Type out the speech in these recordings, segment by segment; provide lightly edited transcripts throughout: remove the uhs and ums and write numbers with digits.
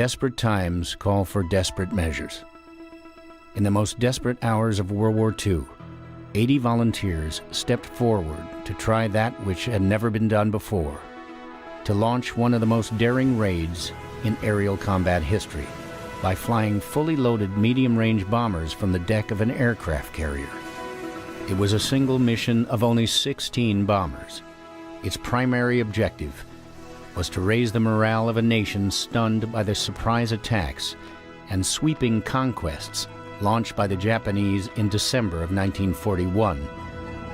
Desperate times call for desperate measures. In the most desperate hours of World War II, 80 volunteers stepped forward to try that which had never been done before, to launch one of the most daring raids in aerial combat history by flying fully loaded medium-range bombers from the deck of an aircraft carrier. It was a single mission of only 16 bombers. Its primary objective was to raise the morale of a nation stunned by the surprise attacks and sweeping conquests launched by the Japanese in December of 1941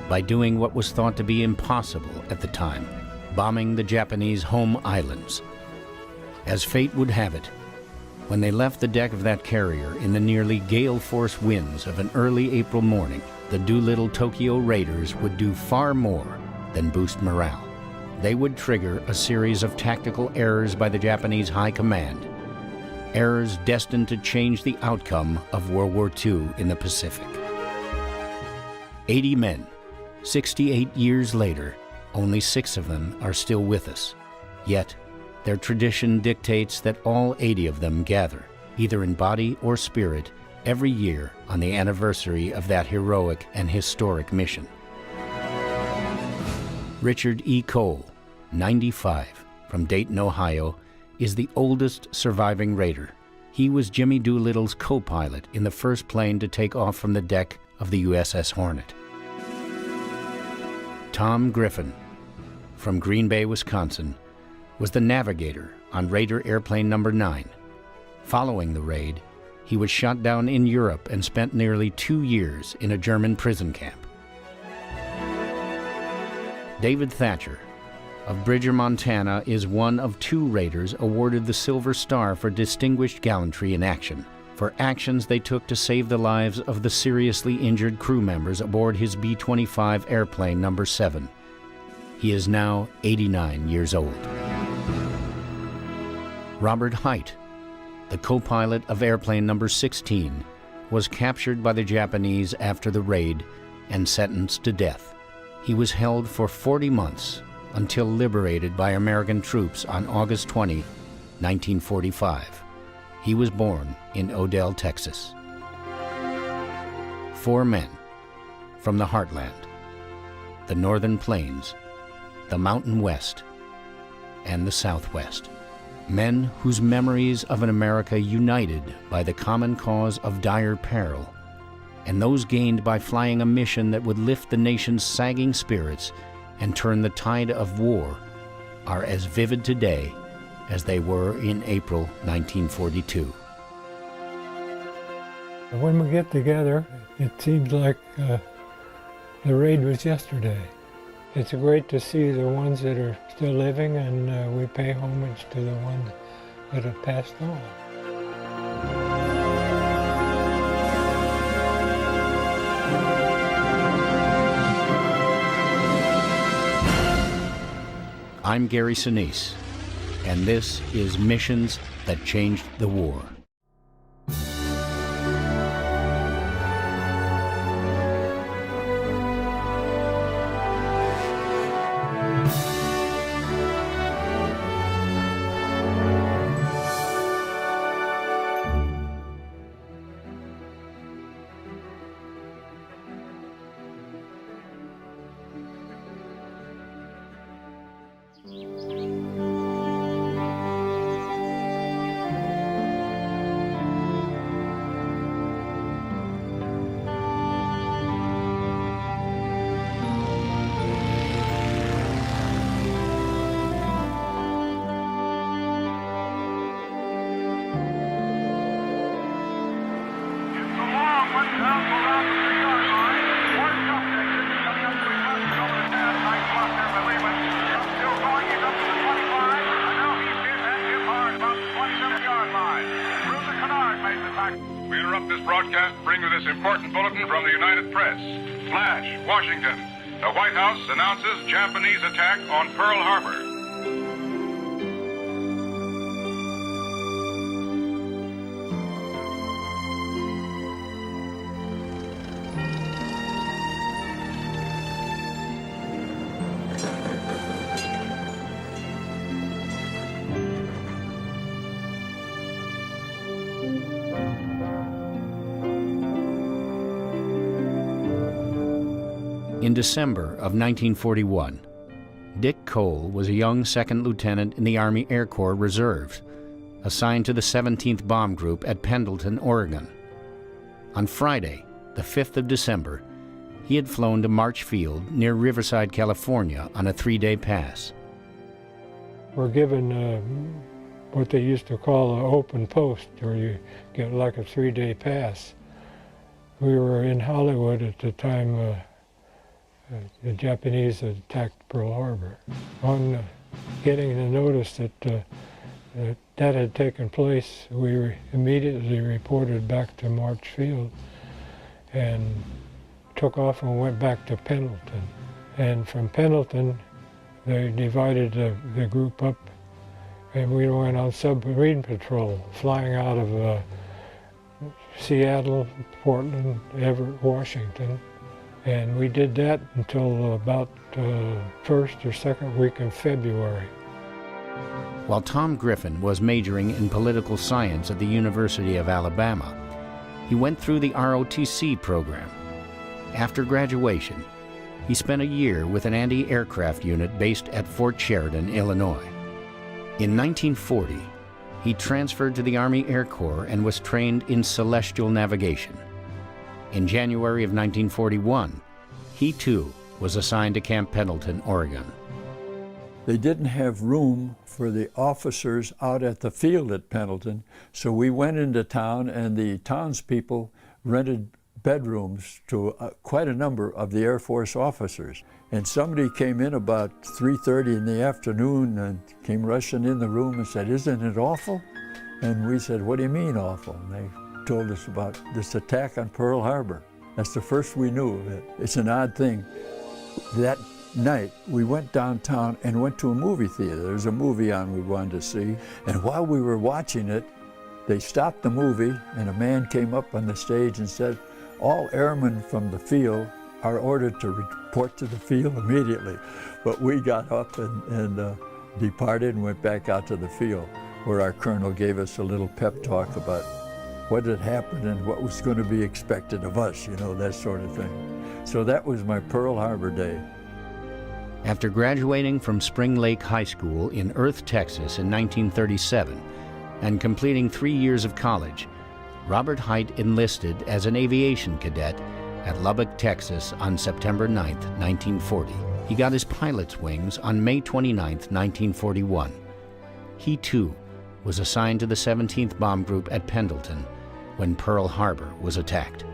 by doing what was thought to be impossible at the time, bombing the Japanese home islands. As fate would have it, when they left the deck of that carrier in the nearly gale-force winds of an early April morning, the Doolittle Tokyo Raiders would do far more than boost morale. They would trigger a series of tactical errors by the Japanese High Command, errors destined to change the outcome of World War II in the Pacific. 80 men, 68 years later, only 6 of them are still with us. Yet, their tradition dictates that all 80 of them gather, either in body or spirit, every year on the anniversary of that heroic and historic mission. Richard E. Cole, 95, from Dayton, Ohio, is the oldest surviving Raider. He was Jimmy Doolittle's co-pilot in the first plane to take off from the deck of the USS Hornet. Tom Griffin, from Green Bay, Wisconsin, was the navigator on Raider Airplane Number 9. Following the raid, he was shot down in Europe and spent nearly 2 years in a German prison camp. David Thatcher, of Bridger, Montana, is one of 2 Raiders awarded the Silver Star for distinguished gallantry in action, for actions they took to save the lives of the seriously injured crew members aboard his B-25 airplane number 7. He is now 89 years old. Robert Hite, the co-pilot of airplane number 16, was captured by the Japanese after the raid and sentenced to death. He was held for 40 months until liberated by American troops on August 20, 1945. He was born in Odell, Texas. 4 men from the heartland, the Northern Plains, the Mountain West, and the Southwest. Men whose memories of an America united by the common cause of dire peril, and those gained by flying a mission that would lift the nation's sagging spirits and turn the tide of war, are as vivid today as they were in April 1942. When we get together, it seems like the raid was yesterday. It's great to see the ones that are still living, and we pay homage to the ones that have passed on. I'm Gary Sinise, and this is Missions That Changed the War. We interrupt this broadcast to bring you this important bulletin from the United Press. Flash, Washington. The White House announces Japanese attack on Pearl Harbor. In December of 1941, Dick Cole was a young second lieutenant in the Army Air Corps Reserves, assigned to the 17th Bomb Group at Pendleton, Oregon. On Friday, the 5th of December, he had flown to March Field near Riverside, California on a 3-day pass. We're given what they used to call an open post, where you get like a 3-day pass. We were in Hollywood at the time the Japanese had attacked Pearl Harbor. On getting the notice that that had taken place, we immediately reported back to March Field and took off and went back to Pendleton. And from Pendleton, they divided the group up, and we went on submarine patrol, flying out of Seattle, Portland, Everett, Washington. And we did that until about first or second week in February. While Tom Griffin was majoring in political science at the University of Alabama, he went through the ROTC program. After graduation, he spent a year with an anti-aircraft unit based at Fort Sheridan, Illinois. In 1940, he transferred to the Army Air Corps and was trained in celestial navigation. In January of 1941, he too was assigned to Camp Pendleton, Oregon. They didn't have room for the officers out at the field at Pendleton, so we went into town and the townspeople rented bedrooms to quite a number of the Air Force officers. And somebody came in about 3:30 in the afternoon and came rushing in the room and said, "Isn't it awful?" And we said, "What do you mean awful?" And they told us about this attack on Pearl Harbor. That's the first we knew of it. It's an odd thing. That night, we went downtown and went to a movie theater. There was a movie on we wanted to see. And while we were watching it, they stopped the movie and a man came up on the stage and said, "All airmen from the field are ordered to report to the field immediately." But we got up and departed and went back out to the field, where our colonel gave us a little pep talk about what had happened and what was going to be expected of us, you know, that sort of thing. So that was my Pearl Harbor day. After graduating from Spring Lake High School in Earth, Texas in 1937 and completing 3 years of college, Robert Height enlisted as an aviation cadet at Lubbock, Texas on September 9, 1940. He got his pilot's wings on May 29, 1941. He too was assigned to the 17th Bomb Group at Pendleton when Pearl Harbor was attacked.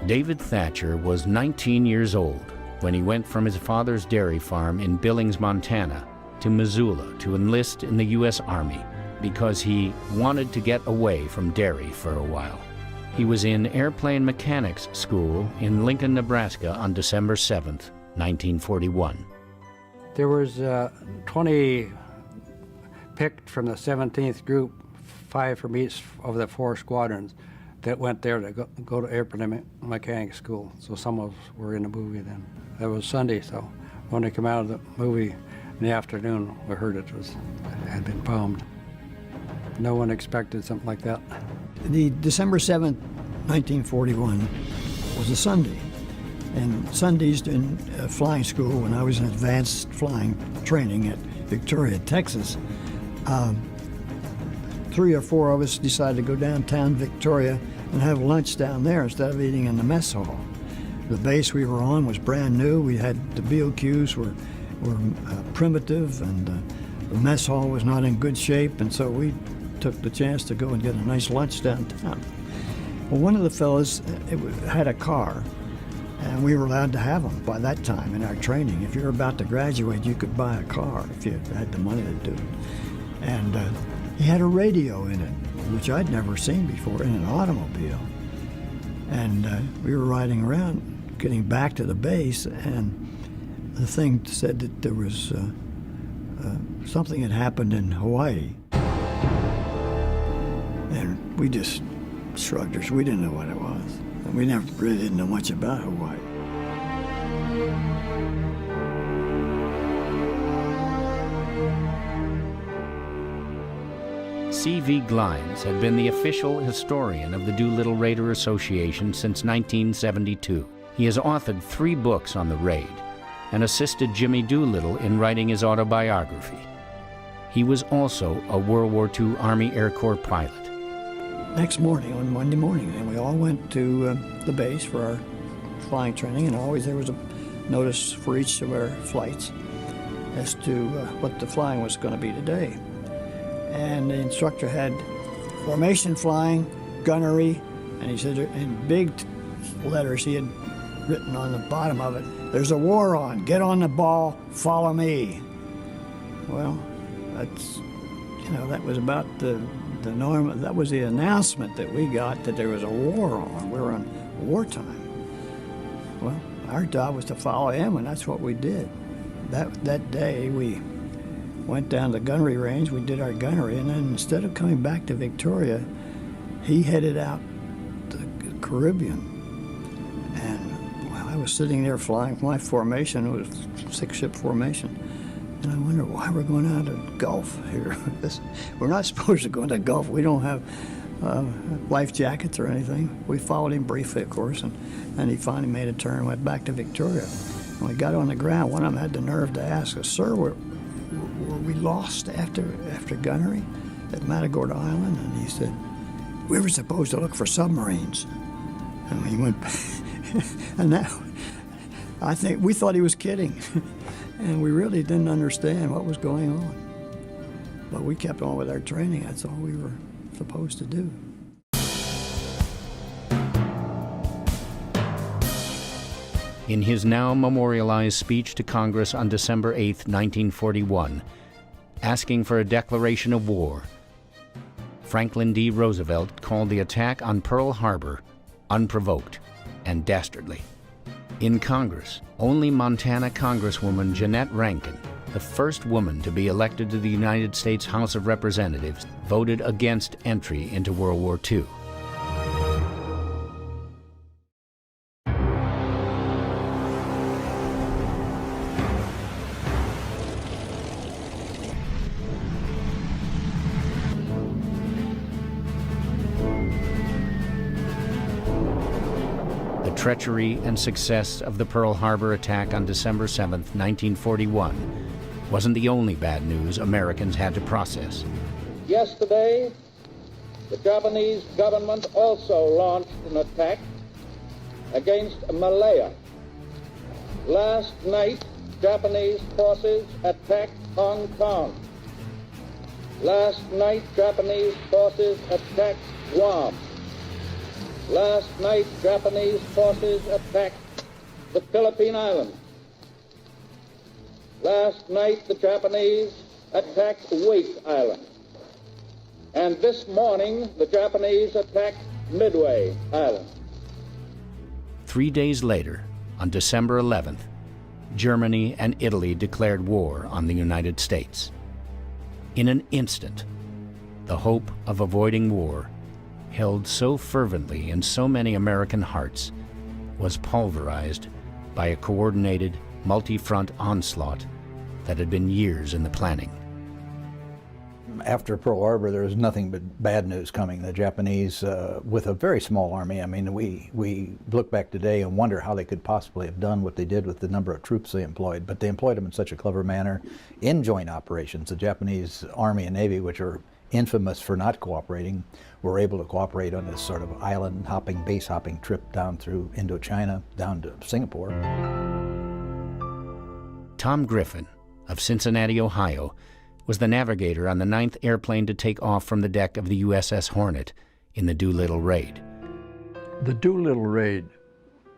David Thatcher was 19 years old when he went from his father's dairy farm in Billings, Montana to Missoula to enlist in the U.S. Army because he wanted to get away from dairy for a while. He was in airplane mechanics school in Lincoln, Nebraska on December 7th, 1941. There was 20 picked from the 17th group, 5 from each of the 4 squadrons that went there to go to airplane mechanics school. So some of us were in the movie then. That was Sunday, so when they came out of the movie in the afternoon, we heard it had been bombed. No one expected something like that. The December 7th, 1941 was a Sunday. And Sundays in flying school, when I was in advanced flying training at Victoria, Texas, 3 or 4 of us decided to go downtown Victoria and have lunch down there instead of eating in the mess hall. The base we were on was brand new. We had the BOQs were primitive, and the mess hall was not in good shape, and so we took the chance to go and get a nice lunch downtown. Well, one of the fellas had a car, and we were allowed to have them by that time in our training. If you were about to graduate, you could buy a car if you had the money to do it. And he had a radio in it, which I'd never seen before, in an automobile. And we were riding around, getting back to the base, and the thing said that there was something had happened in Hawaii. And we just shrugged our shoulders. We didn't know what it was. And we really didn't know much about Hawaii. C.V. Glines had been the official historian of the Doolittle Raider Association since 1972. He has authored 3 books on the raid and assisted Jimmy Doolittle in writing his autobiography. He was also a World War II Army Air Corps pilot. Next morning, on Monday morning, and we all went to the base for our flying training, and always there was a notice for each of our flights as to what the flying was going to be today. And the instructor had formation flying, gunnery, and he said in big letters he had written on the bottom of it, "There's a war on, get on the ball, follow me." Well, that's, that was about the norm. That was the announcement that we got, that there was a war on. We were on wartime. Well, our job was to follow him, and that's what we did. That day we went down the gunnery range, we did our gunnery, and then instead of coming back to Victoria, he headed out to the Caribbean. And I was sitting there flying my formation. It was 6-ship formation. And I wonder why we're going out of the Gulf here. We're not supposed to go into the Gulf. We don't have life jackets or anything. We followed him briefly, of course, and he finally made a turn and went back to Victoria. When we got on the ground, one of them had the nerve to ask us, "Sir, were we lost after gunnery at Matagorda Island?" And he said, "We were supposed to look for submarines." And he went, and now I think we thought he was kidding. And we really didn't understand what was going on. But we kept on with our training. That's all we were supposed to do. In his now memorialized speech to Congress on December 8, 1941, asking for a declaration of war, Franklin D. Roosevelt called the attack on Pearl Harbor unprovoked and dastardly. In Congress, only Montana Congresswoman Jeanette Rankin, the first woman to be elected to the United States House of Representatives, voted against entry into World War II. The treachery and success of the Pearl Harbor attack on December 7, 1941, wasn't the only bad news Americans had to process. Yesterday, the Japanese government also launched an attack against Malaya. Last night, Japanese forces attacked Hong Kong. Last night, Japanese forces attacked Guam. Last night, Japanese forces attacked the Philippine Islands. Last night, the Japanese attacked Wake Island. And this morning, the Japanese attacked Midway Island. 3 days later, on December 11th, Germany and Italy declared war on the United States. In an instant, the hope of avoiding war, held so fervently in so many American hearts, was pulverized by a coordinated, multi-front onslaught that had been years in the planning. After Pearl Harbor, there was nothing but bad news coming. The Japanese, with a very small army, I mean, we look back today and wonder how they could possibly have done what they did with the number of troops they employed, but they employed them in such a clever manner in joint operations. The Japanese Army and Navy, which are infamous for not cooperating, were able to cooperate on this sort of island hopping, base hopping trip down through Indochina, down to Singapore. Tom Griffin of Cincinnati, Ohio, was the navigator on the 9th airplane to take off from the deck of the USS Hornet in the Doolittle Raid. The Doolittle Raid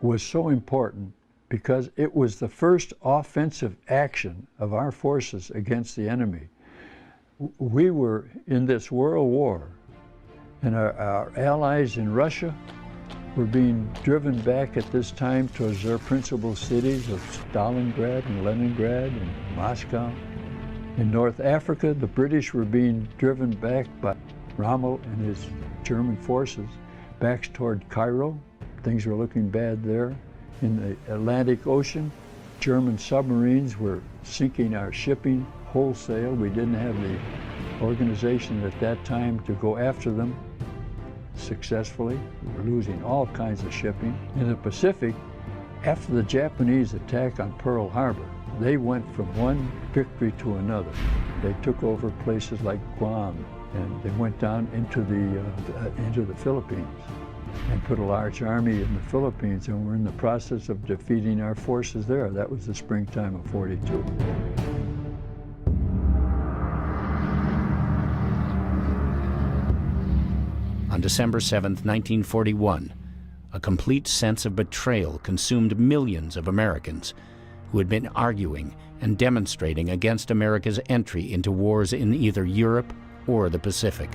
was so important because it was the first offensive action of our forces against the enemy. We were in this world war, and our allies in Russia were being driven back at this time towards their principal cities of Stalingrad and Leningrad and Moscow. In North Africa, the British were being driven back by Rommel and his German forces back toward Cairo. Things were looking bad there. In the Atlantic Ocean, German submarines were sinking our shipping wholesale. We didn't have the organization at that time to go after them successfully. We were losing all kinds of shipping. In the Pacific, After the Japanese attack on Pearl Harbor, they went from one victory to another. They took over places like Guam, and they went down into the Philippines and put a large army in the Philippines, and we're in the process of defeating our forces there. That was the springtime of '42. On December 7, 1941, a complete sense of betrayal consumed millions of Americans who had been arguing and demonstrating against America's entry into wars in either Europe or the Pacific.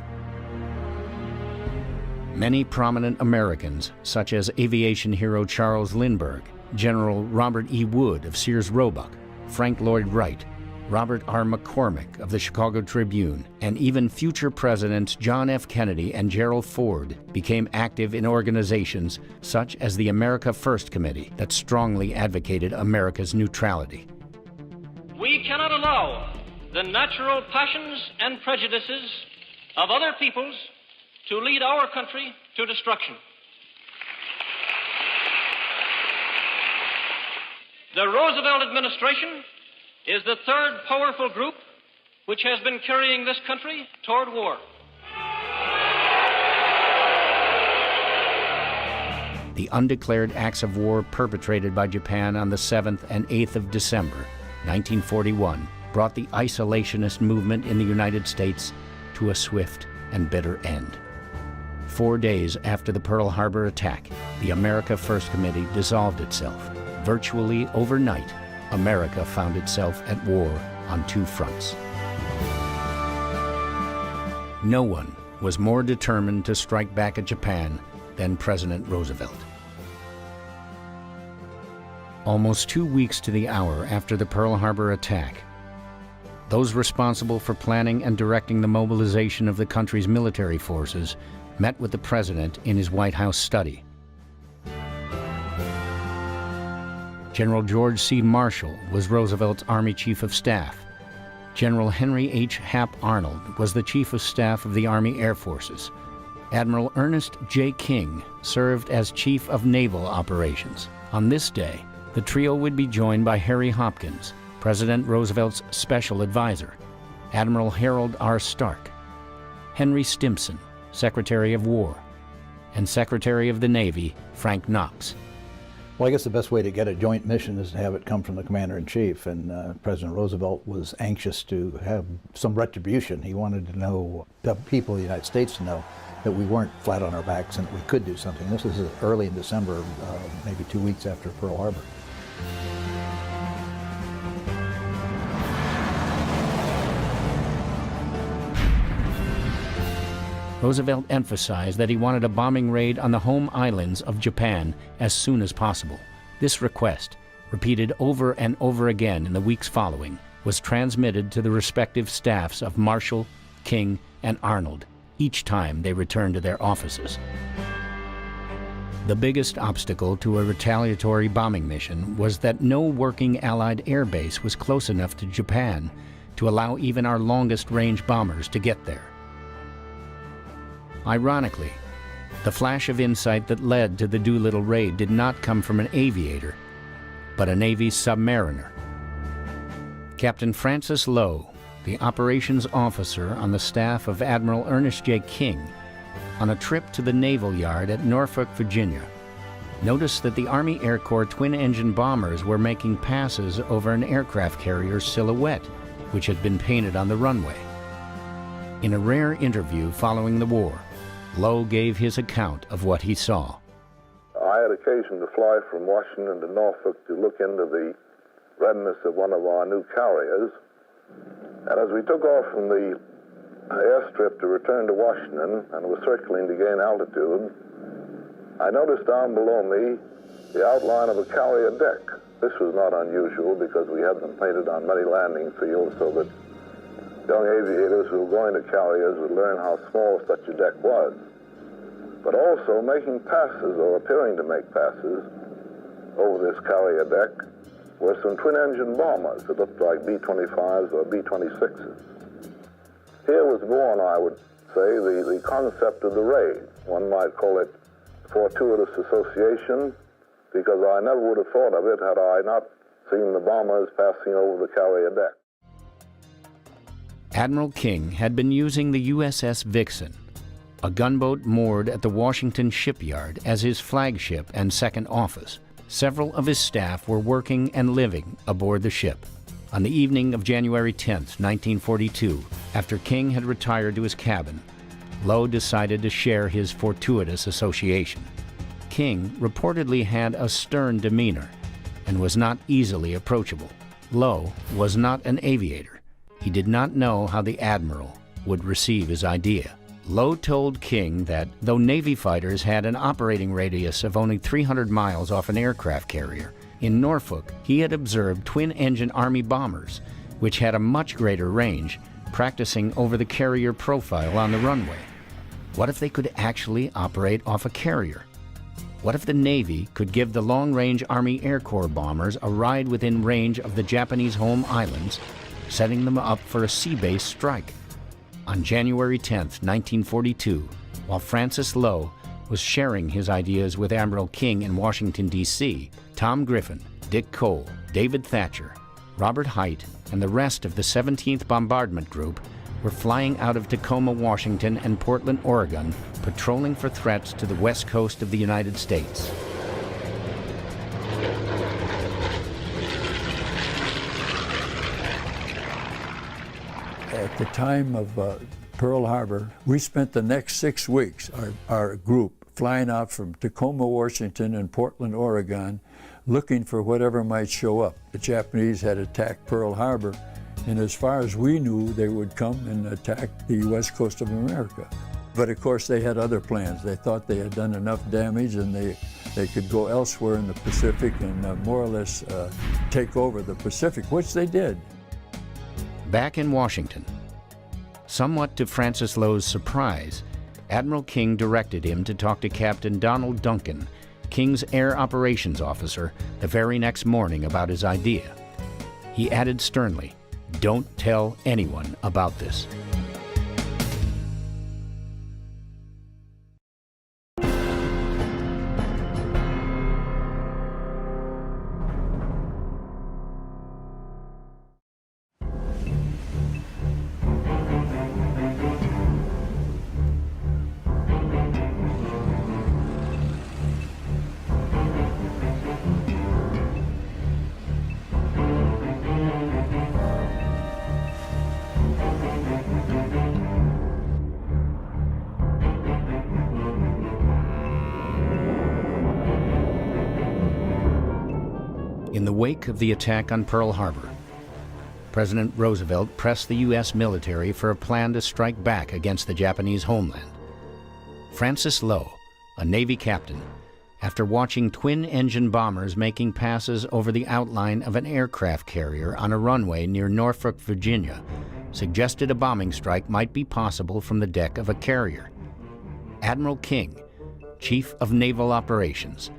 Many prominent Americans, such as aviation hero Charles Lindbergh, General Robert E. Wood of Sears Roebuck, Frank Lloyd Wright, Robert R. McCormick of the Chicago Tribune, and even future Presidents John F. Kennedy and Gerald Ford became active in organizations such as the America First Committee that strongly advocated America's neutrality. We cannot allow the natural passions and prejudices of other peoples to lead our country to destruction. The Roosevelt administration is the third powerful group which has been carrying this country toward war. The undeclared acts of war perpetrated by Japan on the 7th and 8th of December, 1941, brought the isolationist movement in the United States to a swift and bitter end. 4 days after the Pearl Harbor attack, the America First Committee dissolved itself. Virtually overnight, America found itself at war on two fronts. No one was more determined to strike back at Japan than President Roosevelt. Almost 2 weeks to the hour after the Pearl Harbor attack, those responsible for planning and directing the mobilization of the country's military forces met with the president in his White House study. General George C. Marshall was Roosevelt's Army Chief of Staff. General Henry H. Hap Arnold was the Chief of Staff of the Army Air Forces. Admiral Ernest J. King served as Chief of Naval Operations. On this day, the trio would be joined by Harry Hopkins, President Roosevelt's special advisor, Admiral Harold R. Stark, Henry Stimson, Secretary of War, and Secretary of the Navy, Frank Knox. Well, I guess the best way to get a joint mission is to have it come from the Commander-in-Chief, and President Roosevelt was anxious to have some retribution. He wanted to know, the people of the United States to know, that we weren't flat on our backs and that we could do something. This was early in December, maybe 2 weeks after Pearl Harbor. Roosevelt emphasized that he wanted a bombing raid on the home islands of Japan as soon as possible. This request, repeated over and over again in the weeks following, was transmitted to the respective staffs of Marshall, King, and Arnold each time they returned to their offices. The biggest obstacle to a retaliatory bombing mission was that no working Allied air base was close enough to Japan to allow even our longest-range bombers to get there. Ironically, the flash of insight that led to the Doolittle Raid did not come from an aviator, but a Navy submariner. Captain Francis Lowe, the operations officer on the staff of Admiral Ernest J. King, on a trip to the Naval Yard at Norfolk, Virginia, noticed that the Army Air Corps twin-engine bombers were making passes over an aircraft carrier's silhouette, which had been painted on the runway. In a rare interview following the war, Lowe gave his account of what he saw. I had occasion to fly from Washington to Norfolk to look into the readiness of one of our new carriers. And as we took off from the airstrip to return to Washington and was circling to gain altitude, I noticed down below me the outline of a carrier deck. This was not unusual because we had them painted on many landing fields so that young aviators who were going to carriers would learn how small such a deck was. But also making passes, or appearing to make passes, over this carrier deck were some twin-engine bombers that looked like B-25s or B-26s. Here was born, I would say, the concept of the raid. One might call it fortuitous association, because I never would have thought of it had I not seen the bombers passing over the carrier deck. Admiral King had been using the USS Vixen, a gunboat moored at the Washington shipyard, as his flagship and second office. Several of his staff were working and living aboard the ship. On the evening of January 10, 1942, after King had retired to his cabin, Lowe decided to share his fortuitous association. King reportedly had a stern demeanor and was not easily approachable. Lowe was not an aviator. He did not know how the admiral would receive his idea. Lowe told King that though Navy fighters had an operating radius of only 300 miles off an aircraft carrier, in Norfolk he had observed twin-engine Army bombers, which had a much greater range, practicing over the carrier profile on the runway. What if they could actually operate off a carrier? What if the Navy could give the long-range Army Air Corps bombers a ride within range of the Japanese home islands, setting them up for a sea-based strike? On January 10, 1942, while Francis Lowe was sharing his ideas with Admiral King in Washington, D.C., Tom Griffin, Dick Cole, David Thatcher, Robert Height, and the rest of the 17th Bombardment Group were flying out of Tacoma, Washington, and Portland, Oregon, patrolling for threats to the west coast of the United States. At the time of Pearl Harbor, we spent the next 6 weeks, our group, flying out from Tacoma, Washington, and Portland, Oregon, looking for whatever might show up. The Japanese had attacked Pearl Harbor, and as far as we knew, they would come and attack the west coast of America. But of course, they had other plans. They thought they had done enough damage and they could go elsewhere in the Pacific and more or less take over the Pacific, which they did. Back in Washington, somewhat to Francis Lowe's surprise, Admiral King directed him to talk to Captain Donald Duncan, King's air operations officer, the very next morning about his idea. He added sternly, "Don't tell anyone about this." In the wake of the attack on Pearl Harbor, President Roosevelt pressed the U.S. military for a plan to strike back against the Japanese homeland. Francis Lowe, a Navy captain, after watching twin-engine bombers making passes over the outline of an aircraft carrier on a runway near Norfolk, Virginia, suggested a bombing strike might be possible from the deck of a carrier. Admiral King, Chief of Naval Operations,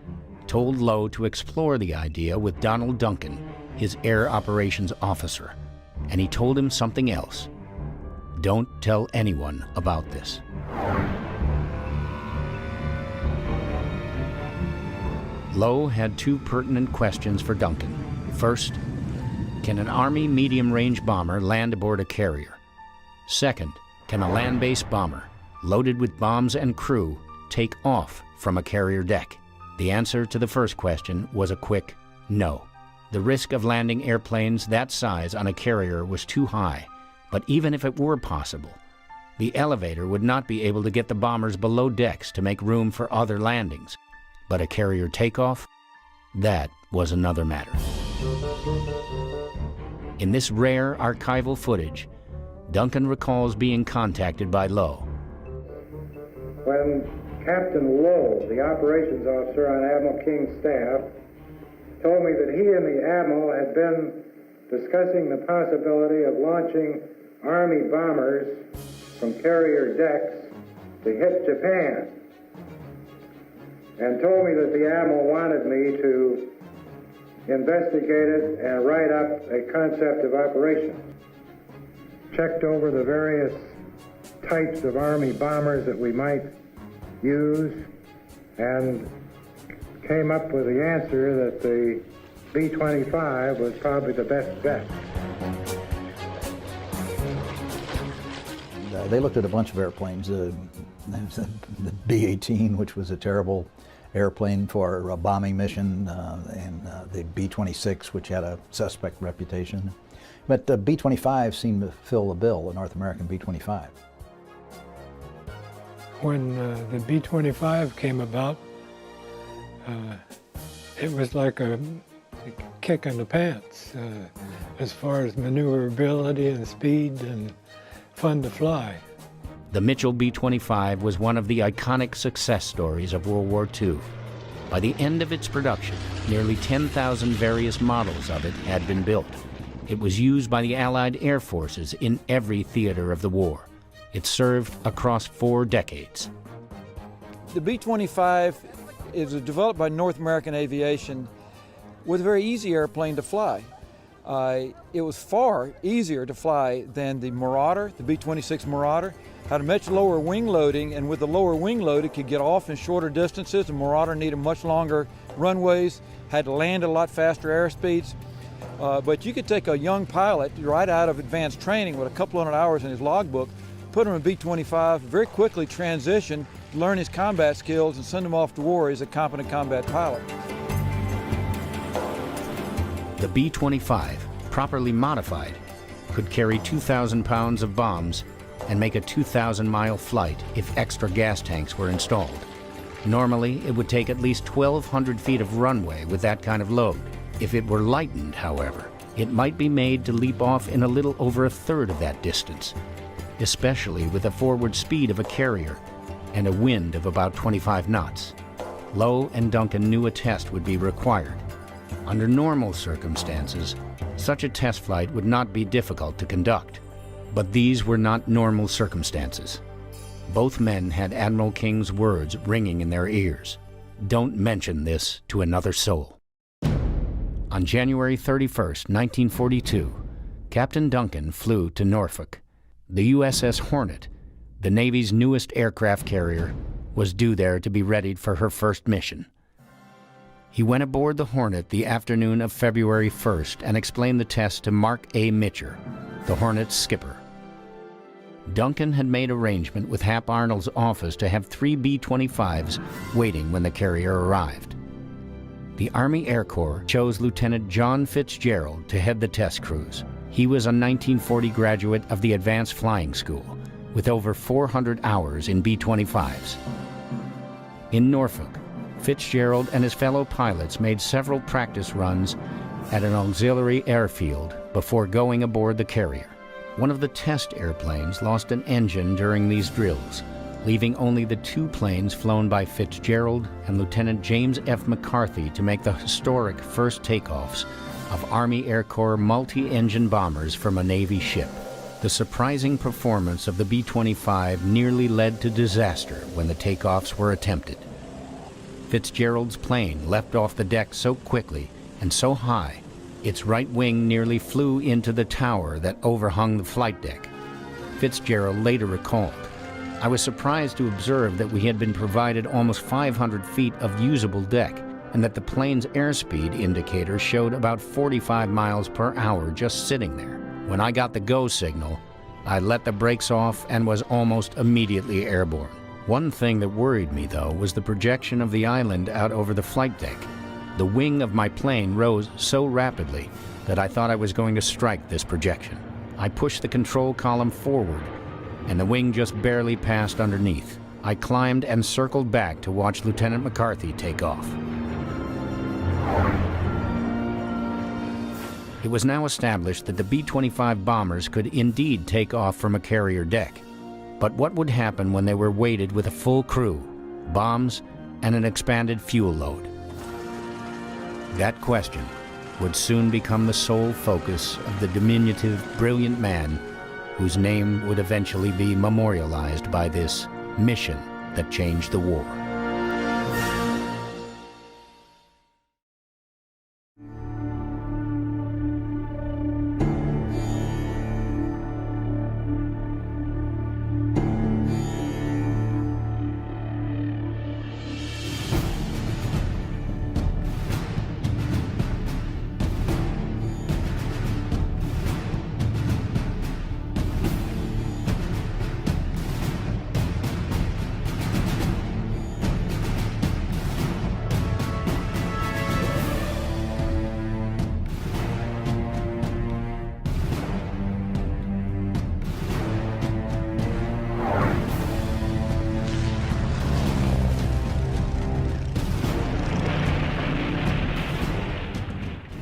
told Lowe to explore the idea with Donald Duncan, his air operations officer, and he told him something else. Don't tell anyone about this. Lowe had two pertinent questions for Duncan. First, can an Army medium-range bomber land aboard a carrier? Second, can a land-based bomber, loaded with bombs and crew, take off from a carrier deck? The answer to the first question was a quick no. The risk of landing airplanes that size on a carrier was too high, but even if it were possible, the elevator would not be able to get the bombers below decks to make room for other landings. But a carrier takeoff? That was another matter. In this rare archival footage, Duncan recalls being contacted by Lowe. When Captain Lowe, the operations officer on Admiral King's staff, told me that he and the Admiral had been discussing the possibility of launching Army bombers from carrier decks to hit Japan, and told me that the Admiral wanted me to investigate it and write up a concept of operations. Checked over the various types of Army bombers that we might use, and came up with the answer that the B-25 was probably the best bet. They looked at a bunch of airplanes. The B-18, which was a terrible airplane for a bombing mission, and the B-26, which had a suspect reputation. But the B-25 seemed to fill the bill, the North American B-25. When the B-25 came about, it was like a kick in the pants as far as maneuverability and speed and fun to fly. The Mitchell B-25 was one of the iconic success stories of World War II. By the end of its production, nearly 10,000 various models of it had been built. It was used by the Allied air forces in every theater of the war. It served across 4 decades. The B-25 is developed by North American Aviation with a very easy airplane to fly. It was far easier to fly than the Marauder, the B-26 Marauder. Had a much lower wing loading, and with the lower wing load, it could get off in shorter distances. The Marauder needed much longer runways, had to land at a lot faster airspeeds. But you could take a young pilot right out of advanced training with a couple hundred hours in his logbook, put him in B-25, very quickly transition, learn his combat skills, and send him off to war as a competent combat pilot. The B-25, properly modified, could carry 2,000 pounds of bombs and make a 2,000-mile flight if extra gas tanks were installed. Normally, it would take at least 1,200 feet of runway with that kind of load. If it were lightened, however, it might be made to leap off in a little over a third of that distance, especially with the forward speed of a carrier and a wind of about 25 knots. Lowe and Duncan knew a test would be required. Under normal circumstances, such a test flight would not be difficult to conduct. But these were not normal circumstances. Both men had Admiral King's words ringing in their ears. Don't mention this to another soul. On January 31st, 1942, Captain Duncan flew to Norfolk. The USS Hornet, the Navy's newest aircraft carrier, was due there to be readied for her first mission. He went aboard the Hornet the afternoon of February 1st and explained the test to Mark A. Mitcher, the Hornet's skipper. Duncan had made arrangement with Hap Arnold's office to have 3 B-25s waiting when the carrier arrived. The Army Air Corps chose Lieutenant John Fitzgerald to head the test cruise. He was a 1940 graduate of the Advanced Flying School, with over 400 hours in B-25s. In Norfolk, Fitzgerald and his fellow pilots made several practice runs at an auxiliary airfield before going aboard the carrier. One of the test airplanes lost an engine during these drills, leaving only the 2 planes flown by Fitzgerald and Lieutenant James F. McCarthy to make the historic first takeoffs of Army Air Corps multi-engine bombers from a Navy ship. The surprising performance of the B-25 nearly led to disaster when the takeoffs were attempted. Fitzgerald's plane leapt off the deck so quickly and so high, its right wing nearly flew into the tower that overhung the flight deck. Fitzgerald later recalled, "I was surprised to observe that we had been provided almost 500 feet of usable deck and that the plane's airspeed indicator showed about 45 miles per hour just sitting there. When I got the go signal, I let the brakes off and was almost immediately airborne. One thing that worried me, though, was the projection of the island out over the flight deck. The wing of my plane rose so rapidly that I thought I was going to strike this projection. I pushed the control column forward, and the wing just barely passed underneath. I climbed and circled back to watch Lieutenant McCarthy take off." It was now established that the B-25 bombers could indeed take off from a carrier deck. But what would happen when they were weighted with a full crew, bombs, and an expanded fuel load? That question would soon become the sole focus of the diminutive, brilliant man whose name would eventually be memorialized by this mission that changed the war.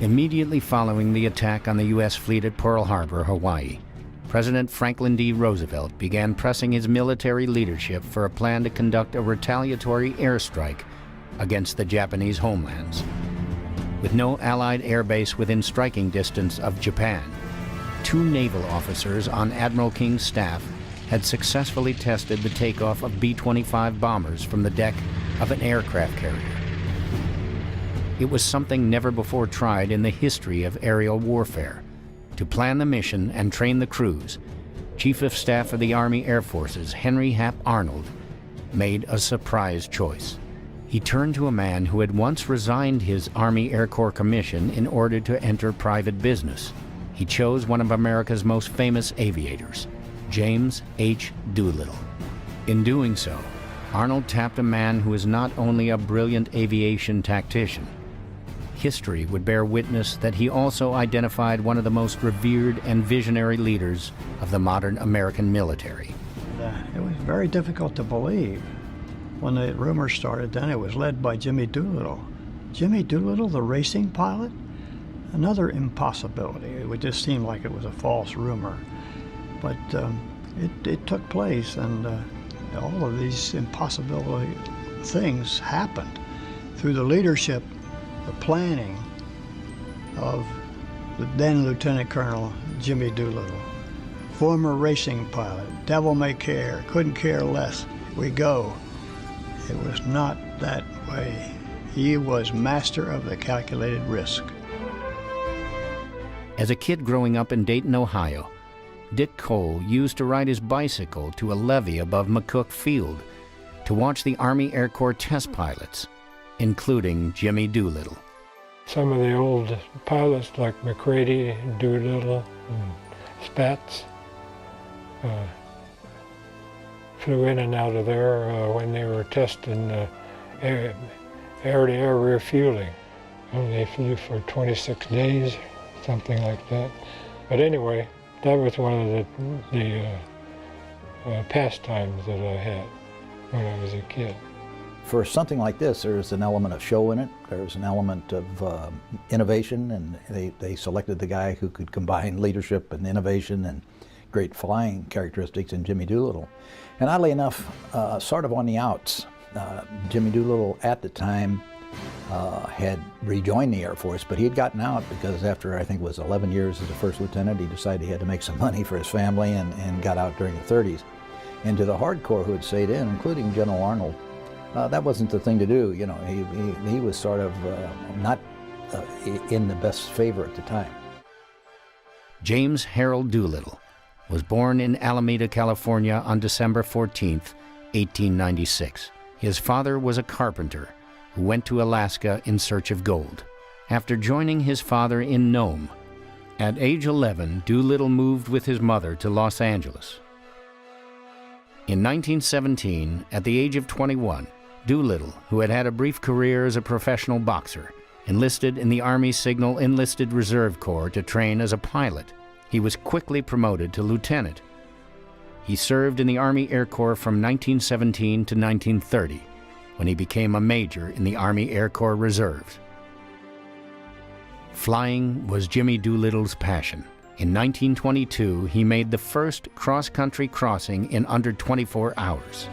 Immediately following the attack on the U.S. fleet at Pearl Harbor, Hawaii, President Franklin D. Roosevelt began pressing his military leadership for a plan to conduct a retaliatory airstrike against the Japanese homelands. With no Allied airbase within striking distance of Japan, 2 naval officers on Admiral King's staff had successfully tested the takeoff of B-25 bombers from the deck of an aircraft carrier. It was something never before tried in the history of aerial warfare. To plan the mission and train the crews, Chief of Staff of the Army Air Forces Henry Hap Arnold made a surprise choice. He turned to a man who had once resigned his Army Air Corps commission in order to enter private business. He chose one of America's most famous aviators, James H. Doolittle. In doing so, Arnold tapped a man who is not only a brilliant aviation tactician. History would bear witness that he also identified one of the most revered and visionary leaders of the modern American military. It was very difficult to believe. When the rumor started, then it was led by Jimmy Doolittle. Jimmy Doolittle, the racing pilot? Another impossibility. It would just seem like it was a false rumor. But it took place, and all of these impossibility things happened through the leadership, the planning of the then Lieutenant Colonel Jimmy Doolittle, former racing pilot, devil may care, couldn't care less, we go. It was not that way. He was master of the calculated risk. As a kid growing up in Dayton, Ohio, Dick Cole used to ride his bicycle to a levee above McCook Field to watch the Army Air Corps test pilots, including Jimmy Doolittle. Some of the old pilots like McCready, Doolittle, and Spatz flew in and out of there when they were testing air-to-air refueling. And they flew for 26 days, something like that. But anyway, that was one of the pastimes that I had when I was a kid. For something like this, there's an element of show in it. There's an element of innovation, and they selected the guy who could combine leadership and innovation and great flying characteristics in Jimmy Doolittle. And oddly enough, sort of on the outs, Jimmy Doolittle at the time had rejoined the Air Force, but he had gotten out because after, I think it was 11 years as a first lieutenant, he decided he had to make some money for his family and got out during the 30s. And to the hardcore who had stayed in, including General Arnold, that wasn't the thing to do. You know, he was sort of not in the best favor at the time. James Harold Doolittle was born in Alameda, California on December 14th, 1896. His father was a carpenter who went to Alaska in search of gold. After joining his father in Nome, at age 11, Doolittle moved with his mother to Los Angeles. In 1917, at the age of 21, Doolittle, who had had a brief career as a professional boxer, enlisted in the Army Signal Enlisted Reserve Corps to train as a pilot. He was quickly promoted to lieutenant. He served in the Army Air Corps from 1917 to 1930, when he became a major in the Army Air Corps Reserves. Flying was Jimmy Doolittle's passion. In 1922, he made the first cross-country crossing in under 24 hours.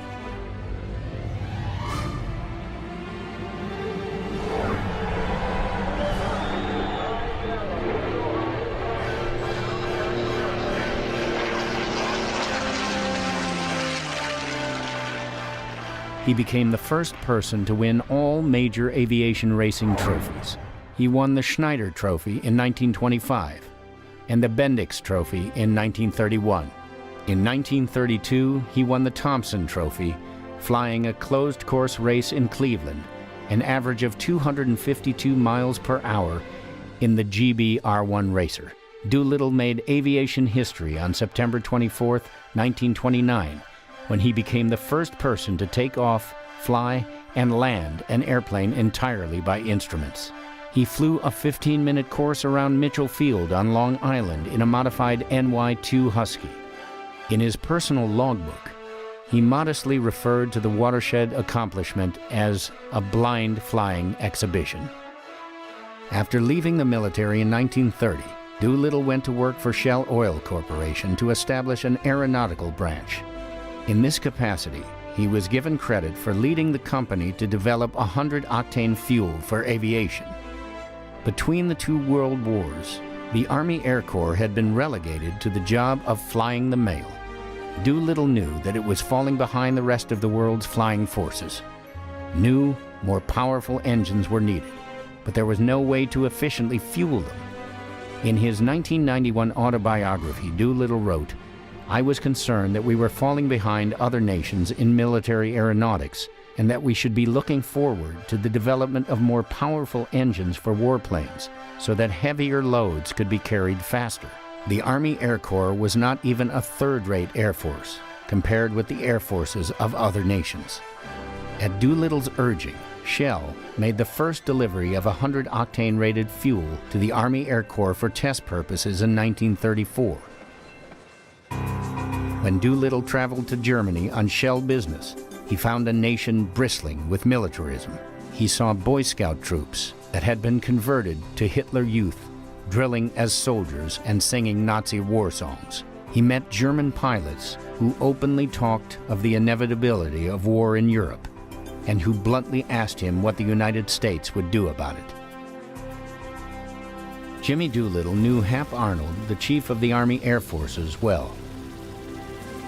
He became the first person to win all major aviation racing trophies. He won the Schneider Trophy in 1925 and the Bendix Trophy in 1931. In 1932, he won the Thompson Trophy, flying a closed-course race in Cleveland, an average of 252 miles per hour in the GB R1 Racer. Doolittle made aviation history on September 24, 1929, when he became the first person to take off, fly, and land an airplane entirely by instruments. He flew a 15-minute course around Mitchell Field on Long Island in a modified NY-2 Husky. In his personal logbook, he modestly referred to the watershed accomplishment as a blind flying exhibition. After leaving the military in 1930, Doolittle went to work for Shell Oil Corporation to establish an aeronautical branch. In this capacity, he was given credit for leading the company to develop 100-octane fuel for aviation. Between the two world wars, the Army Air Corps had been relegated to the job of flying the mail. Doolittle knew that it was falling behind the rest of the world's flying forces. New, more powerful engines were needed, but there was no way to efficiently fuel them. In his 1991 autobiography, Doolittle wrote, "I was concerned that we were falling behind other nations in military aeronautics and that we should be looking forward to the development of more powerful engines for warplanes so that heavier loads could be carried faster." The Army Air Corps was not even a third-rate air force compared with the air forces of other nations. At Doolittle's urging, Shell made the first delivery of 100-octane rated fuel to the Army Air Corps for test purposes in 1934. When Doolittle traveled to Germany on Shell business, he found a nation bristling with militarism. He saw Boy Scout troops that had been converted to Hitler Youth, drilling as soldiers and singing Nazi war songs. He met German pilots who openly talked of the inevitability of war in Europe and who bluntly asked him what the United States would do about it. Jimmy Doolittle knew Hap Arnold, the chief of the Army Air Forces, well.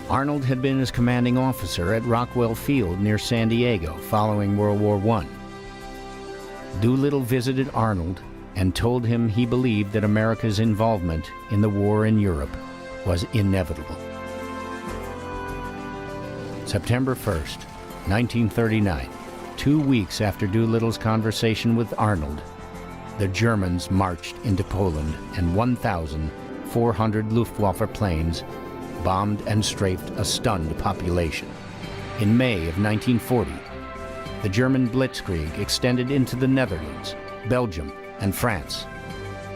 Arnold had been his commanding officer at Rockwell Field near San Diego following World War I. Doolittle visited Arnold and told him he believed that America's involvement in the war in Europe was inevitable. September 1st, 1939, 2 weeks after Doolittle's conversation with Arnold, the Germans marched into Poland and 1,400 Luftwaffe planes bombed and strafed a stunned population. In May of 1940, the German blitzkrieg extended into the Netherlands, Belgium, and France.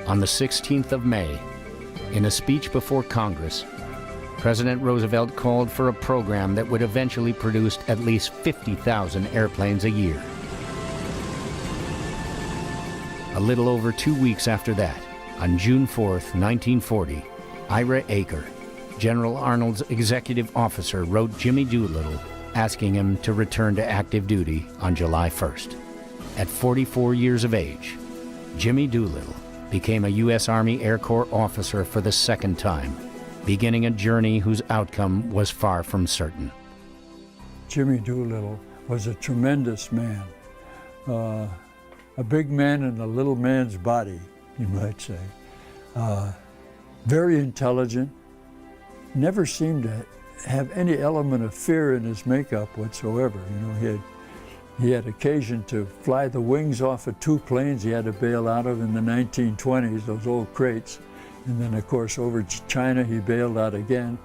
On the 16th of May, in a speech before Congress, President Roosevelt called for a program that would eventually produce at least 50,000 airplanes a year. A little over 2 weeks after that, on June 4th, 1940, Ira Aker, General Arnold's executive officer, wrote Jimmy Doolittle asking him to return to active duty on July 1st. At 44 years of age, Jimmy Doolittle became a U.S. Army Air Corps officer for the second time, beginning a journey whose outcome was far from certain. Jimmy Doolittle was a tremendous man, a big man in a little man's body, you might say. Very intelligent, never seemed to have any element of fear in his makeup whatsoever. You know, he had occasion to fly the wings off of 2 planes he had to bail out of in the 1920s, those old crates. And then, of course, over China, he bailed out again.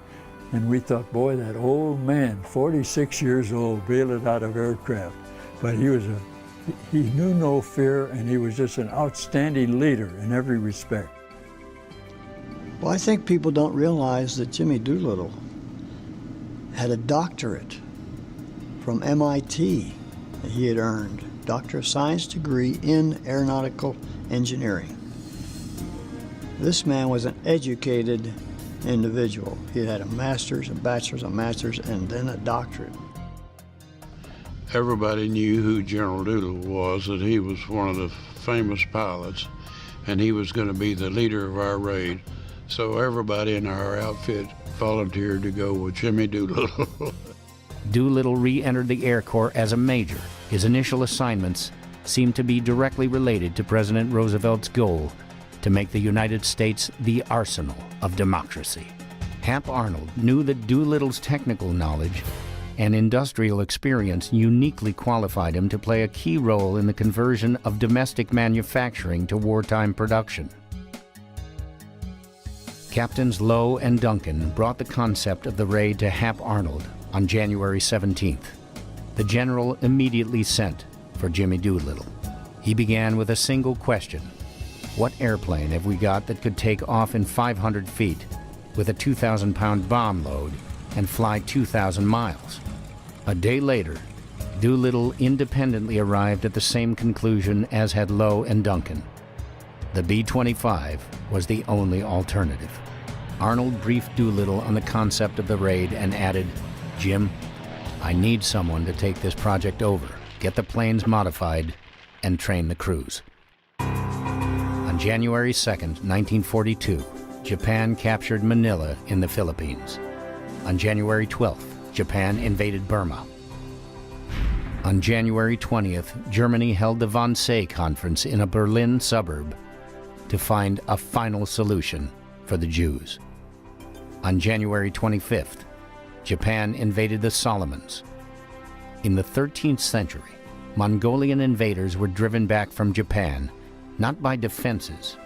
And we thought, boy, that old man, 46 years old, bailed out of aircraft. But he knew no fear, and he was just an outstanding leader in every respect. Well, I think people don't realize that Jimmy Doolittle had a doctorate from MIT that he had earned, Doctor of Science degree in aeronautical engineering. This man was an educated individual. He had a master's, a bachelor's, a master's, and then a doctorate. Everybody knew who General Doolittle was, that he was one of the famous pilots, and he was going to be the leader of our raid. So everybody in our outfit volunteered to go with Jimmy Doolittle. Doolittle re-entered the Air Corps as a major. His initial assignments seemed to be directly related to President Roosevelt's goal to make the United States the arsenal of democracy. Hap Arnold knew that Doolittle's technical knowledge and industrial experience uniquely qualified him to play a key role in the conversion of domestic manufacturing to wartime production. Captains Lowe and Duncan brought the concept of the raid to Hap Arnold on January 17th. The general immediately sent for Jimmy Doolittle. He began with a single question: what airplane have we got that could take off in 500 feet with a 2,000-pound bomb load and fly 2,000 miles? A day later, Doolittle independently arrived at the same conclusion as had Lowe and Duncan. The B-25 was the only alternative. Arnold briefed Doolittle on the concept of the raid and added, "Jim, I need someone to take this project over, get the planes modified, and train the crews." On January 2nd, 1942, Japan captured Manila in the Philippines. On January 12th, Japan invaded Burma. On January 20th, Germany held the Wannsee Conference in a Berlin suburb to find a final solution for the Jews. On January 25th, Japan invaded the Solomons. In the 13th century, Mongolian invaders were driven back from Japan, not by defenses,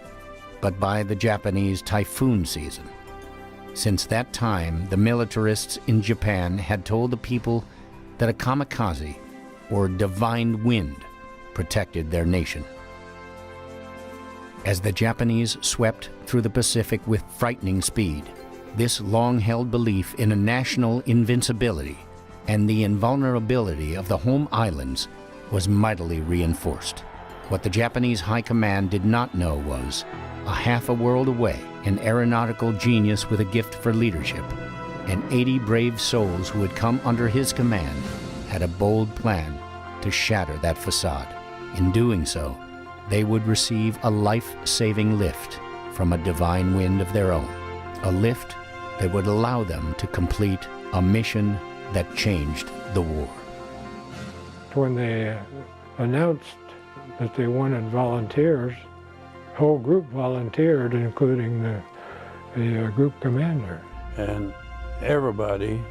but by the Japanese typhoon season. Since that time, the militarists in Japan had told the people that a kamikaze, or divine wind, protected their nation. As the Japanese swept through the Pacific with frightening speed, this long-held belief in a national invincibility and the invulnerability of the home islands was mightily reinforced. What the Japanese High Command did not know was, a half a world away, an aeronautical genius with a gift for leadership, and 80 brave souls who had come under his command had a bold plan to shatter that facade. In doing so, they would receive a life-saving lift from a divine wind of their own, a lift that would allow them to complete a mission that changed the war. When they announced that they wanted volunteers, the whole group volunteered, including the group commander. And everybody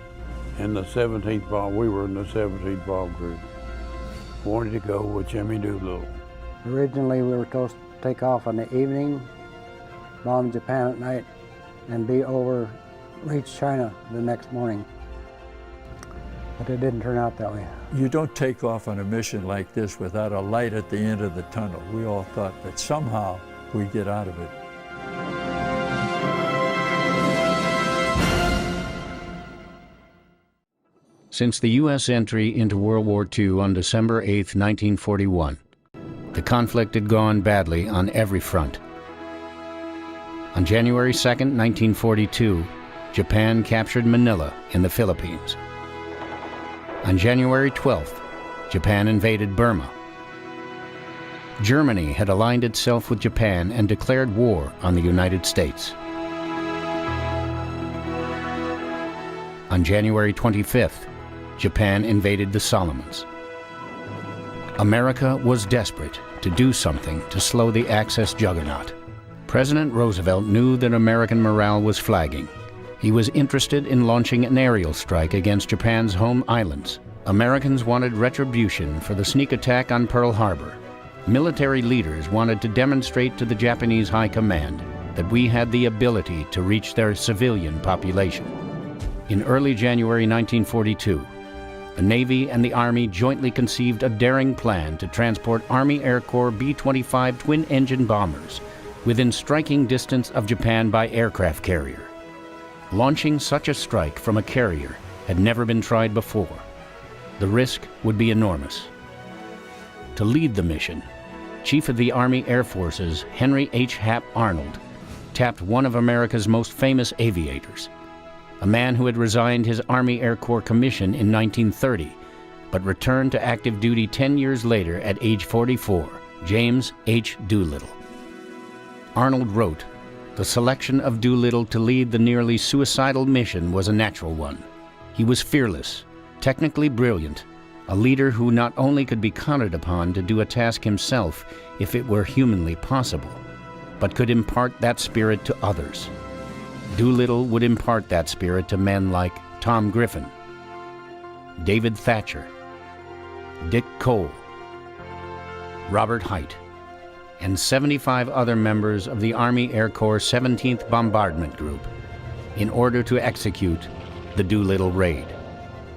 in the 17th bomb, we were in the 17th bomb group, wanted to go with Jimmy Doolittle. Originally, we were supposed to take off in the evening, bomb Japan at night, and be over, reach China the next morning. But it didn't turn out that way. You don't take off on a mission like this without a light at the end of the tunnel. We all thought that somehow we'd get out of it. Since the U.S. entry into World War II on December 8, 1941, the conflict had gone badly on every front. On January 2, 1942, Japan captured Manila in the Philippines. On January 12th, Japan invaded Burma. Germany had aligned itself with Japan and declared war on the United States. On January 25th, Japan invaded the Solomons. America was desperate to do something to slow the Axis juggernaut. President Roosevelt knew that American morale was flagging. He was interested in launching an aerial strike against Japan's home islands. Americans wanted retribution for the sneak attack on Pearl Harbor. Military leaders wanted to demonstrate to the Japanese High Command that we had the ability to reach their civilian population. In early January 1942, the Navy and the Army jointly conceived a daring plan to transport Army Air Corps B-25 twin-engine bombers within striking distance of Japan by aircraft carrier. Launching such a strike from a carrier had never been tried before. The risk would be enormous. To lead the mission, Chief of the Army Air Forces Henry H. Hap Arnold tapped one of America's most famous aviators, a man who had resigned his Army Air Corps commission in 1930, but returned to active duty 10 years later at age 44, James H. Doolittle. Arnold wrote, "The selection of Doolittle to lead the nearly suicidal mission was a natural one. He was fearless, technically brilliant, a leader who not only could be counted upon to do a task himself if it were humanly possible, but could impart that spirit to others. Doolittle would impart that spirit to men like Tom Griffin, David Thatcher, Dick Cole, Robert Hite, and 75 other members of the Army Air Corps 17th Bombardment Group in order to execute the Doolittle Raid,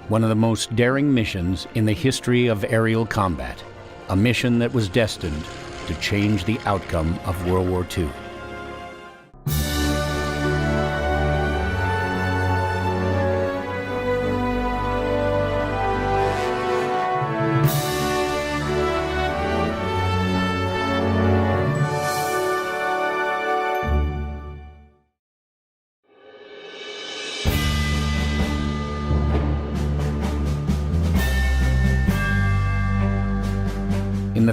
one of the most daring missions in the history of aerial combat, a mission that was destined to change the outcome of World War II.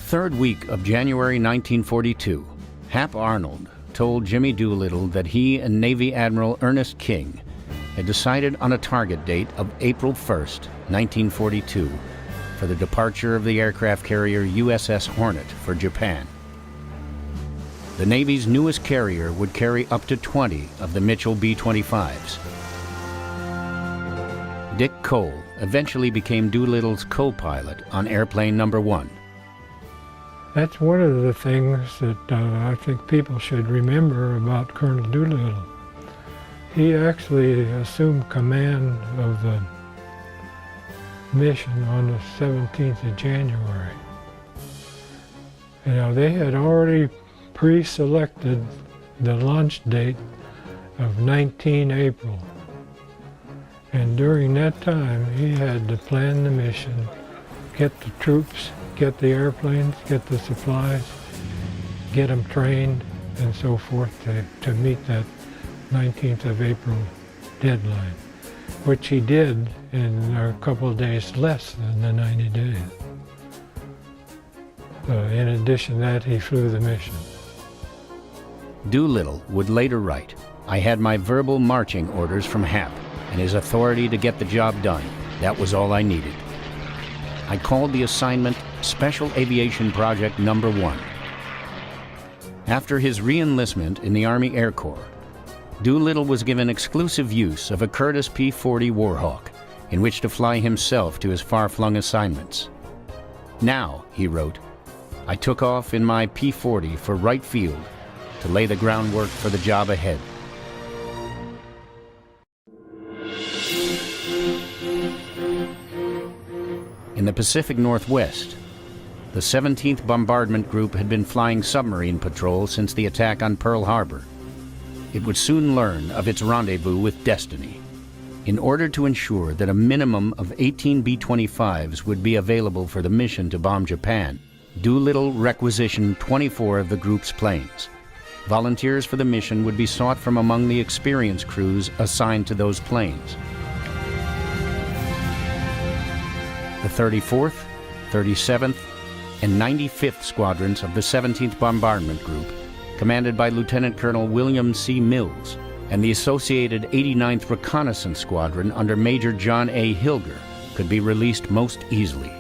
third week of January 1942, Hap Arnold told Jimmy Doolittle that he and Navy Admiral Ernest King had decided on a target date of April 1st, 1942, for the departure of the aircraft carrier USS Hornet for Japan. The Navy's newest carrier would carry up to 20 of the Mitchell B-25s. Dick Cole eventually became Doolittle's co-pilot on airplane number 1. That's one of the things that I think people should remember about Colonel Doolittle. He actually assumed command of the mission on the 17th of January. You know, they had already pre-selected the launch date of 19 April. And during that time, he had to plan the mission, get the troops, get the airplanes, get the supplies, get them trained, and so forth to meet that 19th of April deadline, which he did in a couple of days less than the 90 days. In addition to that, he flew the mission. Doolittle would later write, "I had my verbal marching orders from Hap and his authority to get the job done. That was all I needed. I called the assignment Special Aviation Project Number 1. After his re-enlistment in the Army Air Corps, Doolittle was given exclusive use of a Curtiss P-40 Warhawk, in which to fly himself to his far-flung assignments. Now, he wrote, I took off in my P-40 for Wright Field to lay the groundwork for the job ahead. In the Pacific Northwest, the 17th Bombardment Group had been flying submarine patrol since the attack on Pearl Harbor. It would soon learn of its rendezvous with destiny. In order to ensure that a minimum of 18 B-25s would be available for the mission to bomb Japan, Doolittle requisitioned 24 of the group's planes. Volunteers for the mission would be sought from among the experienced crews assigned to those planes. The 34th, 37th, and 95th Squadrons of the 17th Bombardment Group, commanded by Lieutenant Colonel William C. Mills, and the associated 89th Reconnaissance Squadron under Major John A. Hilger, could be released most easily.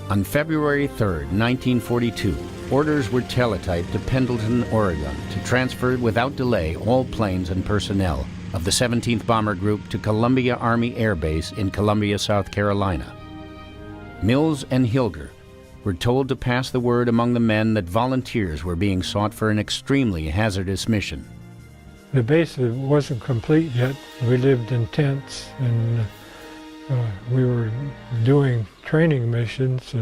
On February 3, 1942, orders were teletyped to Pendleton, Oregon, to transfer without delay all planes and personnel of the 17th Bomber Group to Columbia Army Air Base in Columbia, South Carolina. Mills and Hilger were told to pass the word among the men that volunteers were being sought for an extremely hazardous mission. The base wasn't complete yet. We lived in tents, and we were doing training missions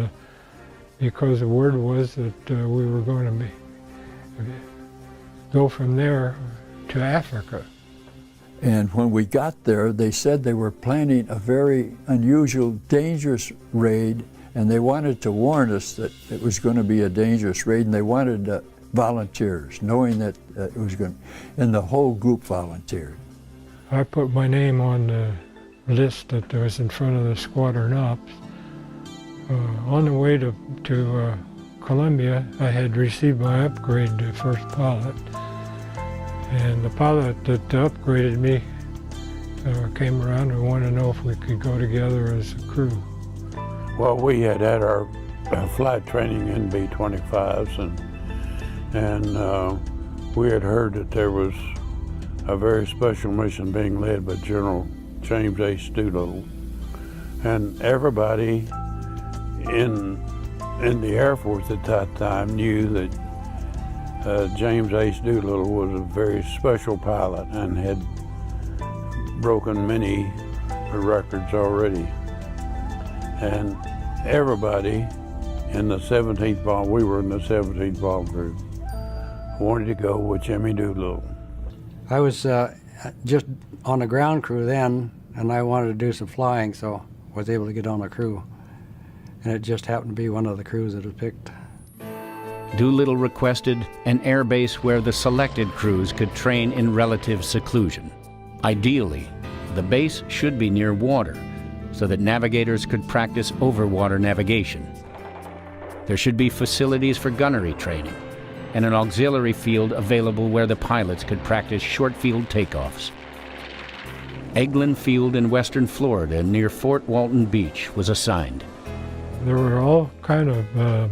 because the word was that we were going to go from there to Africa. And when we got there, they said they were planning a very unusual, dangerous raid, and they wanted to warn us that it was going to be a dangerous raid, and they wanted volunteers, knowing that it was going to, and the whole group volunteered. I put my name on the list that was in front of the squadron ops. On the way to Columbia, I had received my upgrade to first pilot. And the pilot that upgraded me came around and wanted to know if we could go together as a crew. Well, we had our flight training in B-25s, and we had heard that there was a very special mission being led by General James H. Doolittle. And everybody in the Air Force at that time knew that James H. Doolittle was a very special pilot and had broken many records already. And everybody in the 17th Bomb, we were in the 17th Bomb Group, wanted to go with Jimmy Doolittle. I was just on the ground crew then, and I wanted to do some flying, so I was able to get on the crew. And it just happened to be one of the crews that was picked. Doolittle requested an air base where the selected crews could train in relative seclusion. Ideally, the base should be near water so that navigators could practice overwater navigation. There should be facilities for gunnery training and an auxiliary field available where the pilots could practice short field takeoffs. Eglin Field in western Florida near Fort Walton Beach was assigned. There were all kind of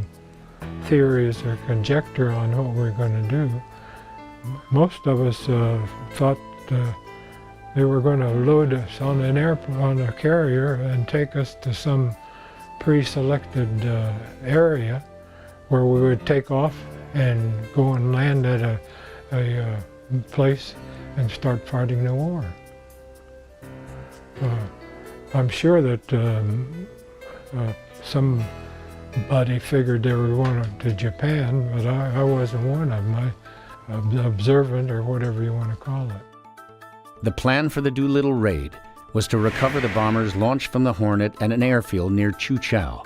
theories or conjecture on what we were going to do. Most of us thought they were going to load us on on a carrier and take us to some pre-selected area where we would take off and go and land at a place and start fighting the war. I'm sure that somebody figured they were going to Japan, but I wasn't one of them. Observant, or whatever you want to call it. The plan for the Doolittle Raid was to recover the bombers launched from the Hornet at an airfield near Chuchao,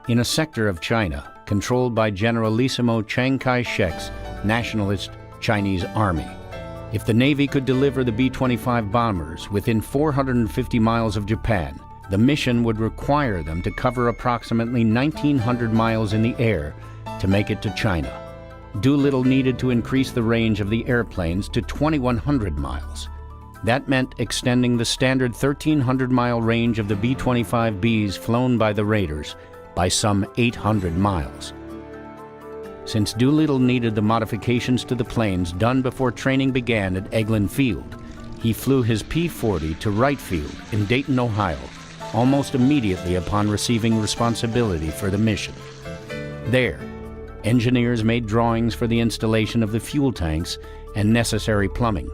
in a sector of China controlled by Generalissimo Chiang Kai-shek's nationalist Chinese army. If the Navy could deliver the B-25 bombers within 450 miles of Japan, the mission would require them to cover approximately 1,900 miles in the air to make it to China. Doolittle needed to increase the range of the airplanes to 2,100 miles. That meant extending the standard 1,300-mile range of the B-25Bs flown by the Raiders by some 800 miles. Since Doolittle needed the modifications to the planes done before training began at Eglin Field, he flew his P-40 to Wright Field in Dayton, Ohio, almost immediately upon receiving responsibility for the mission. There, engineers made drawings for the installation of the fuel tanks and necessary plumbing.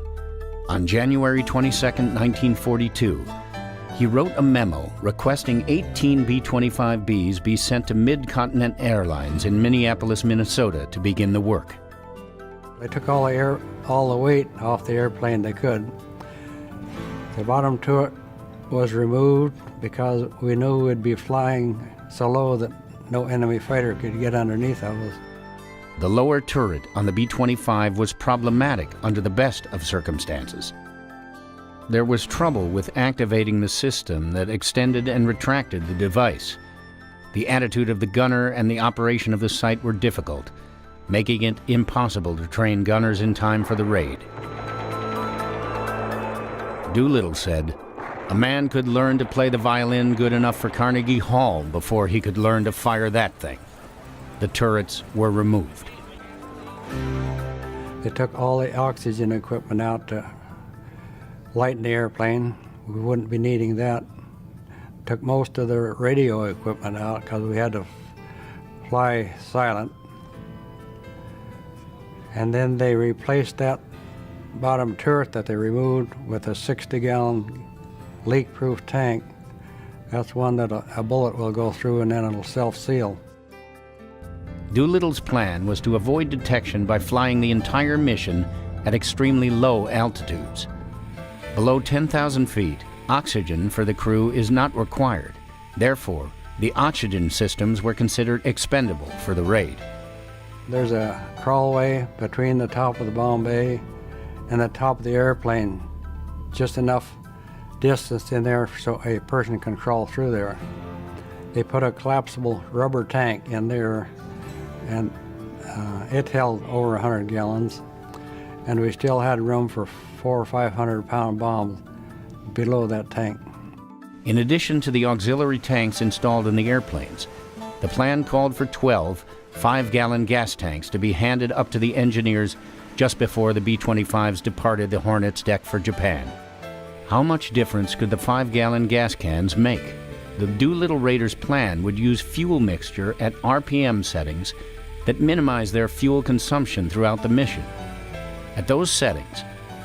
On January 22, 1942, he wrote a memo requesting 18 B-25Bs be sent to Mid-Continent Airlines in Minneapolis, Minnesota to begin the work. They took all the weight off the airplane they could. The bottom turret was removed because we knew we'd be flying so low that no enemy fighter could get underneath of us. The lower turret on the B-25 was problematic under the best of circumstances. There was trouble with activating the system that extended and retracted the device. The attitude of the gunner and the operation of the sight were difficult, making it impossible to train gunners in time for the raid. Doolittle said, "A man could learn to play the violin good enough for Carnegie Hall before he could learn to fire that thing." The turrets were removed. They took all the oxygen equipment out to lighten the airplane. We wouldn't be needing that. Took most of the radio equipment out because we had to fly silent. And then they replaced that bottom turret that they removed with a 60-gallon leak-proof tank. That's one that a bullet will go through and then it'll self-seal. Doolittle's plan was to avoid detection by flying the entire mission at extremely low altitudes. Below 10,000 feet, oxygen for the crew is not required. Therefore, the oxygen systems were considered expendable for the raid. There's a crawlway between the top of the bomb bay and the top of the airplane, just enough distance in there so a person can crawl through there. They put a collapsible rubber tank in there, and it held over 100 gallons, and we still had room for 400 or 500 pound bombs below that tank. In addition to the auxiliary tanks installed in the airplanes, the plan called for 12 5-gallon gas tanks to be handed up to the engineers just before the B-25s departed the Hornet's deck for Japan. How much difference could the 5-gallon gas cans make? The Doolittle Raiders' plan would use fuel mixture at RPM settings that minimize their fuel consumption throughout the mission. At those settings,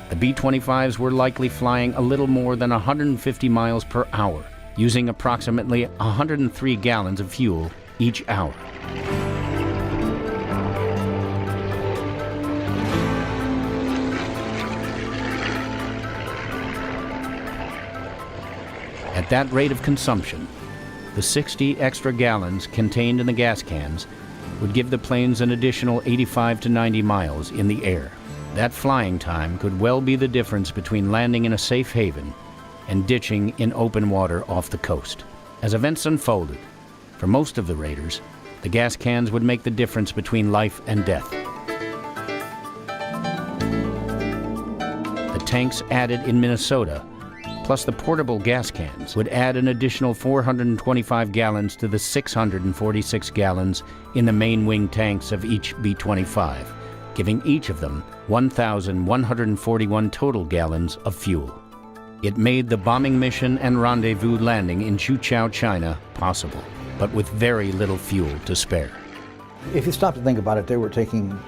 the B-25s were likely flying a little more than 150 miles per hour, using approximately 103 gallons of fuel each hour. At that rate of consumption, the 60 extra gallons contained in the gas cans would give the planes an additional 85 to 90 miles in the air. That flying time could well be the difference between landing in a safe haven and ditching in open water off the coast. As events unfolded, for most of the raiders, The gas cans would make the difference between life and death. The tanks added in Minnesota, plus the portable gas cans, would add an additional 425 gallons to the 646 gallons in the main wing tanks of each B-25, giving each of them 1,141 total gallons of fuel. It made the bombing mission and rendezvous landing in Quchao, China possible, but with very little fuel to spare. If you stop to think about it, they were taking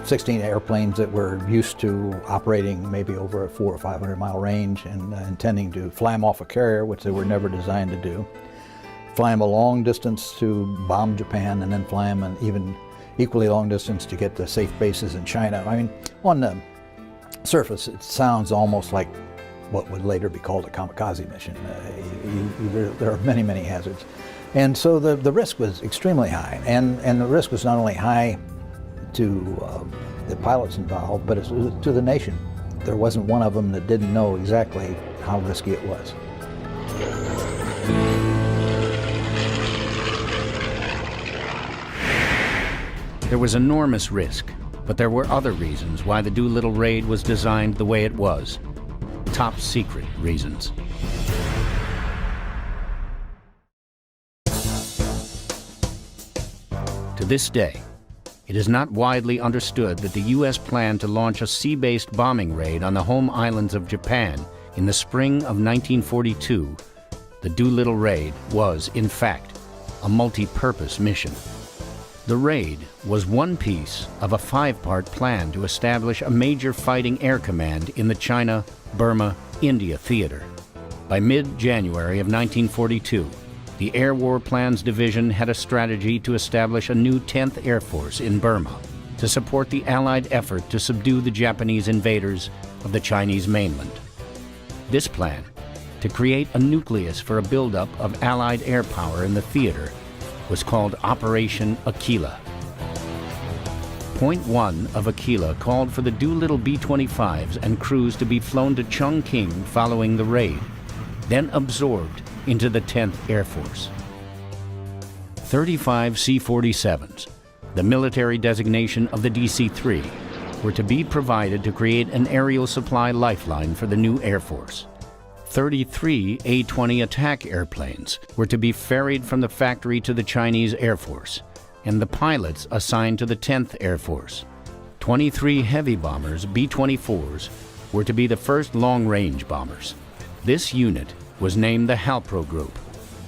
16 airplanes that were used to operating maybe over a 400 or 500 mile range and intending to fly them off a carrier, which they were never designed to do, fly them a long distance to bomb Japan, and then fly them an even equally long distance to get to safe bases in China. I mean, on the surface, it sounds almost like what would later be called a kamikaze mission. There are many, many hazards. And so the risk was extremely high. And the risk was not only high to the pilots involved, but to the nation. There wasn't one of them that didn't know exactly how risky it was. There was enormous risk, but there were other reasons why the Doolittle Raid was designed the way it was. Top secret reasons. To this day, it is not widely understood that the U.S. planned to launch a sea-based bombing raid on the home islands of Japan in the spring of 1942. The Doolittle Raid was, in fact, a multi-purpose mission. The raid was one piece of a five-part plan to establish a major fighting air command in the China, Burma, India theater. By mid-January of 1942, the Air War Plans Division had a strategy to establish a new 10th Air Force in Burma to support the Allied effort to subdue the Japanese invaders of the Chinese mainland. This plan, to create a nucleus for a buildup of Allied air power in the theater, was called Operation Aquila. Point 1 of Aquila called for the Doolittle B-25s and crews to be flown to Chongqing following the raid, then absorbed into the 10th Air Force. 35 C-47s, the military designation of the DC-3, were to be provided to create an aerial supply lifeline for the new Air Force. 33 A-20 attack airplanes were to be ferried from the factory to the Chinese Air Force, and the pilots assigned to the 10th Air Force. 23 heavy bombers, B-24s, were to be the first long-range bombers. This unit was named the Halpro Group,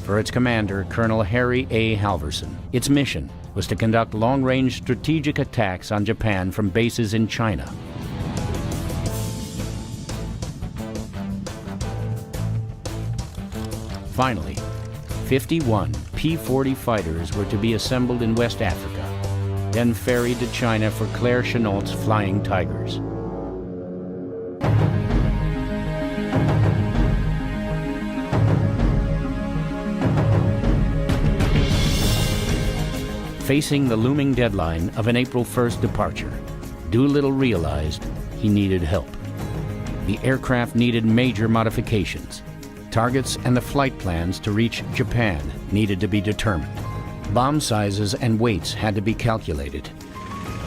for its commander, Colonel Harry A. Halverson. Its mission was to conduct long-range strategic attacks on Japan from bases in China. Finally, 51 P-40 fighters were to be assembled in West Africa, then ferried to China for Claire Chennault's Flying Tigers. Facing the looming deadline of an April 1st departure, Doolittle realized he needed help. The aircraft needed major modifications. Targets and the flight plans to reach Japan needed to be determined. Bomb sizes and weights had to be calculated,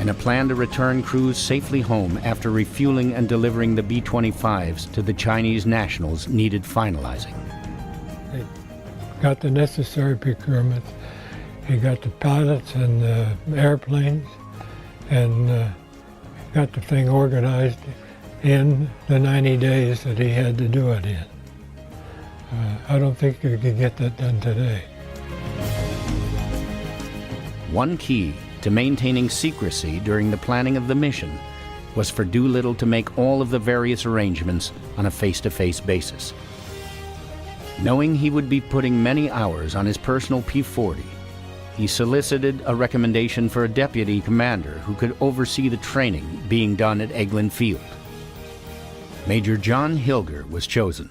and a plan to return crews safely home after refueling and delivering the B-25s to the Chinese nationals needed finalizing. They got the necessary procurement. He got the pilots and the airplanes, and got the thing organized in the 90 days that he had to do it in. I don't think you could get that done today. One key to maintaining secrecy during the planning of the mission was for Doolittle to make all of the various arrangements on a face-to-face basis. Knowing he would be putting many hours on his personal P-40, he solicited a recommendation for a deputy commander who could oversee the training being done at Eglin Field. Major John Hilger was chosen.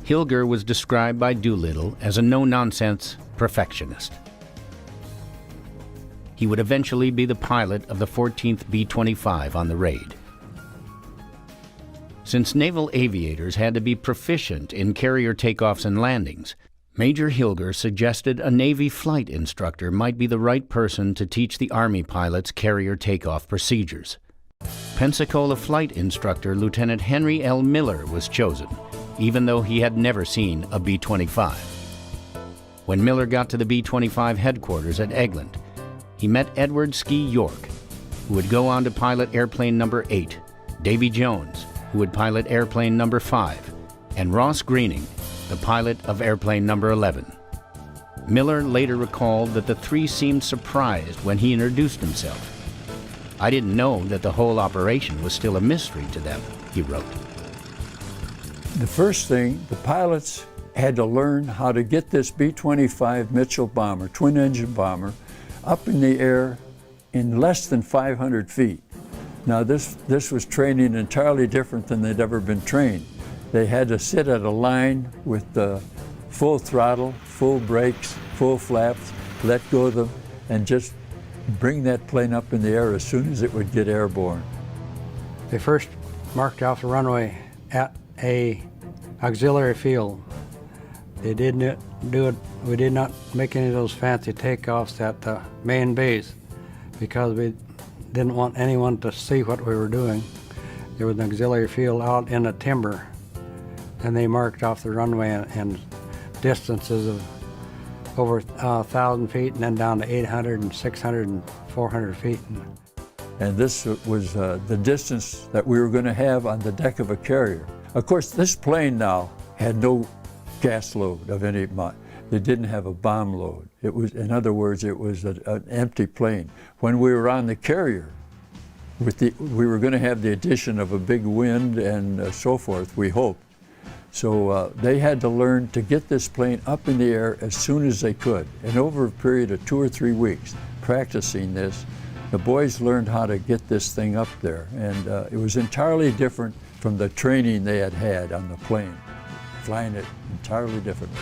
Hilger was described by Doolittle as a no-nonsense perfectionist. He would eventually be the pilot of the 14th B-25 on the raid. Since naval aviators had to be proficient in carrier takeoffs and landings, Major Hilger suggested a Navy flight instructor might be the right person to teach the Army pilots carrier takeoff procedures. Pensacola flight instructor Lieutenant Henry L. Miller was chosen, even though he had never seen a B-25. When Miller got to the B-25 headquarters at Eglin, he met Edward Ski York, who would go on to pilot airplane number 8, Davy Jones, who would pilot airplane number 5, and Ross Greening, the pilot of airplane number 11. Miller later recalled that the three seemed surprised when he introduced himself. "I didn't know that the whole operation was still a mystery to them," he wrote. The first thing, the pilots had to learn how to get this B-25 Mitchell bomber, twin-engine bomber, up in the air in less than 500 feet. Now this was training entirely different than they'd ever been trained. They had to sit at a line with the full throttle, full brakes, full flaps, let go of them, and just bring that plane up in the air as soon as it would get airborne. They first marked off the runway at a auxiliary field. They didn't do it. We did not make any of those fancy takeoffs at the main base because we didn't want anyone to see what we were doing. There was an auxiliary field out in the timber, and they marked off the runway and distances of over 1,000 feet and then down to 800 and 600 and 400 feet. And this was the distance that we were going to have on the deck of a carrier. Of course, this plane now had no gas load of any kind. They didn't have a bomb load. It was, in other words, it was an empty plane. When we were on the carrier, we were going to have the addition of a big wind and so forth, we hoped. So they had to learn to get this plane up in the air as soon as they could. And over a period of 2 or 3 weeks, practicing this, the boys learned how to get this thing up there. And it was entirely different from the training they had had on the plane, flying it entirely differently.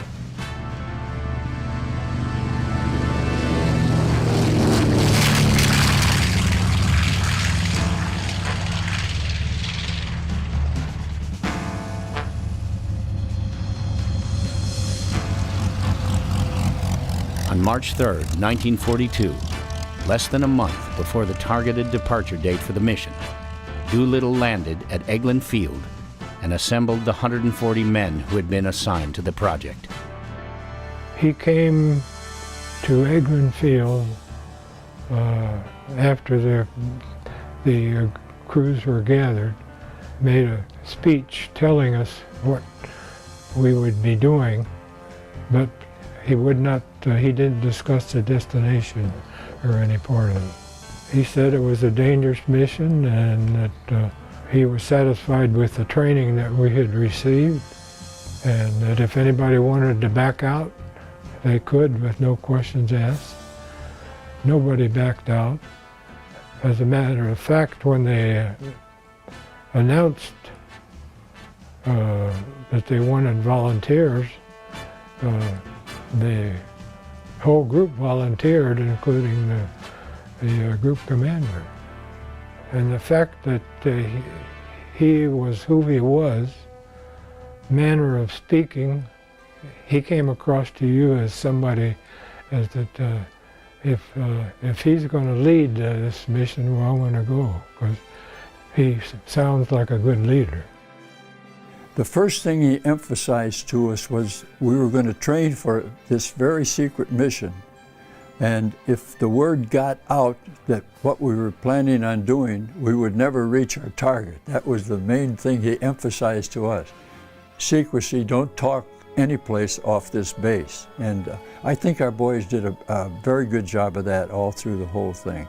On March 3, 1942, less than a month before the targeted departure date for the mission, Doolittle landed at Eglin Field and assembled the 140 men who had been assigned to the project. He came to Eglin Field after the crews were gathered, made a speech telling us what we would be doing, but he didn't discuss the destination or any part of it. He said it was a dangerous mission and that he was satisfied with the training that we had received, and that if anybody wanted to back out, they could with no questions asked. Nobody backed out. As a matter of fact, when they announced that they wanted volunteers, the whole group volunteered, including the group commander. And the fact that he was who he was, manner of speaking, he came across to you as somebody as that if he's going to lead this mission, well, I'm going to go, because he sounds like a good leader. The first thing he emphasized to us was we were going to train for this very secret mission. And if the word got out that what we were planning on doing, we would never reach our target. That was the main thing he emphasized to us. Secrecy, don't talk any place off this base. And I think our boys did a very good job of that all through the whole thing.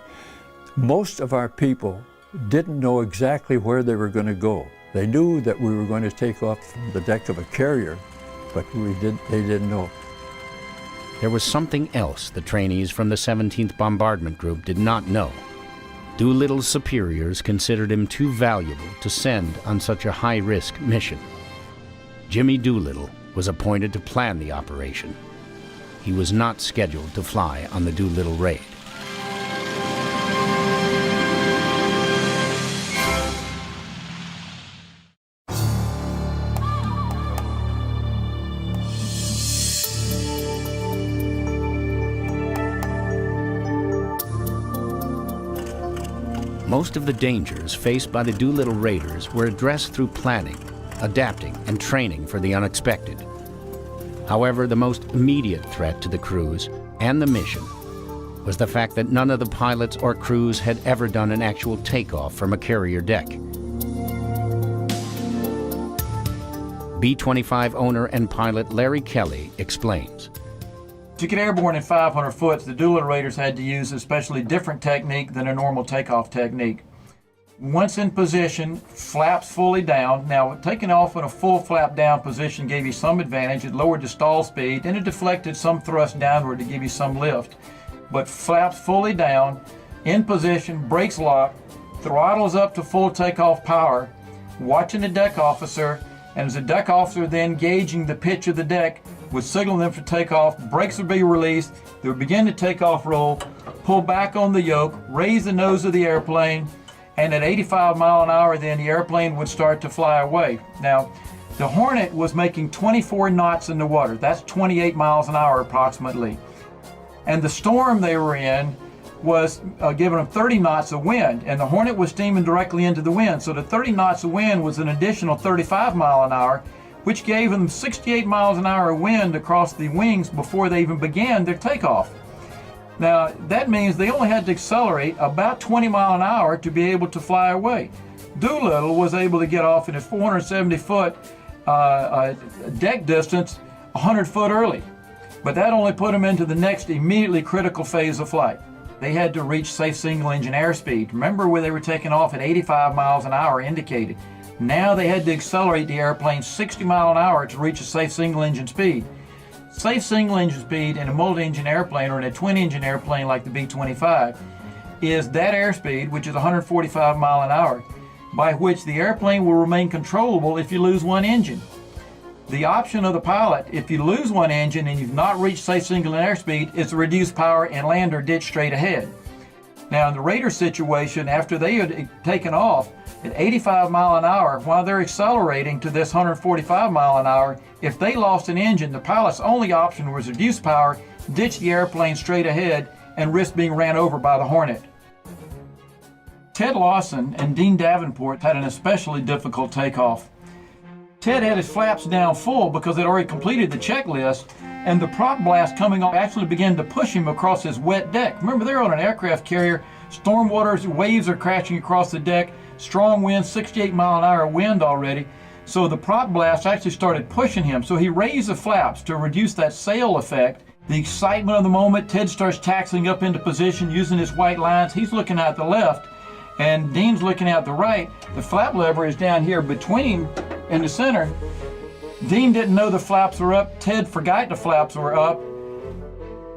Most of our people didn't know exactly where they were going to go. They knew that we were going to take off from the deck of a carrier, but they didn't know. There was something else the trainees from the 17th Bombardment Group did not know. Doolittle's superiors considered him too valuable to send on such a high-risk mission. Jimmy Doolittle was appointed to plan the operation. He was not scheduled to fly on the Doolittle Raid. Most of the dangers faced by the Doolittle Raiders were addressed through planning, adapting, and training for the unexpected. However, the most immediate threat to the crews and the mission was the fact that none of the pilots or crews had ever done an actual takeoff from a carrier deck. B-25 owner and pilot Larry Kelly explains. To get airborne in 500 foot, the Doolittle Raiders had to use a especially different technique than a normal takeoff technique. Once in position, flaps fully down. Now, taking off in a full flap down position gave you some advantage. It lowered the stall speed, and it deflected some thrust downward to give you some lift. But flaps fully down, in position, brakes locked, throttles up to full takeoff power, watching the deck officer, and as the deck officer then gauging the pitch of the deck, would signal them for takeoff, brakes would be released, they would begin the takeoff roll, pull back on the yoke, raise the nose of the airplane, and at 85 mile an hour then the airplane would start to fly away. Now, the Hornet was making 24 knots in the water. That's 28 miles an hour approximately. And the storm they were in was giving them 30 knots of wind, and the Hornet was steaming directly into the wind. So the 30 knots of wind was an additional 35 mile an hour, which gave them 68 miles an hour of wind across the wings before they even began their takeoff. Now, that means they only had to accelerate about 20 mile an hour to be able to fly away. Doolittle was able to get off in a 470 foot deck distance 100 foot early, but that only put them into the next immediately critical phase of flight. They had to reach safe single engine airspeed. Remember where they were taking off at 85 miles an hour indicated. Now they had to accelerate the airplane 60 mile an hour to reach a safe single engine speed. Safe single engine speed in a multi-engine airplane or in a twin engine airplane like the B-25 is that airspeed, which is 145 mile an hour, by which the airplane will remain controllable if you lose one engine. The option of the pilot, if you lose one engine and you've not reached safe single airspeed, is to reduce power and land or ditch straight ahead. Now in the Raider situation, after they had taken off at 85 mile an hour, while they're accelerating to this 145 mile an hour, if they lost an engine, the pilot's only option was reduce power, ditch the airplane straight ahead, and risk being ran over by the Hornet. Ted Lawson and Dean Davenport had an especially difficult takeoff. Ted had his flaps down full because they'd already completed the checklist, and the prop blast coming off actually began to push him across his wet deck. Remember, they're on an aircraft carrier, storm waters, waves are crashing across the deck, strong wind, 68 mile an hour wind already. So the prop blast actually started pushing him. So he raised the flaps to reduce that sail effect. The excitement of the moment, Ted starts taxiing up into position using his white lines. He's looking out the left, and Dean's looking out the right. The flap lever is down here between in the center. Dean didn't know the flaps were up. Ted forgot the flaps were up.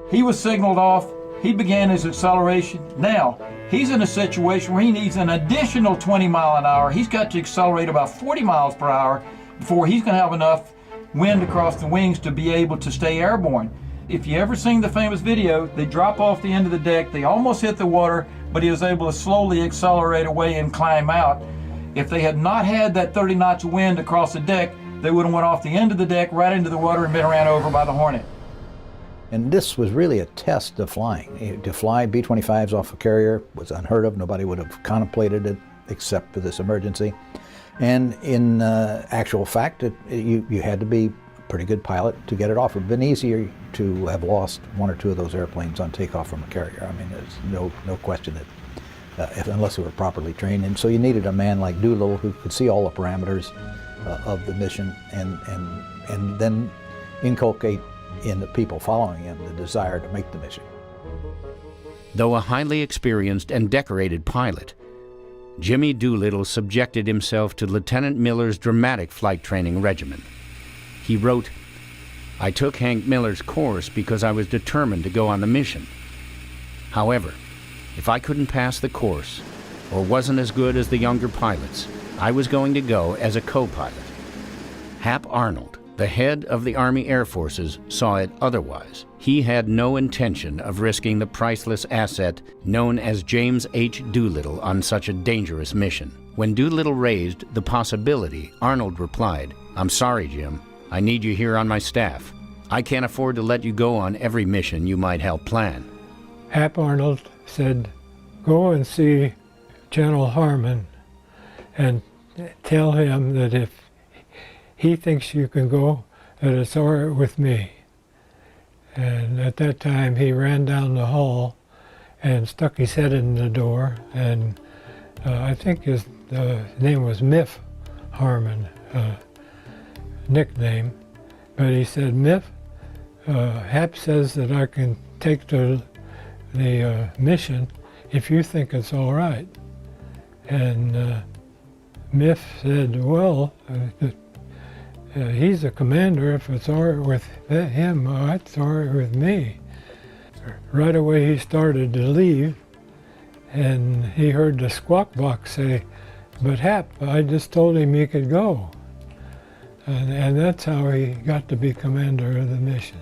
He was signaled off. He began his acceleration. Now, he's in a situation where he needs an additional 20 mile an hour. He's got to accelerate about 40 miles per hour before he's going to have enough wind across the wings to be able to stay airborne. If you ever seen the famous video, they drop off the end of the deck, they almost hit the water, but he was able to slowly accelerate away and climb out. If they had not had that 30 knots of wind across the deck, they would have went off the end of the deck right into the water and been ran over by the Hornet. And this was really a test of flying. To fly B-25s off a carrier was unheard of. Nobody would have contemplated it except for this emergency. And in actual fact, you had to be a pretty good pilot to get it off. It would have been easier to have lost one or two of those airplanes on takeoff from a carrier. I mean, there's no question that unless they were properly trained. And so you needed a man like Doolittle who could see all the parameters of the mission and then inculcate in the people following him the desire to make the mission. Though a highly experienced and decorated pilot, Jimmy Doolittle subjected himself to Lieutenant Miller's dramatic flight training regimen. He wrote, "I took Hank Miller's course because I was determined to go on the mission. However, if I couldn't pass the course or wasn't as good as the younger pilots, I was going to go as a co-pilot." Hap Arnold, the head of the Army Air Forces, saw it otherwise. He had no intention of risking the priceless asset known as James H. Doolittle on such a dangerous mission. When Doolittle raised the possibility, Arnold replied, "I'm sorry, Jim. I need you here on my staff. I can't afford to let you go on every mission you might help plan." Hap Arnold said, "Go and see General Harmon and tell him that if he thinks you can go, that it's all right with me. And at that time, he ran down the hall and stuck his head in the door, and I think his name was Miff Harmon, nickname. But he said, Miff, Hap says that I can take the mission if you think it's all right. And Miff said, well, he's a commander. If it's all right with him, it's all right with me. Right away he started to leave, and he heard the squawk box say, but Hap, I just told him he could go. And that's how he got to be commander of the mission.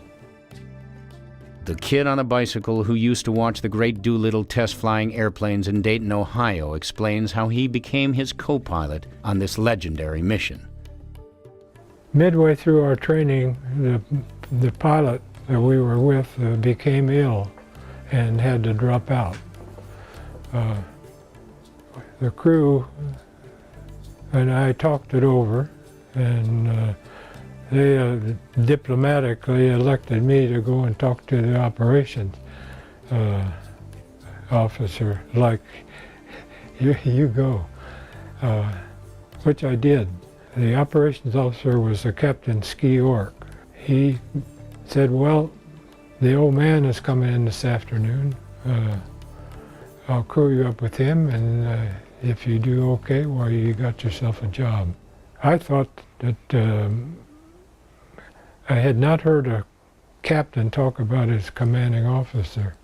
The kid on a bicycle who used to watch the great Doolittle test flying airplanes in Dayton, Ohio, explains how he became his co-pilot on this legendary mission. Midway through our training, the pilot that we were with became ill and had to drop out. The crew and I talked it over, and they diplomatically elected me to go and talk to the operations officer, like, you go, which I did. The operations officer was a Captain Ski Ork. He said, well, the old man is coming in this afternoon. I'll crew you up with him, and if you do okay, well, you got yourself a job. I thought that I had not heard a captain talk about his commanding officer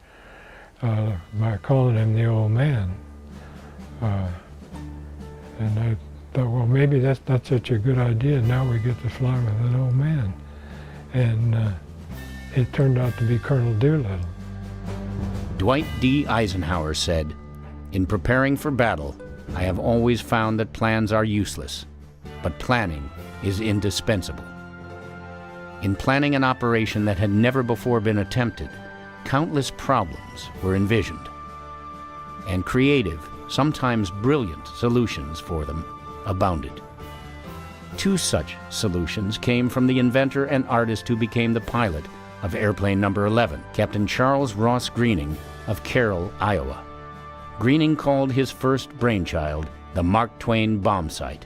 by calling him the old man. And I thought, well, maybe that's not such a good idea. Now we get to fly with an old man. And it turned out to be Colonel Doolittle. Dwight D. Eisenhower said, "In preparing for battle, I have always found that plans are useless, but planning is indispensable." In planning an operation that had never before been attempted, countless problems were envisioned, and creative, sometimes brilliant solutions for them abounded. Two such solutions came from the inventor and artist who became the pilot of airplane number 11, Captain Charles Ross Greening of Carroll, Iowa. Greening called his first brainchild the Mark Twain bomb sight.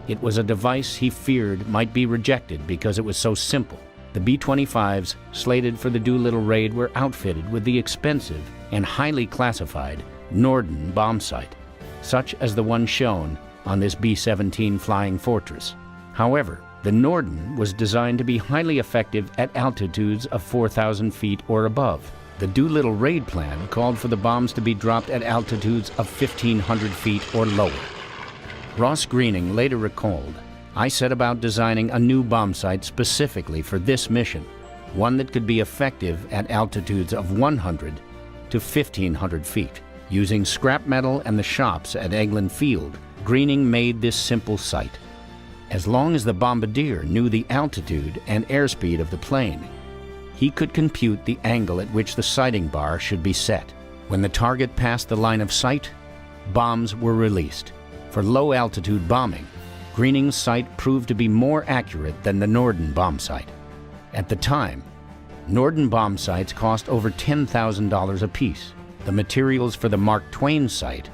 It was a device he feared might be rejected because it was so simple. The B-25s slated for the Doolittle Raid were outfitted with the expensive and highly classified Norden bomb sight, such as the one shown on this B-17 Flying Fortress. However, the Norden was designed to be highly effective at altitudes of 4,000 feet or above. The Doolittle Raid plan called for the bombs to be dropped at altitudes of 1,500 feet or lower. Ross Greening later recalled, "I set about designing a new bomb sight specifically for this mission, one that could be effective at altitudes of 100 to 1,500 feet. Using scrap metal and the shops at Eglin Field, Greening made this simple sight. As long as the bombardier knew the altitude and airspeed of the plane, he could compute the angle at which the sighting bar should be set. When the target passed the line of sight, bombs were released. For low-altitude bombing, Greening's sight proved to be more accurate than the Norden bomb sight. At the time, Norden bomb sights cost over $10,000 apiece. The materials for the Mark Twain sight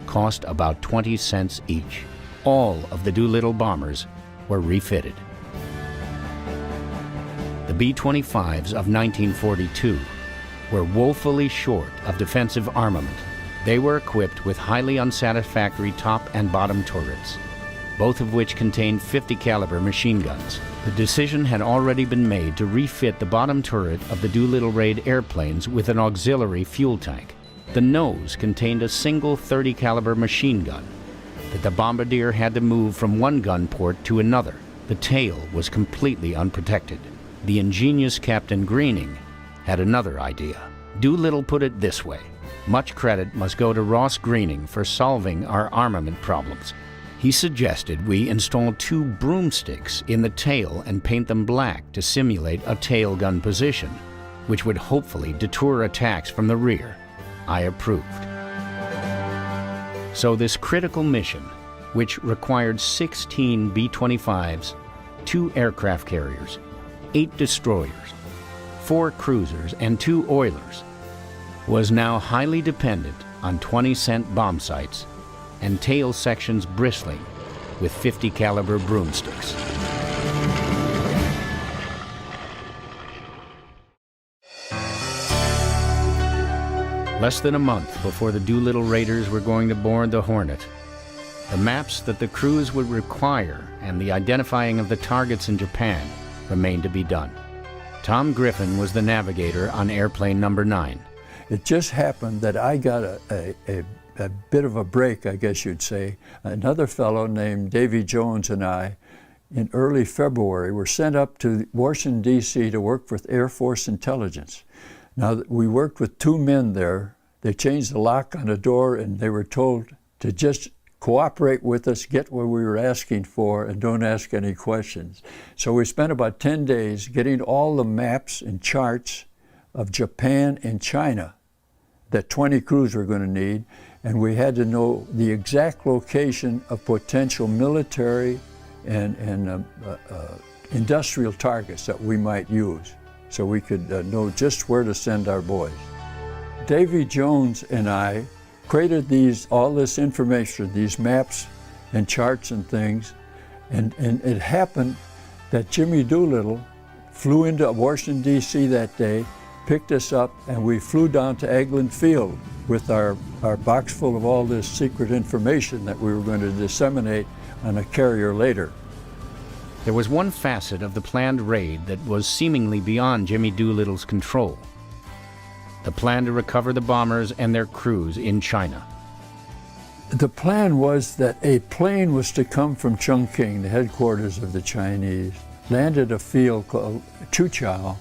cost about 20 cents each. All of the Doolittle bombers were refitted. The B-25s of 1942 were woefully short of defensive armament. They were equipped with highly unsatisfactory top and bottom turrets, both of which contained 50 caliber machine guns. The decision had already been made to refit the bottom turret of the Doolittle Raid airplanes with an auxiliary fuel tank. The nose contained a single 30 caliber machine gun that the bombardier had to move from one gun port to another. The tail was completely unprotected. The ingenious Captain Greening had another idea. Doolittle put it this way: much credit must go to Ross Greening for solving our armament problems. He suggested we install 2 broomsticks in the tail and paint them black to simulate a tail gun position, which would hopefully deter attacks from the rear. I approved. So this critical mission, which required 16 B-25s, 2 aircraft carriers, 8 destroyers, 4 cruisers, and 2 oilers, was now highly dependent on 20-cent bomb sights and tail sections bristling with 50 caliber broomsticks. Less than a month before the Doolittle Raiders were going to board the Hornet, the maps that the crews would require and the identifying of the targets in Japan remained to be done. Tom Griffin was the navigator on airplane number 9. It just happened that I got a bit of a break, I guess you'd say. Another fellow named Davy Jones and I, in early February, were sent up to Washington, D.C. to work with Air Force Intelligence. Now, we worked with 2 men there. They changed the lock on the door, and they were told to just cooperate with us, get what we were asking for, and don't ask any questions. So we spent about 10 days getting all the maps and charts of Japan and China that 20 crews were going to need, and we had to know the exact location of potential military and industrial targets that we might use, so we could know just where to send our boys. Davy Jones and I created all this information, these maps and charts and things, and it happened that Jimmy Doolittle flew into Washington, D.C. that day, picked us up, and we flew down to Eglin Field with our box full of all this secret information that we were going to disseminate on a carrier later. There was one facet of the planned raid that was seemingly beyond Jimmy Doolittle's control: the plan to recover the bombers and their crews in China. The plan was that a plane was to come from Chongqing, the headquarters of the Chinese, land at a field called Chuchao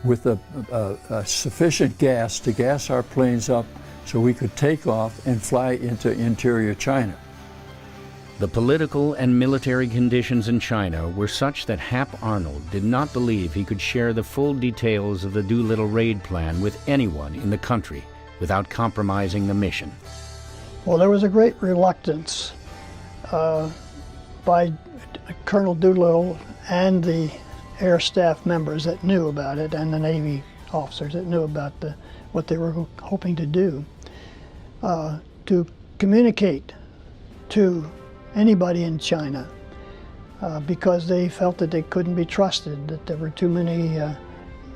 with a sufficient gas to gas our planes up so we could take off and fly into interior China. The political and military conditions in China were such that Hap Arnold did not believe he could share the full details of the Doolittle Raid plan with anyone in the country without compromising the mission. Well, there was a great reluctance by Colonel Doolittle and the air staff members that knew about it, and the Navy officers that knew about what they were hoping to do, to communicate to anybody in China, because they felt that they couldn't be trusted, that there were too many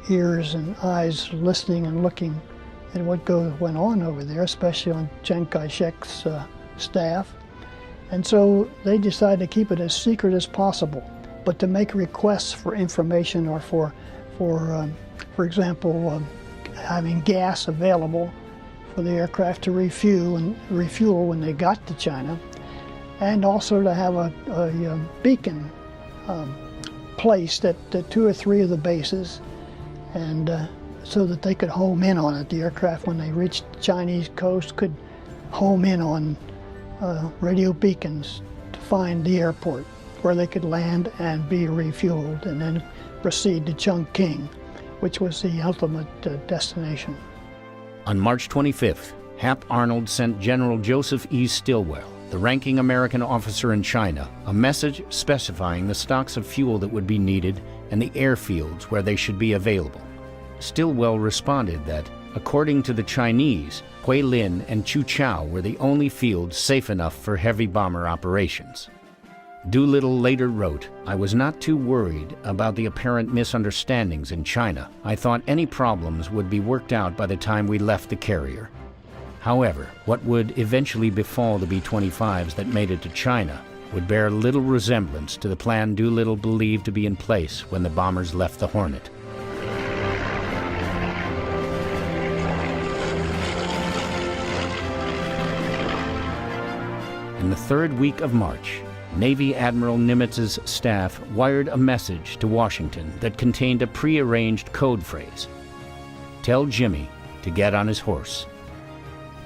ears and eyes listening and looking at what went on over there, especially on Chiang Kai-shek's staff. And so they decided to keep it as secret as possible, but to make requests for information or for example, having gas available for the aircraft to refuel when they got to China, and also to have a beacon placed at 2 or 3 of the bases, and so that they could home in on it. The aircraft, when they reached the Chinese coast, could home in on radio beacons to find the airport where they could land and be refueled, and then proceed to Chongqing, which was the ultimate destination. On March 25th, Hap Arnold sent General Joseph E. Stilwell, the ranking American officer in China, a message specifying the stocks of fuel that would be needed and the airfields where they should be available. Stilwell responded that, according to the Chinese, Huilin and Chuchao were the only fields safe enough for heavy bomber operations. Doolittle later wrote, "I was not too worried about the apparent misunderstandings in China. I thought any problems would be worked out by the time we left the carrier." However, what would eventually befall the B-25s that made it to China would bear little resemblance to the plan Doolittle believed to be in place when the bombers left the Hornet. In the 3rd week of March, Navy Admiral Nimitz's staff wired a message to Washington that contained a pre-arranged code phrase: "Tell Jimmy to get on his horse."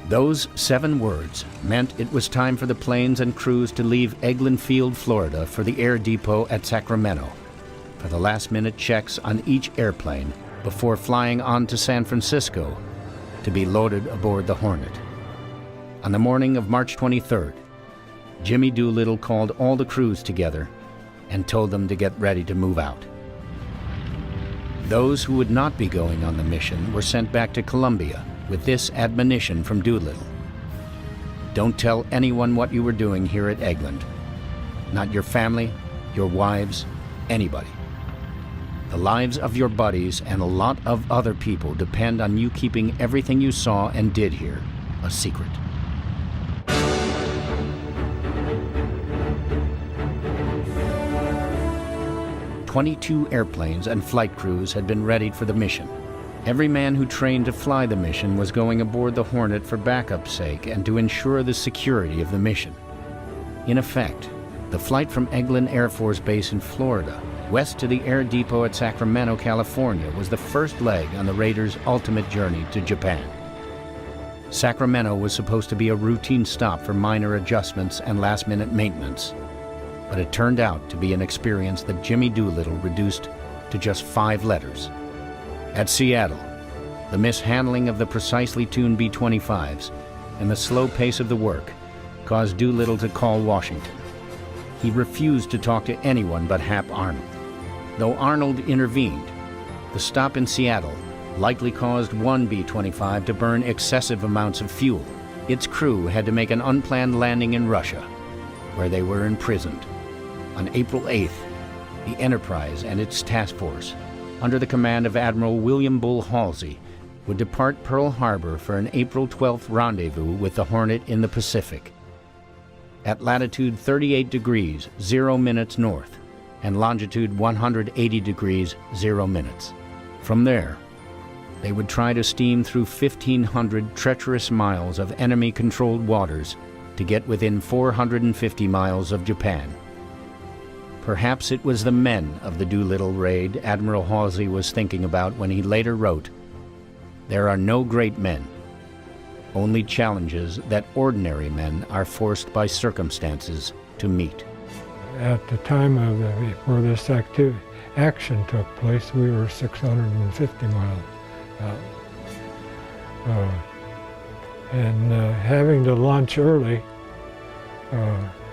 Those 7 words meant it was time for the planes and crews to leave Eglin Field, Florida for the air depot at Sacramento for the last-minute checks on each airplane before flying on to San Francisco to be loaded aboard the Hornet. On the morning of March 23rd, Jimmy Doolittle called all the crews together and told them to get ready to move out. Those who would not be going on the mission were sent back to Columbia with this admonition from Doolittle: don't tell anyone what you were doing here at Eglin. Not your family, your wives, anybody. The lives of your buddies and a lot of other people depend on you keeping everything you saw and did here a secret. "22 airplanes and flight crews had been readied for the mission. Every man who trained to fly the mission was going aboard the Hornet for backup's sake and to ensure the security of the mission. In effect, the flight from Eglin Air Force Base in Florida west to the air depot at Sacramento, California was the first leg on the Raiders' ultimate journey to Japan. Sacramento was supposed to be a routine stop for minor adjustments and last-minute maintenance, but it turned out to be an experience that Jimmy Doolittle reduced to just 5 letters. At Seattle, the mishandling of the precisely tuned B-25s and the slow pace of the work caused Doolittle to call Washington. He refused to talk to anyone but Hap Arnold. Though Arnold intervened, the stop in Seattle likely caused one B-25 to burn excessive amounts of fuel. Its crew had to make an unplanned landing in Russia, where they were imprisoned. On April 8th, the Enterprise and its task force, under the command of Admiral William Bull Halsey, would depart Pearl Harbor for an April 12th rendezvous with the Hornet in the Pacific. At latitude 38 degrees, 0 minutes north, and longitude 180 degrees, 0 minutes. From there, they would try to steam through 1,500 treacherous miles of enemy-controlled waters to get within 450 miles of Japan. Perhaps it was the men of the Doolittle Raid Admiral Halsey was thinking about when he later wrote, "There are no great men, only challenges that ordinary men are forced by circumstances to meet." At the time of where this action took place, we were 650 miles out. Having to launch early,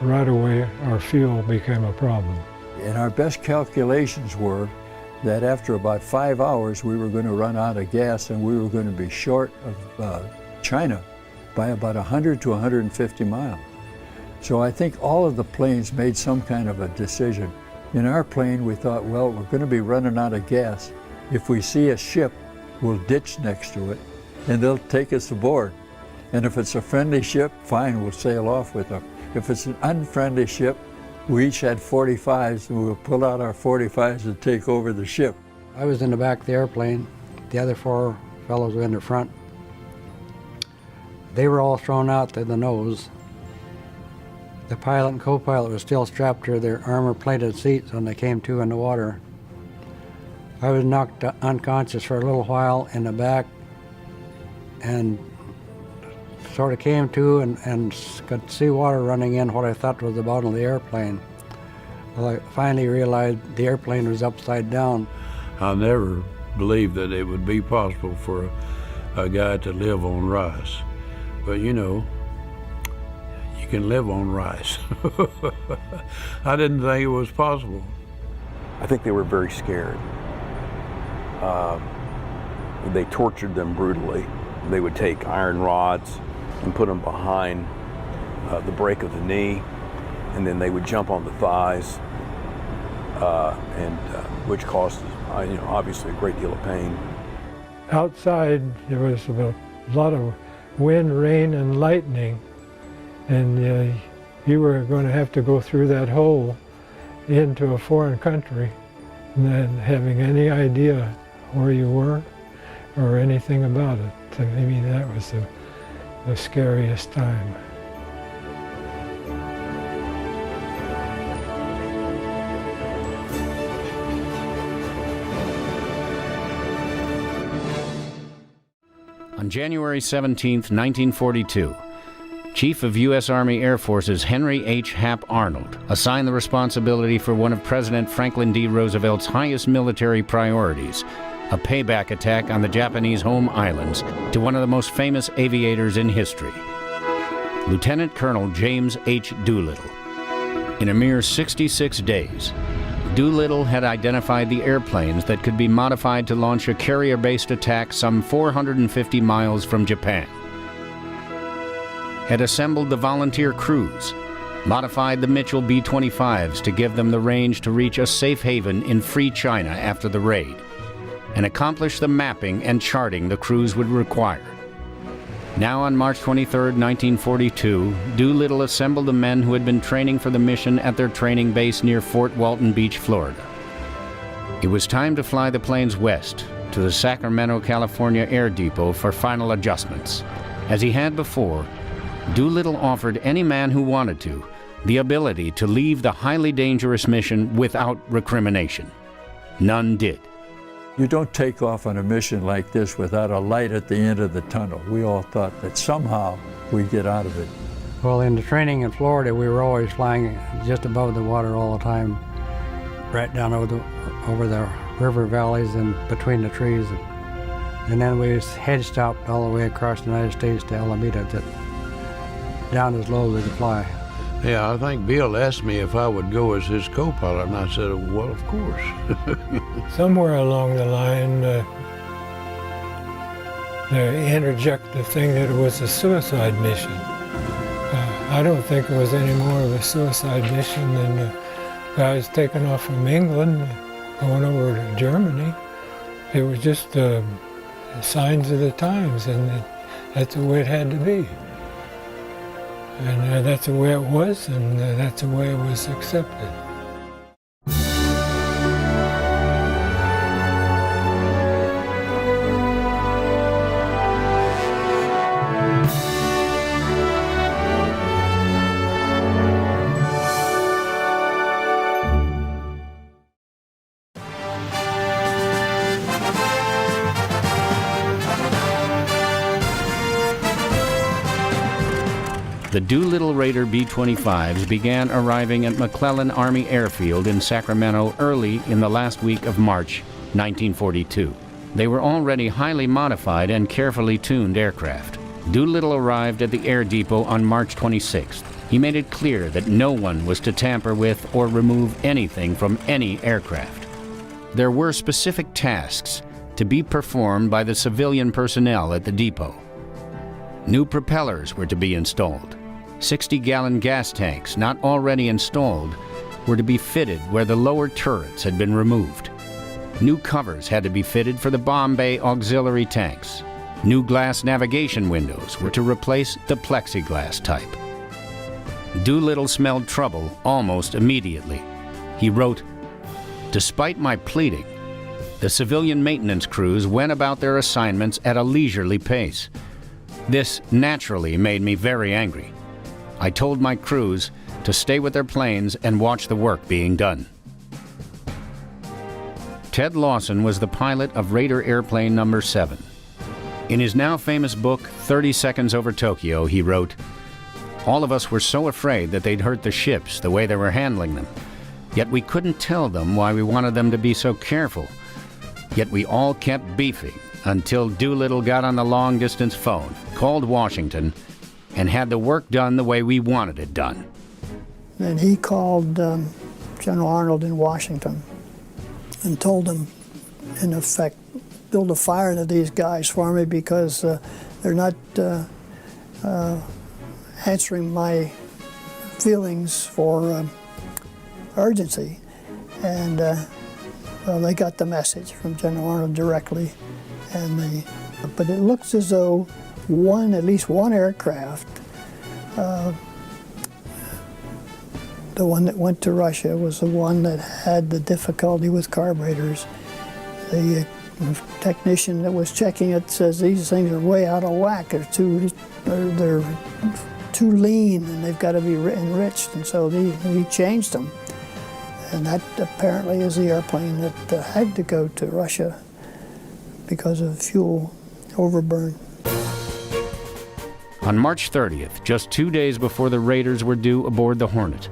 right away our fuel became a problem. And our best calculations were that after about 5 hours we were going to run out of gas and we were going to be short of China by about 100 to 150 miles. So I think all of the planes made some kind of a decision. In our plane we thought, well, we're going to be running out of gas. If we see a ship, we'll ditch next to it and they'll take us aboard. And if it's a friendly ship, fine, we'll sail off with them. If it's an unfriendly ship, we each had 45s and we'll pull out our 45s and take over the ship. I was in the back of the airplane. The other 4 fellows were in the front. They were all thrown out to the nose. The pilot and co-pilot were still strapped to their armor-plated seats when they came to in the water. I was knocked unconscious for a little while in the back and sort of came to and could see water running in what I thought was the bottom of the airplane. Well, I finally realized the airplane was upside down. I never believed that it would be possible for a guy to live on rice. But you know, you can live on rice. I didn't think it was possible. I think they were very scared. They tortured them brutally. They would take iron rods and put them behind the break of the knee, and then they would jump on the thighs, which caused, obviously a great deal of pain. Outside there was a lot of wind, rain, and lightning, and you were going to have to go through that hole into a foreign country, and then having any idea where you were or anything about it. To me, that was the scariest time. On January 17, 1942, Chief of U.S. Army Air Forces Henry H. Hap Arnold assigned the responsibility for one of President Franklin D. Roosevelt's highest military priorities, a payback attack on the Japanese home islands, to one of the most famous aviators in history. Lieutenant Colonel James H. Doolittle. In a mere 66 days, Doolittle had identified the airplanes that could be modified to launch a carrier-based attack some 450 miles from Japan, had assembled the volunteer crews, modified the Mitchell B-25s to give them the range to reach a safe haven in free China after the raid, and accomplished the mapping and charting the crews would require. Now on March 23, 1942, Doolittle assembled the men who had been training for the mission at their training base near Fort Walton Beach, Florida. It was time to fly the planes west to the Sacramento, California Air Depot for final adjustments. As he had before, Doolittle offered any man who wanted to the ability to leave the highly dangerous mission without recrimination. None did. You don't take off on a mission like this without a light at the end of the tunnel. We all thought that somehow we'd get out of it. Well, in the training in Florida, we were always flying just above the water all the time, right down over the river valleys and between the trees. And then we head stopped all the way across the United States to Alameda, down as low as we could fly. Yeah, I think Bill asked me if I would go as his co-pilot, and I said, well, of course. Somewhere along the line, they interject the thing that it was a suicide mission. I don't think it was any more of a suicide mission than the guys taking off from England, going over to Germany. It was just signs of the times, and that's the way it had to be. And that's the way it was, and that's the way it was accepted. The Doolittle Raider B-25s began arriving at McClellan Army Airfield in Sacramento early in the last week of March 1942. They were already highly modified and carefully tuned aircraft. Doolittle arrived at the air depot on March 26th. He made it clear that no one was to tamper with or remove anything from any aircraft. There were specific tasks to be performed by the civilian personnel at the depot. New propellers were to be installed. 60-gallon gas tanks not already installed were to be fitted where the lower turrets had been removed. New covers had to be fitted for the bomb bay auxiliary tanks. New glass navigation windows were to replace the plexiglass type. Doolittle smelled trouble almost immediately. He wrote, "Despite my pleading, the civilian maintenance crews went about their assignments at a leisurely pace. This naturally made me very angry. I told my crews to stay with their planes and watch the work being done." Ted Lawson was the pilot of Raider airplane number 7. In his now famous book, 30 Seconds Over Tokyo, he wrote, "All of us were so afraid that they'd hurt the ships the way they were handling them. Yet we couldn't tell them why we wanted them to be so careful. Yet we all kept beefing until Doolittle got on the long-distance phone, called Washington, and had the work done the way we wanted it done." And he called General Arnold in Washington and told him, in effect, build a fire to these guys for me because they're not answering my feelings for urgency. And well, they got the message from General Arnold directly. But it looks as though at least one aircraft, the one that went to Russia, was the one that had the difficulty with carburetors. The technician that was checking it says these things are way out of whack. They're too lean and they've got to be enriched, and so he changed them. And that apparently is the airplane that had to go to Russia because of fuel overburn. On March 30th, just 2 days before the Raiders were due aboard the Hornet,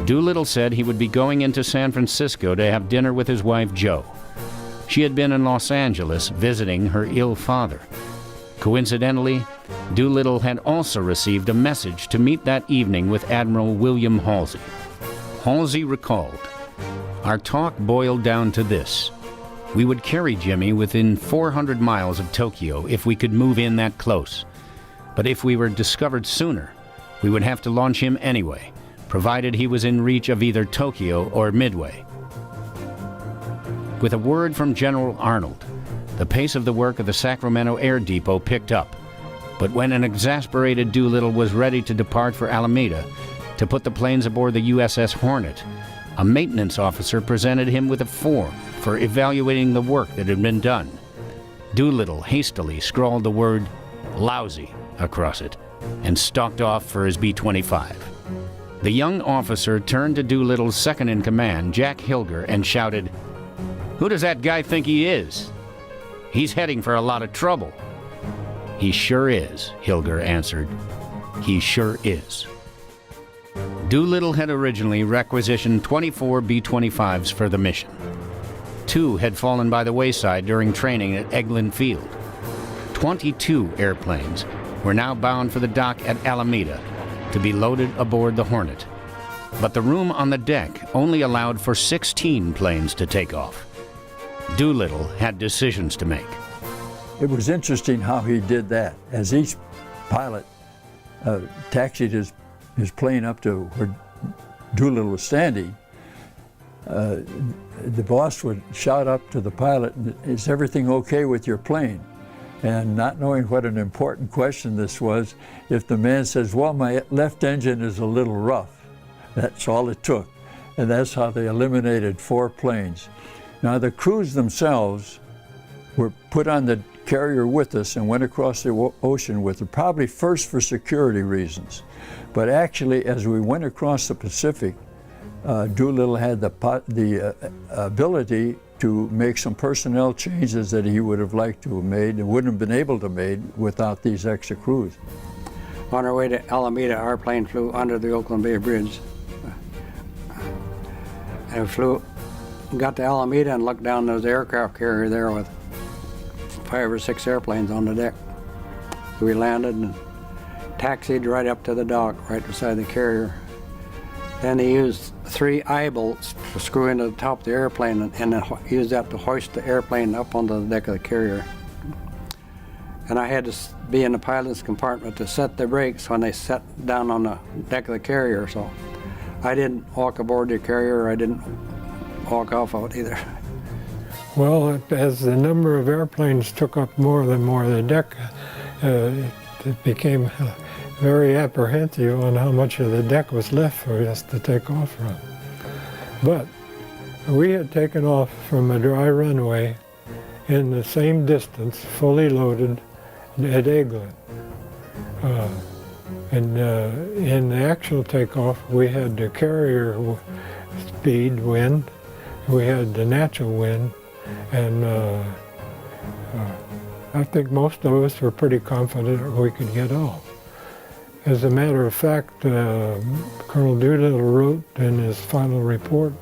Doolittle said he would be going into San Francisco to have dinner with his wife, Jo. She had been in Los Angeles visiting her ill father. Coincidentally, Doolittle had also received a message to meet that evening with Admiral William Halsey. Halsey recalled, "Our talk boiled down to this. We would carry Jimmy within 400 miles of Tokyo if we could move in that close. But if we were discovered sooner, we would have to launch him anyway, provided he was in reach of either Tokyo or Midway." With a word from General Arnold, the pace of the work of the Sacramento Air Depot picked up. But when an exasperated Doolittle was ready to depart for Alameda to put the planes aboard the USS Hornet, a maintenance officer presented him with a form for evaluating the work that had been done. Doolittle hastily scrawled the word "lousy" across it and stalked off for his B-25. The young officer turned to Doolittle's second-in-command, Jack Hilger, and shouted, "Who does that guy think he is? He's heading for a lot of trouble." "He sure is," Hilger answered. "He sure is." Doolittle had originally requisitioned 24 B-25s for the mission. 2 had fallen by the wayside during training at Eglin Field. 22 airplanes were now bound for the dock at Alameda to be loaded aboard the Hornet. But the room on the deck only allowed for 16 planes to take off. Doolittle had decisions to make. It was interesting how he did that. As each pilot taxied his plane up to where Doolittle was standing, the boss would shout up to the pilot, "Is everything okay with your plane?" And not knowing what an important question this was, if the man says, "Well, my left engine is a little rough," that's all it took. And that's how they eliminated 4 planes. Now, the crews themselves were put on the carrier with us and went across the ocean with it, probably first for security reasons. But actually, as we went across the Pacific, Doolittle had the ability to make some personnel changes that he would have liked to have made and wouldn't have been able to make without these extra crews. On our way to Alameda, our plane flew under the Oakland Bay Bridge. And got to Alameda and looked down. There was an aircraft carrier there with 5 or 6 airplanes on the deck. So we landed and taxied right up to the dock, right beside the carrier. Then they used 3 eye bolts to screw into the top of the airplane and then used that to hoist the airplane up onto the deck of the carrier. And I had to be in the pilot's compartment to set the brakes when they set down on the deck of the carrier. So I didn't walk aboard the carrier. I didn't walk off out either. Well, as the number of airplanes took up more and more of the deck, it became very apprehensive on how much of the deck was left for us to take off from. But we had taken off from a dry runway in the same distance, fully loaded, at Eglin. And in the actual takeoff, we had the carrier speed wind, we had the natural wind, and I think most of us were pretty confident we could get off. As a matter of fact, Colonel Doolittle wrote in his final report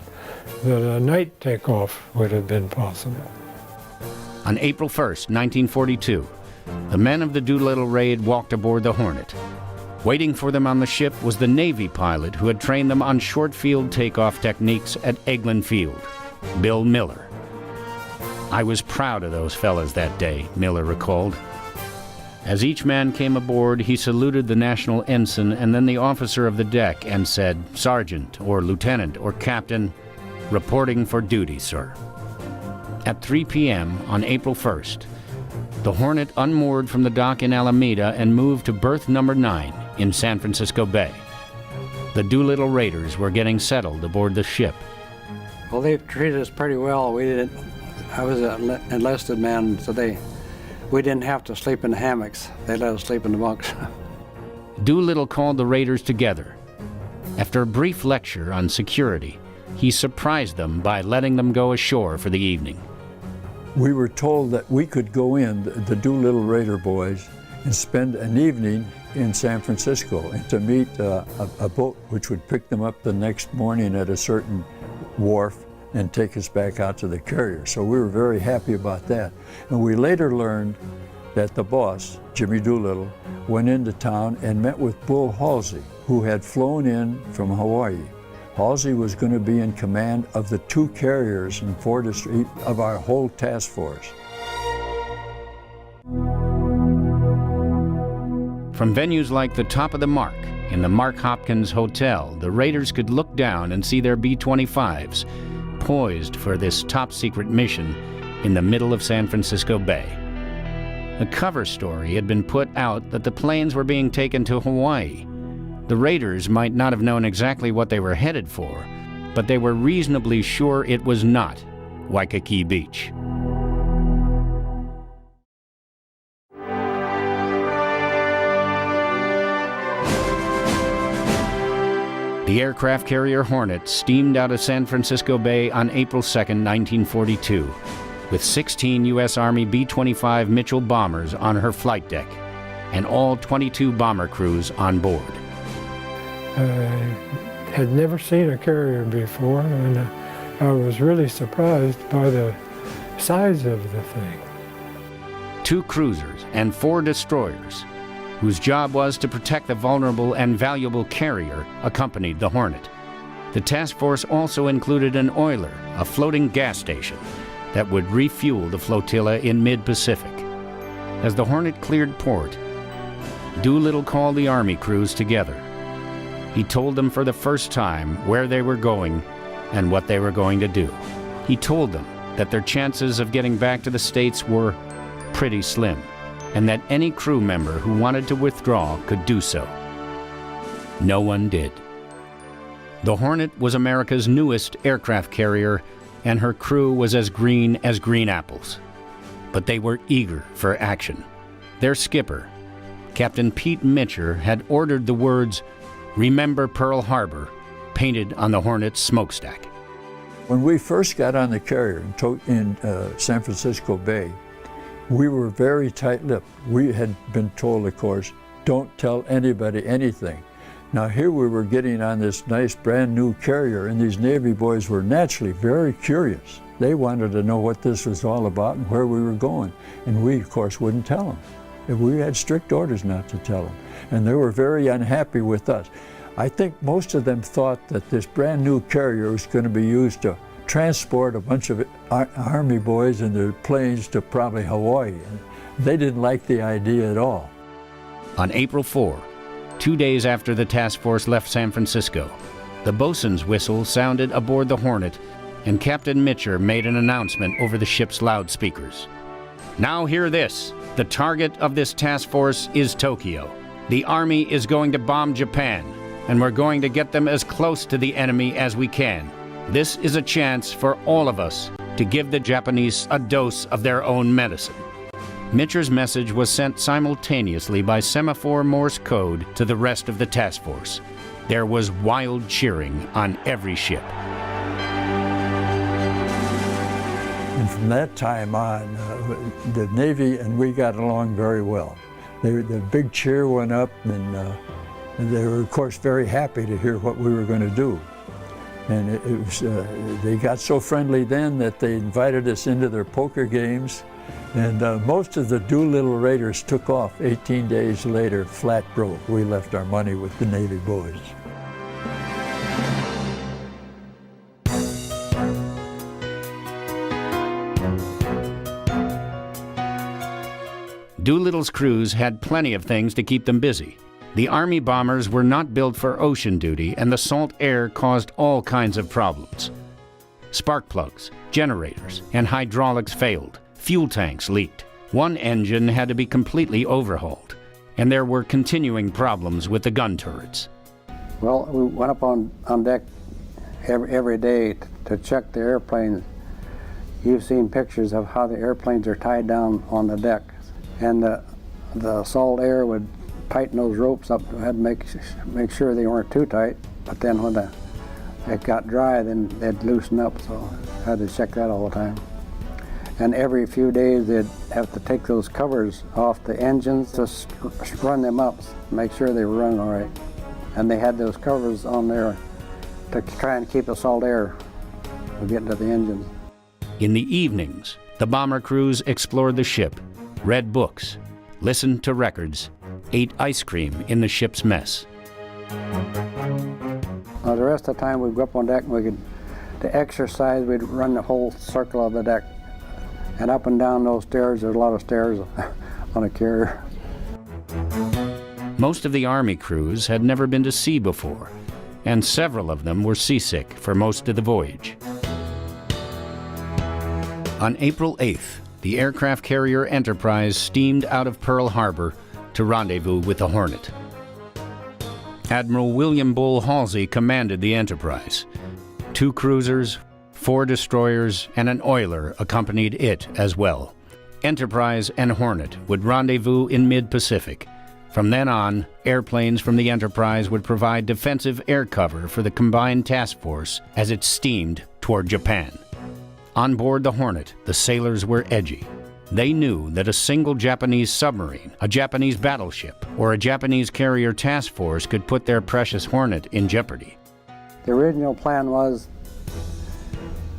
that a night takeoff would have been possible. On April 1st, 1942, the men of the Doolittle Raid walked aboard the Hornet. Waiting for them on the ship was the Navy pilot who had trained them on short-field takeoff techniques at Eglin Field, Bill Miller. "I was proud of those fellas that day," Miller recalled. As each man came aboard, he saluted the national ensign and then the officer of the deck and said, "Sergeant or Lieutenant or Captain, reporting for duty, sir." At 3 p.m. on April 1st, the Hornet unmoored from the dock in Alameda and moved to berth number 9 in San Francisco Bay. The Doolittle Raiders were getting settled aboard the ship. Well, they treated us pretty well. I was an enlisted man, so we didn't have to sleep in the hammocks. They let us sleep in the bunks. Doolittle called the raiders together. After a brief lecture on security, he surprised them by letting them go ashore for the evening. We were told that we could go in, the Doolittle Raider boys, and spend an evening in San Francisco and to meet a boat which would pick them up the next morning at a certain wharf and take us back out to the carrier. So we were very happy about that. And we later learned that the boss, Jimmy Doolittle, went into town and met with Bull Halsey, who had flown in from Hawaii. Halsey was going to be in command of the 2 carriers in of our whole task force. From venues like the Top of the Mark in the Mark Hopkins Hotel, the Raiders could look down and see their B-25s poised for this top-secret mission in the middle of San Francisco Bay. A cover story had been put out that the planes were being taken to Hawaii. The Raiders might not have known exactly what they were headed for, but they were reasonably sure it was not Waikiki Beach. The aircraft carrier Hornet steamed out of San Francisco Bay on April 2, 1942, with 16 U.S. Army B-25 Mitchell bombers on her flight deck, and all 22 bomber crews on board. I had never seen a carrier before, and I was really surprised by the size of the thing. 2 cruisers and 4 destroyers, whose job was to protect the vulnerable and valuable carrier, accompanied the Hornet. The task force also included an oiler, a floating gas station, that would refuel the flotilla in mid-Pacific. As the Hornet cleared port, Doolittle called the Army crews together. He told them for the first time where they were going and what they were going to do. He told them that their chances of getting back to the States were pretty slim, and that any crew member who wanted to withdraw could do so. No one did. The Hornet was America's newest aircraft carrier, and her crew was as green apples. But they were eager for action. Their skipper, Captain Pete Mitcher, had ordered the words, "Remember Pearl Harbor," painted on the Hornet's smokestack. When we first got on the carrier in San Francisco Bay, we were very tight-lipped. We had been told, of course, don't tell anybody anything. Now here we were getting on this nice brand new carrier, and these Navy boys were naturally very curious. They wanted to know what this was all about and where we were going. And we, of course, wouldn't tell them. And we had strict orders not to tell them. And they were very unhappy with us. I think most of them thought that this brand new carrier was going to be used to transport a bunch of Army boys in their planes to probably Hawaii. And they didn't like the idea at all. On April 4, 2 days after the task force left San Francisco, the bosun's whistle sounded aboard the Hornet, and Captain Mitcher made an announcement over the ship's loudspeakers. "Now hear this. The target of this task force is Tokyo. The Army is going to bomb Japan, and we're going to get them as close to the enemy as we can. This is a chance for all of us to give the Japanese a dose of their own medicine." Mitcher's message was sent simultaneously by semaphore Morse code to the rest of the task force. There was wild cheering on every ship. And from that time on, the Navy and we got along very well. The big cheer went up, and they were, of course, very happy to hear what we were going to do. And they got so friendly then that they invited us into their poker games. And most of the Doolittle Raiders took off 18 days later, flat broke. We left our money with the Navy boys. Doolittle's crews had plenty of things to keep them busy. The Army bombers were not built for ocean duty, and the salt air caused all kinds of problems. Spark plugs, generators, and hydraulics failed. Fuel tanks leaked. One engine had to be completely overhauled, and there were continuing problems with the gun turrets. Well, we went up on deck every day to check the airplanes. You've seen pictures of how the airplanes are tied down on the deck, and the salt air would tighten those ropes up. We had to make sure they weren't too tight, but then when it got dry, then they'd loosen up, so I had to check that all the time. And every few days they'd have to take those covers off the engines to run them up, make sure they were running all right. And they had those covers on there to try and keep the salt air from getting to the engines. In the evenings, the bomber crews explored the ship, read books, listened to records, ate ice cream in the ship's mess. The rest of the time we'd go up on deck and to exercise, we'd run the whole circle of the deck. And up and down those stairs, there's a lot of stairs on a carrier. Most of the Army crews had never been to sea before, and several of them were seasick for most of the voyage. On April 8th, the aircraft carrier Enterprise steamed out of Pearl Harbor to rendezvous with the Hornet. Admiral William Bull Halsey commanded the Enterprise. 2 cruisers, 4 destroyers, and an oiler accompanied it as well. Enterprise and Hornet would rendezvous in mid-Pacific. From then on, airplanes from the Enterprise would provide defensive air cover for the combined task force as it steamed toward Japan. On board the Hornet, the sailors were edgy. They knew that a single Japanese submarine, a Japanese battleship, or a Japanese carrier task force could put their precious Hornet in jeopardy. The original plan was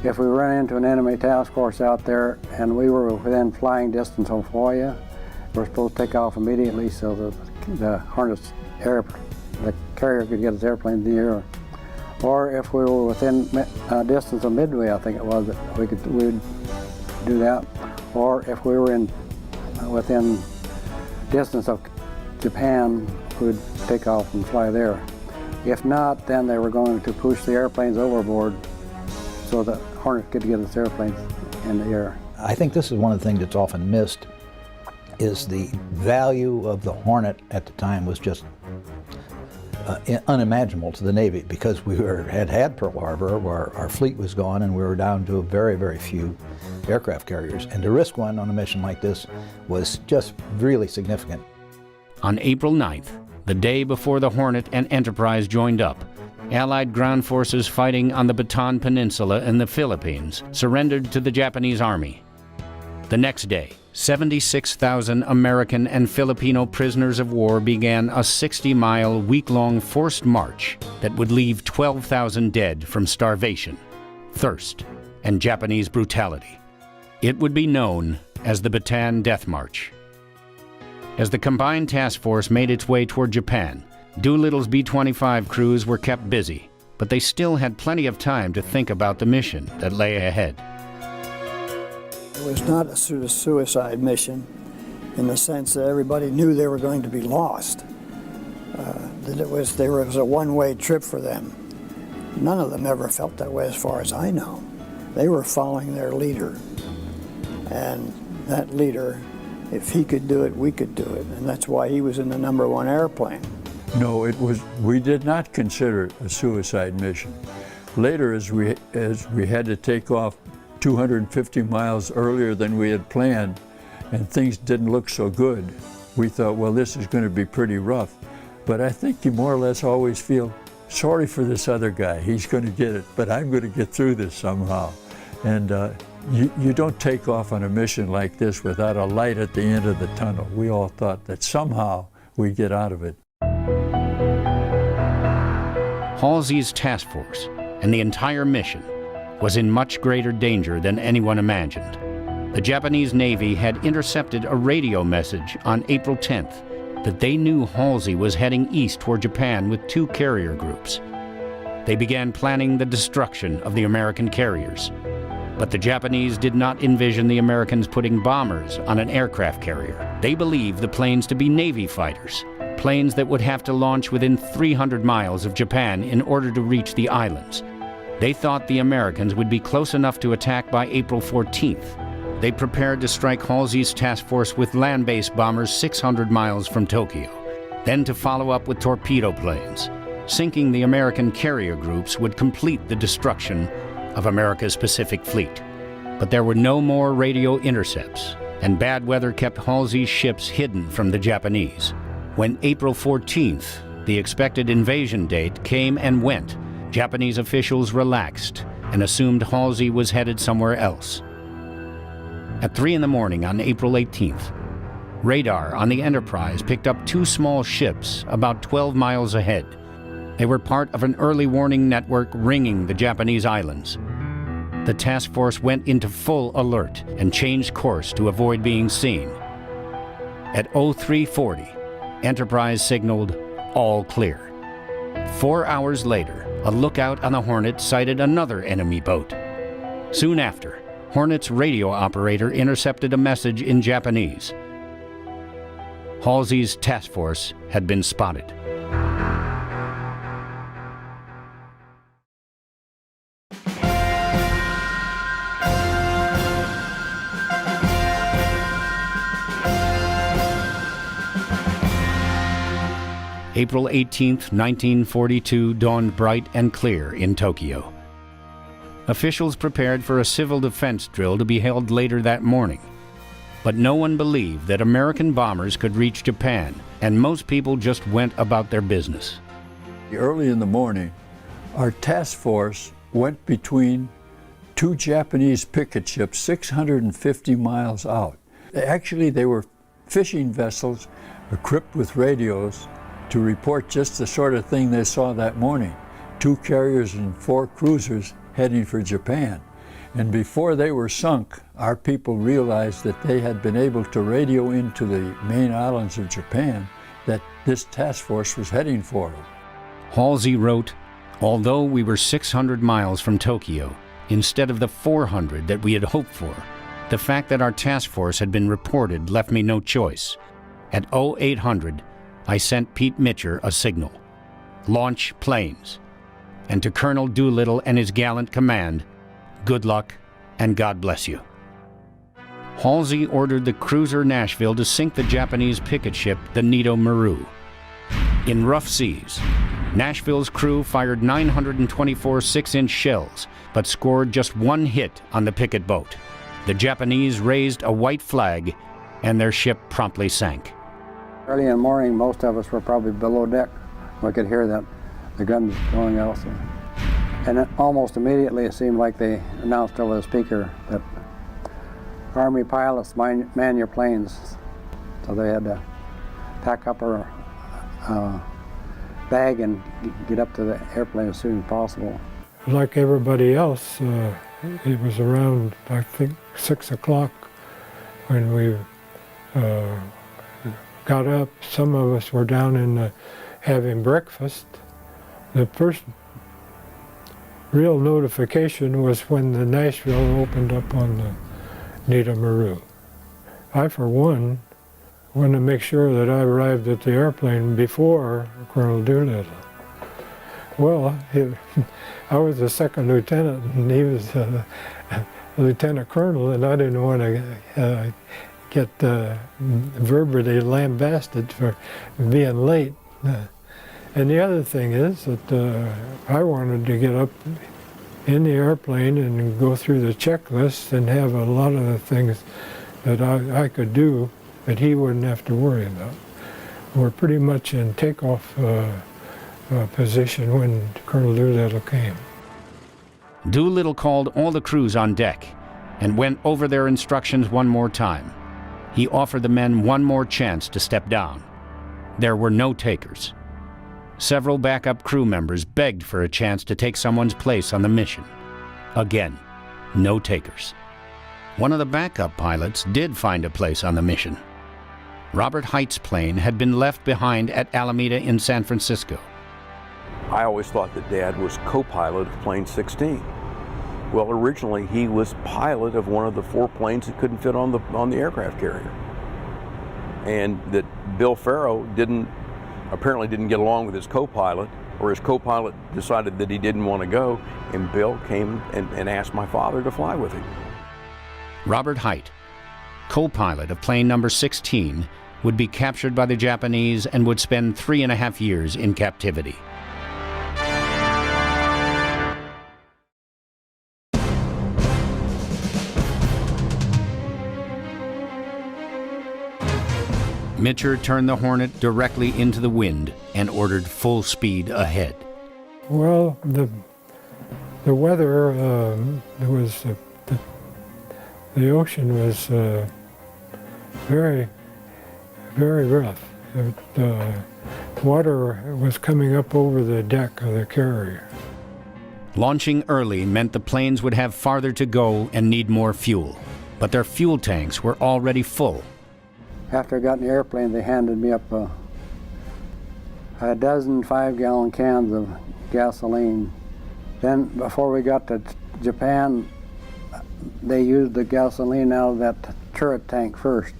if we ran into an enemy task force out there and we were within flying distance of Hawaii, we're supposed to take off immediately so that the Hornet's the carrier could get its airplane in the air. Or if we were within a distance of Midway, I think it was, that we'd do that. Or if we were within distance of Japan, we'd take off and fly there. If not, then they were going to push the airplanes overboard so that Hornet could get its airplanes in the air. I think this is one of the things that's often missed, is the value of the Hornet at the time was just unimaginable to the Navy, because we had Pearl Harbor, where our fleet was gone, and we were down to very, very few aircraft carriers. And to risk one on a mission like this was just really significant. On April 9th, the day before the Hornet and Enterprise joined up, Allied ground forces fighting on the Bataan Peninsula in the Philippines surrendered to the Japanese Army. The next day, 76,000 American and Filipino prisoners of war began a 60-mile, week-long forced march that would leave 12,000 dead from starvation, thirst, and Japanese brutality. It would be known as the Bataan Death March. As the combined task force made its way toward Japan, Doolittle's B-25 crews were kept busy, but they still had plenty of time to think about the mission that lay ahead. It was not a sort of suicide mission in the sense that everybody knew they were going to be lost, that there was a one-way trip for them. None of them ever felt that way as far as I know. They were following their leader, and that leader, if he could do it, we could do it, and that's why he was in the #1 airplane. No, we did not consider it a suicide mission. Later, as we had to take off 250 miles earlier than we had planned, and things didn't look so good, we thought, well, this is going to be pretty rough. But I think you more or less always feel sorry for this other guy. He's going to get it, but I'm going to get through this somehow. And you don't take off on a mission like this without a light at the end of the tunnel. We all thought that somehow we'd get out of it. Halsey's task force and the entire mission was in much greater danger than anyone imagined. The Japanese Navy had intercepted a radio message on April 10th that they knew Halsey was heading east toward Japan with 2 carrier groups. They began planning the destruction of the American carriers. But the Japanese did not envision the Americans putting bombers on an aircraft carrier. They believed the planes to be Navy fighters, planes that would have to launch within 300 miles of Japan in order to reach the islands. They thought the Americans would be close enough to attack by April 14th. They prepared to strike Halsey's task force with land-based bombers 600 miles from Tokyo, then to follow up with torpedo planes. Sinking the American carrier groups would complete the destruction of America's Pacific Fleet. But there were no more radio intercepts, and bad weather kept Halsey's ships hidden from the Japanese. When April 14th, the expected invasion date, came and went, Japanese officials relaxed and assumed Halsey was headed somewhere else. At 3 in the morning on April 18th, radar on the Enterprise picked up 2 small ships about 12 miles ahead. They were part of an early warning network ringing the Japanese islands. The task force went into full alert and changed course to avoid being seen. At 0340, Enterprise signaled all clear. 4 hours later, a lookout on the Hornet sighted another enemy boat. Soon after, Hornet's radio operator intercepted a message in Japanese. Halsey's task force had been spotted. April 18, 1942 dawned bright and clear in Tokyo. Officials prepared for a civil defense drill to be held later that morning. But no one believed that American bombers could reach Japan, and most people just went about their business. Early in the morning, our task force went between two Japanese picket ships 650 miles out. Actually, they were fishing vessels equipped with radios to report just the sort of thing they saw that morning. 2 carriers and 4 cruisers heading for Japan. And before they were sunk, our people realized that they had been able to radio into the main islands of Japan that this task force was heading for them. Halsey wrote, "Although we were 600 miles from Tokyo, instead of the 400 that we had hoped for, the fact that our task force had been reported left me no choice. At 0800, I sent Pete Mitcher a signal. Launch planes. And to Colonel Doolittle and his gallant command, good luck and God bless you." Halsey ordered the cruiser Nashville to sink the Japanese picket ship, the Nito Maru. In rough seas, Nashville's crew fired 924 6-inch shells, but scored just 1 hit on the picket boat. The Japanese raised a white flag, and their ship promptly sank. Early in the morning, most of us were probably below deck. We could hear the guns going out. And then almost immediately, it seemed like they announced over the speaker that Army pilots man your planes. So they had to pack up our bag and get up to the airplane as soon as possible. Like everybody else, it was around, I think, 6 o'clock when we got up. Some of us were down in having breakfast. The first real notification was when the Nashville opened up on the Nito Maru. I, for one, wanted to make sure that I arrived at the airplane before Colonel Doolittle. Well, I was a second lieutenant and he was a lieutenant colonel, and I didn't want to get verbally lambasted for being late. And the other thing is that I wanted to get up in the airplane and go through the checklist and have a lot of the things that I could do that he wouldn't have to worry about. We're pretty much in takeoff position when Colonel Doolittle came. Doolittle called all the crews on deck and went over their instructions one more time. He offered the men one more chance to step down. There were no takers. Several backup crew members begged for a chance to take someone's place on the mission. Again, no takers. One of the backup pilots did find a place on the mission. Robert Height's plane had been left behind at Alameda in San Francisco. I always thought that Dad was co-pilot of plane 16. Well, originally he was pilot of one of the 4 planes that couldn't fit on the aircraft carrier. And that Bill Farrow apparently didn't get along with his co-pilot, or his co-pilot decided that he didn't want to go, and Bill came and asked my father to fly with him. Robert Height, co-pilot of plane number 16, would be captured by the Japanese and would spend 3.5 years in captivity. Mitcher turned the Hornet directly into the wind and ordered full speed ahead. Well, the weather was the ocean was very, very rough. Water was coming up over the deck of the carrier. Launching early meant the planes would have farther to go and need more fuel, but their fuel tanks were already full. After I got in the airplane, they handed me up a dozen 5-gallon cans of gasoline. Then before we got to Japan, they used the gasoline out of that turret tank first.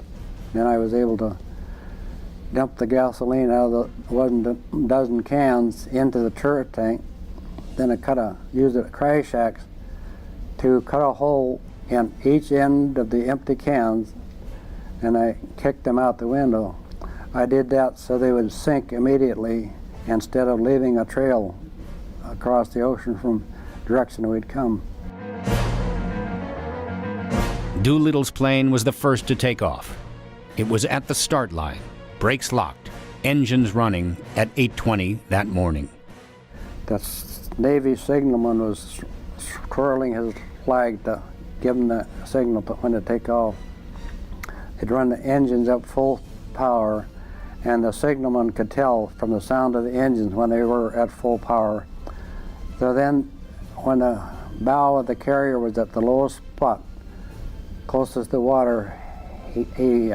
Then I was able to dump the gasoline out of the dozen cans into the turret tank. Then I used a crash axe to cut a hole in each end of the empty cans, and I kicked them out the window. I did that so they would sink immediately instead of leaving a trail across the ocean from the direction we'd come. Doolittle's plane was the first to take off. It was at the start line, brakes locked, engines running at 8:20 that morning. The Navy signalman was twirling his flag to give them the signal when to take off. They'd run the engines up full power, and the signalman could tell from the sound of the engines when they were at full power. So then, when the bow of the carrier was at the lowest spot, closest to the water, he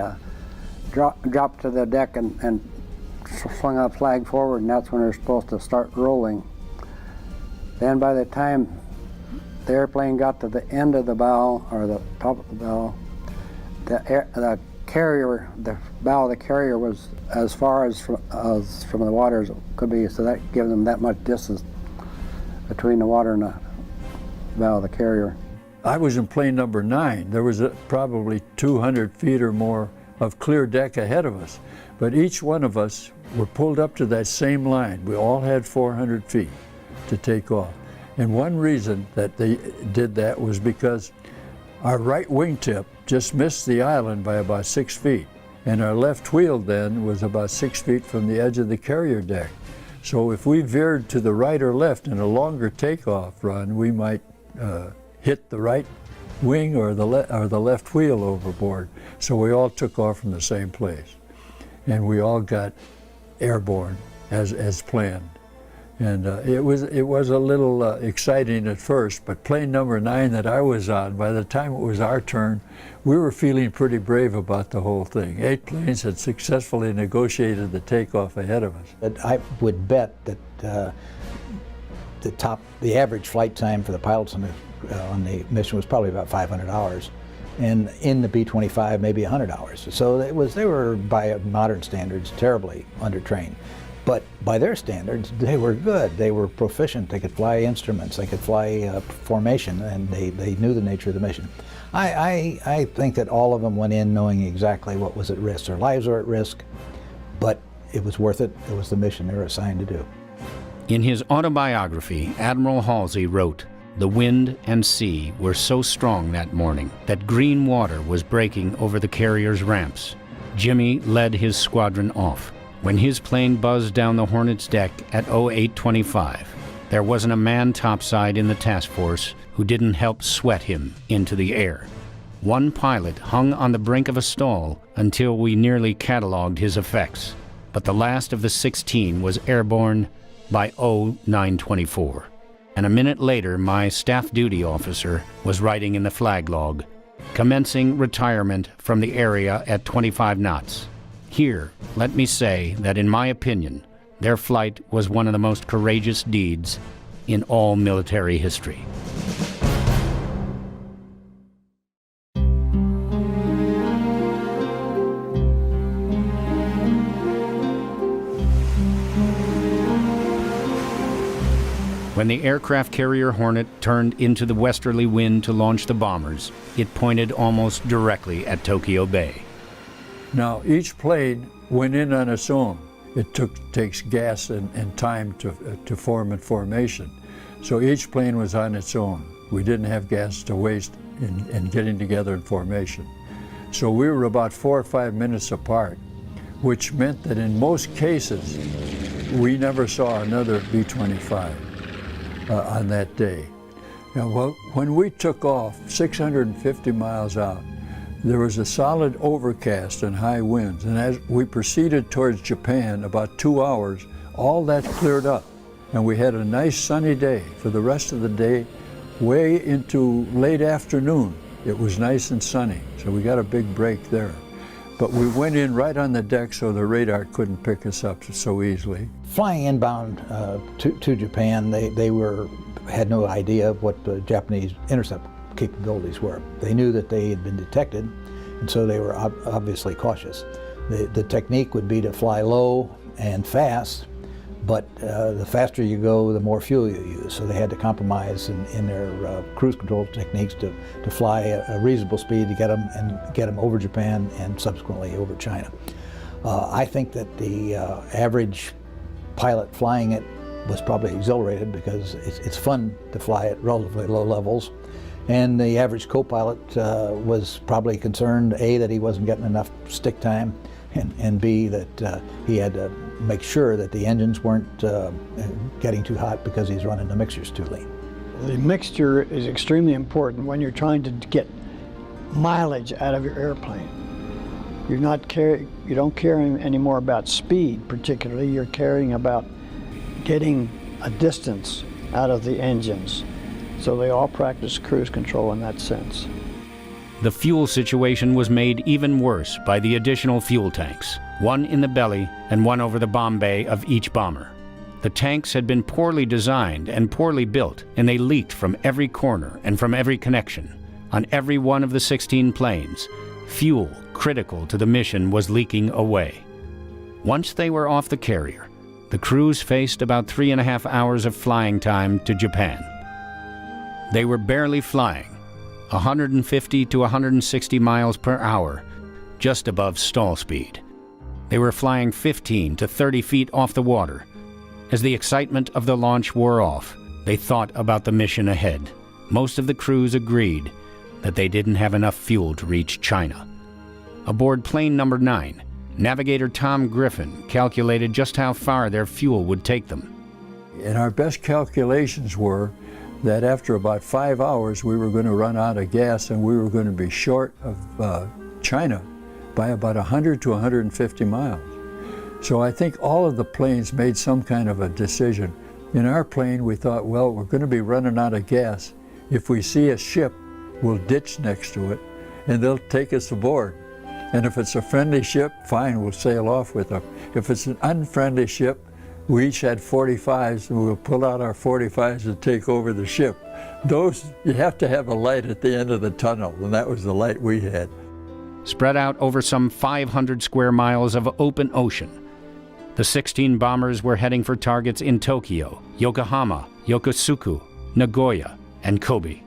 dropped to the deck and swung a flag forward, and that's when they're supposed to start rolling. Then by the time the airplane got to the end of the bow, or the top of the bow, the carrier, the bow of the carrier was as far as from the water as it could be, so that gave them that much distance between the water and the bow of the carrier. I was in plane number 9. There was probably 200 feet or more of clear deck ahead of us, but each one of us were pulled up to that same line. We all had 400 feet to take off. And one reason that they did that was because our right wingtip just missed the island by about 6 feet, and our left wheel then was about 6 feet from the edge of the carrier deck. So if we veered to the right or left in a longer takeoff run, we might hit the right wing or the left wheel overboard. So we all took off from the same place, and we all got airborne as planned. And it was a little exciting at first, but plane number 9 that I was on, by the time it was our turn, we were feeling pretty brave about the whole thing. 8 planes had successfully negotiated the takeoff ahead of us. But I would bet that the average flight time for the pilots on the mission was probably about 500 hours, and in the B-25 maybe 100 hours. So they were, by modern standards, terribly undertrained. But by their standards, they were good. They were proficient. They could fly instruments. They could fly formation, and they knew the nature of the mission. I think that all of them went in knowing exactly what was at risk. Their lives were at risk, but it was worth it. It was the mission they were assigned to do. In his autobiography, Admiral Halsey wrote, "The wind and sea were so strong that morning that green water was breaking over the carrier's ramps. Jimmy led his squadron off. When his plane buzzed down the Hornet's deck at 08:25, there wasn't a man topside in the task force who didn't help sweat him into the air. One pilot hung on the brink of a stall until we nearly cataloged his effects, but the last of the 16 was airborne by 0924. And a minute later, my staff duty officer was writing in the flag log, commencing retirement from the area at 25 knots. Here, let me say that in my opinion, their flight was one of the most courageous deeds in all military history." When the aircraft carrier Hornet turned into the westerly wind to launch the bombers, it pointed almost directly at Tokyo Bay. Now, each plane went in on its own. It takes gas and time to form in formation. So each plane was on its own. We didn't have gas to waste in getting together in formation. So we were about 4 or 5 minutes apart, which meant that in most cases, we never saw another B-25 on that day. Now, when we took off 650 miles out, there was a solid overcast and high winds, and as we proceeded towards Japan, about 2 hours, all that cleared up, and we had a nice sunny day. For the rest of the day, way into late afternoon, it was nice and sunny, so we got a big break there. But we went in right on the deck so the radar couldn't pick us up so easily. Flying inbound to Japan, they had no idea of what the Japanese intercept capabilities were. They knew that they had been detected, and so they were obviously cautious. The technique would be to fly low and fast, but the faster you go, the more fuel you use. So they had to compromise in their cruise control techniques to fly a reasonable speed to get them over Japan and subsequently over China. I think that the average pilot flying it was probably exhilarated because it's fun to fly at relatively low levels. And the average co-pilot was probably concerned, A, that he wasn't getting enough stick time, and B, that he had to make sure that the engines weren't getting too hot because he's running the mixtures too lean. The mixture is extremely important when you're trying to get mileage out of your airplane. You don't care anymore about speed particularly, you're caring about getting a distance out of the engines. So they all practice cruise control in that sense. The fuel situation was made even worse by the additional fuel tanks, one in the belly and one over the bomb bay of each bomber. The tanks had been poorly designed and poorly built, and they leaked from every corner and from every connection. On every one of the 16 planes, fuel critical to the mission was leaking away. Once they were off the carrier, the crews faced about 3.5 hours of flying time to Japan. They were barely flying, 150 to 160 miles per hour, just above stall speed. They were flying 15 to 30 feet off the water. As the excitement of the launch wore off, they thought about the mission ahead. Most of the crews agreed that they didn't have enough fuel to reach China. Aboard plane number 9, navigator Tom Griffin calculated just how far their fuel would take them. And our best calculations were that after about 5 hours we were going to run out of gas and we were going to be short of China by about 100 to 150 miles. So I think all of the planes made some kind of a decision. In our plane we thought, well, we're going to be running out of gas. If we see a ship, we'll ditch next to it and they'll take us aboard. And if it's a friendly ship, fine, we'll sail off with them. If it's an unfriendly ship, we each had 45s and we'll pull out our 45s and take over the ship. Those, you have to have a light at the end of the tunnel, and that was the light we had. Spread out over some 500 square miles of open ocean, the 16 bombers were heading for targets in Tokyo, Yokohama, Yokosuka, Nagoya, and Kobe.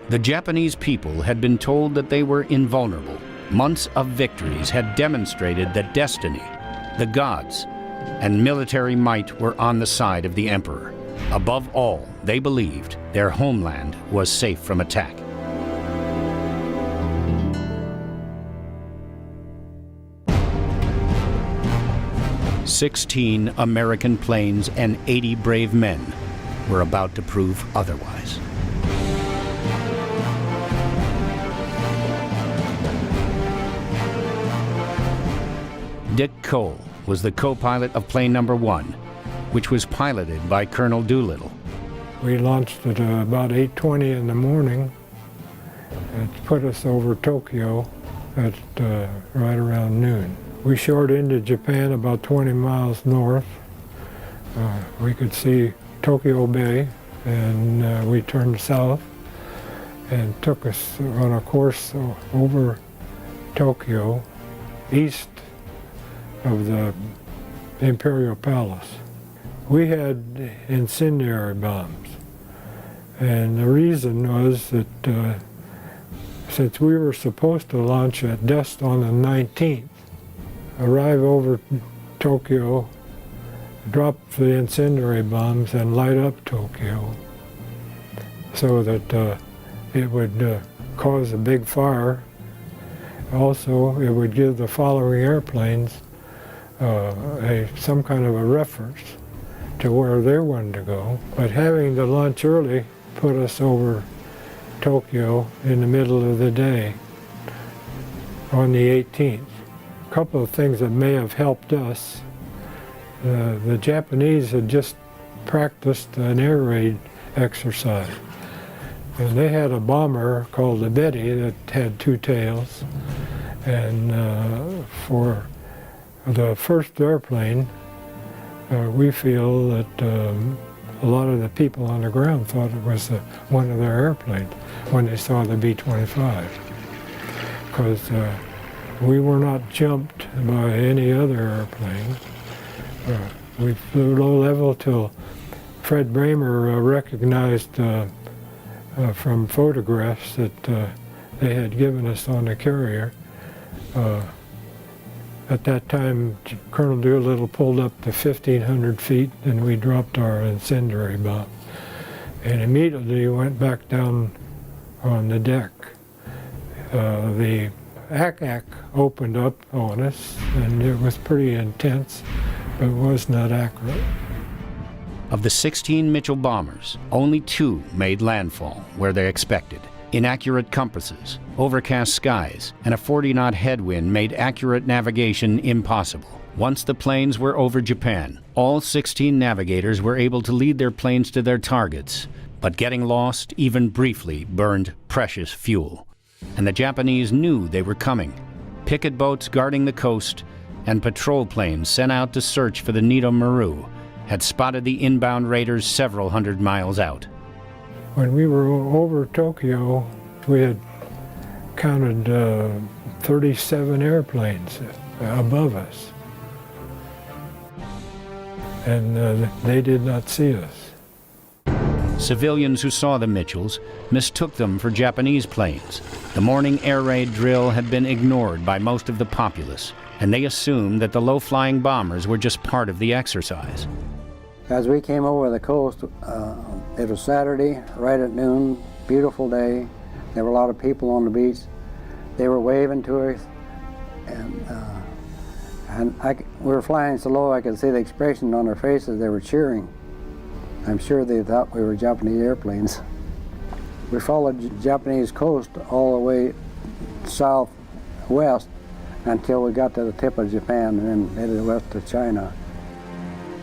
The Japanese people had been told that they were invulnerable. Months of victories had demonstrated that destiny, the gods, and military might were on the side of the emperor. Above all, they believed their homeland was safe from attack. "16 American planes and 80 brave men were about to prove otherwise. Dick Cole was the co-pilot of plane number 1, which was piloted by Colonel Doolittle. We launched at about 8:20 in the morning. It put us over Tokyo at right around noon. We shored into Japan about 20 miles north. We could see Tokyo Bay, and we turned south and took us on a course over Tokyo, east of the Imperial Palace. We had incendiary bombs, and the reason was that since we were supposed to launch at dusk on the 19th, arrive over Tokyo, drop the incendiary bombs and light up Tokyo so that it would cause a big fire. Also, it would give the following airplanes some kind of a reference to where they wanted to go. But having the launch early put us over Tokyo in the middle of the day on the 18th. A couple of things that may have helped us. The Japanese had just practiced an air raid exercise. And they had a bomber called the Betty that had 2 tails. And for the first airplane, we feel that a lot of the people on the ground thought it was one of their airplanes when they saw the B-25, because we were not jumped by any other airplane. We flew low level till Fred Bramer recognized from photographs that they had given us on the carrier. At that time, Colonel Doolittle pulled up to 1,500 feet, and we dropped our incendiary bomb. And immediately went back down on the deck. The ACAC opened up on us, and it was pretty intense, but it was not accurate. Of the 16 Mitchell bombers, only 2 made landfall where they expected. Inaccurate compasses, overcast skies, and a 40-knot headwind made accurate navigation impossible. Once the planes were over Japan, all 16 navigators were able to lead their planes to their targets, but getting lost, even briefly, burned precious fuel. And the Japanese knew they were coming. Picket boats guarding the coast and patrol planes sent out to search for the Nito Maru had spotted the inbound raiders several hundred miles out. When we were over Tokyo, we had counted 37 airplanes above us. And they did not see us. Civilians who saw the Mitchells mistook them for Japanese planes. The morning air raid drill had been ignored by most of the populace, and they assumed that the low-flying bombers were just part of the exercise. As we came over the coast, it was Saturday, right at noon, beautiful day. There were a lot of people on the beach. They were waving to us, and we were flying so low I could see the expression on their faces. They were cheering. I'm sure they thought we were Japanese airplanes. We followed the Japanese coast all the way southwest until we got to the tip of Japan and then headed west to China.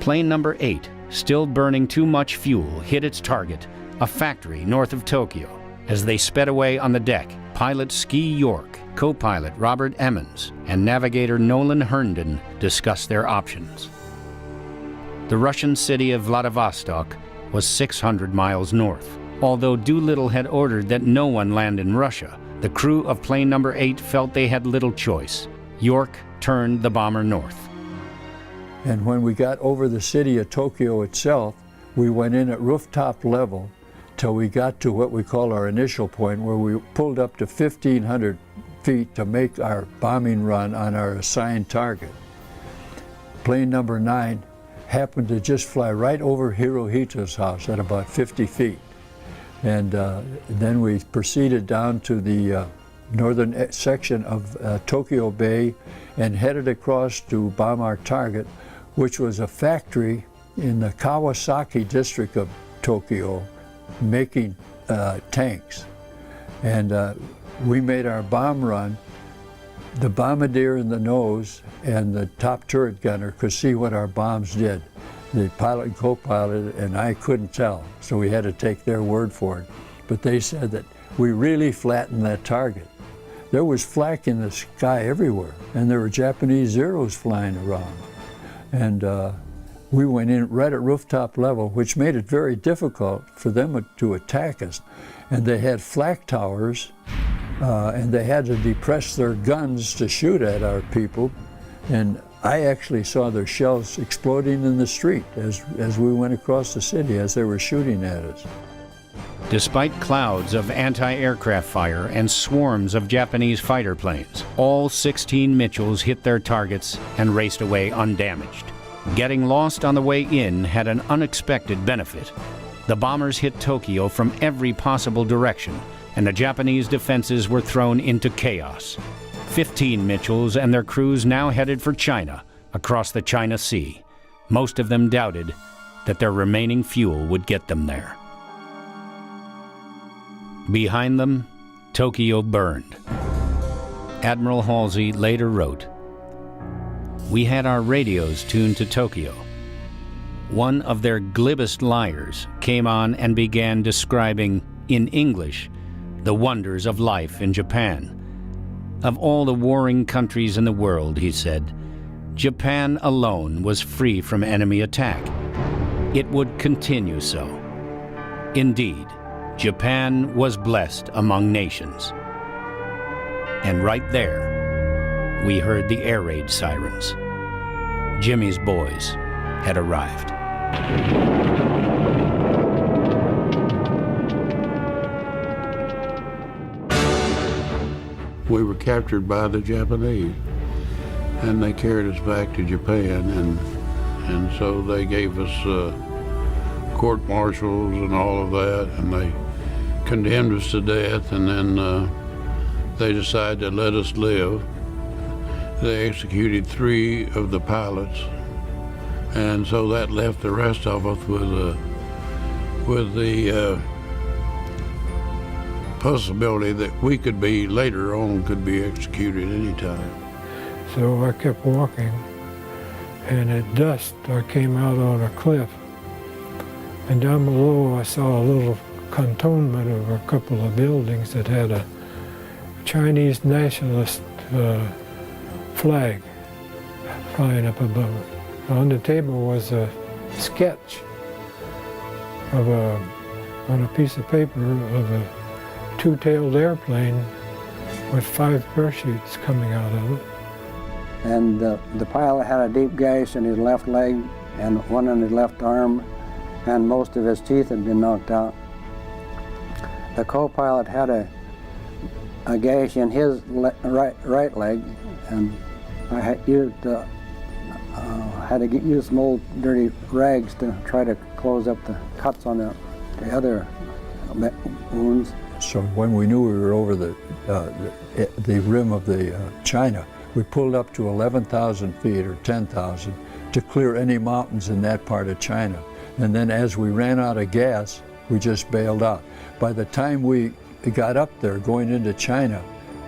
Plane number 8, still burning too much fuel, hit its target, a factory north of Tokyo. As they sped away on the deck, pilot Ski York, co-pilot Robert Emmons, and navigator Nolan Herndon discussed their options. The Russian city of Vladivostok was 600 miles north. Although Doolittle had ordered that no one land in Russia, the crew of plane number 8 felt they had little choice. York turned the bomber north. And when we got over the city of Tokyo itself, we went in at rooftop level till we got to what we call our initial point, where we pulled up to 1,500 feet to make our bombing run on our assigned target. Plane number 9 happened to just fly right over Hirohito's house at about 50 feet. And then we proceeded down to the northern section of Tokyo Bay and headed across to bomb our target, which was a factory in the Kawasaki district of Tokyo making tanks. And we made our bomb run. The bombardier in the nose and the top turret gunner could see what our bombs did. The pilot and co-pilot and I couldn't tell, so we had to take their word for it. But they said that we really flattened that target. There was flak in the sky everywhere, and there were Japanese Zeros flying around. And we went in right at rooftop level, which made it very difficult for them to attack us. And they had flak towers, and they had to depress their guns to shoot at our people. And I actually saw their shells exploding in the street as we went across the city, as they were shooting at us. Despite clouds of anti-aircraft fire and swarms of Japanese fighter planes, all 16 Mitchells hit their targets and raced away undamaged. Getting lost on the way in had an unexpected benefit. The bombers hit Tokyo from every possible direction, and the Japanese defenses were thrown into chaos. 15 Mitchells and their crews now headed for China, across the China Sea. Most of them doubted that their remaining fuel would get them there. Behind them, Tokyo burned. Admiral Halsey later wrote, "We had our radios tuned to Tokyo. One of their glibest liars came on and began describing, in English, the wonders of life in Japan. Of all the warring countries in the world, he said, Japan alone was free from enemy attack. It would continue so. Indeed, Japan was blessed among nations. And right there, we heard the air raid sirens. Jimmy's boys had arrived. We were captured by the Japanese, and they carried us back to Japan, and so they gave us court-martials and all of that, and they condemned us to death, and then they decided to let us live. They executed 3 of the pilots, and so that left the rest of us with the possibility that we could be, later on, could be executed anytime. So I kept walking, and at dusk I came out on a cliff, and down below I saw a little cantonment of a couple of buildings that had a Chinese nationalist flag flying up above it. On the table was a sketch of on a piece of paper of a 2-tailed airplane with 5 parachutes coming out of it. And the pilot had a deep gash in his left leg and one in his left arm, and most of his teeth had been knocked out. The co-pilot had a gash in his right leg, and I had to use some old dirty rags to try to close up the cuts on the other wounds. So when we knew we were over the rim of the China, we pulled up to 11,000 feet or 10,000 to clear any mountains in that part of China. And then as we ran out of gas, we just bailed out. By the time we got up there going into China,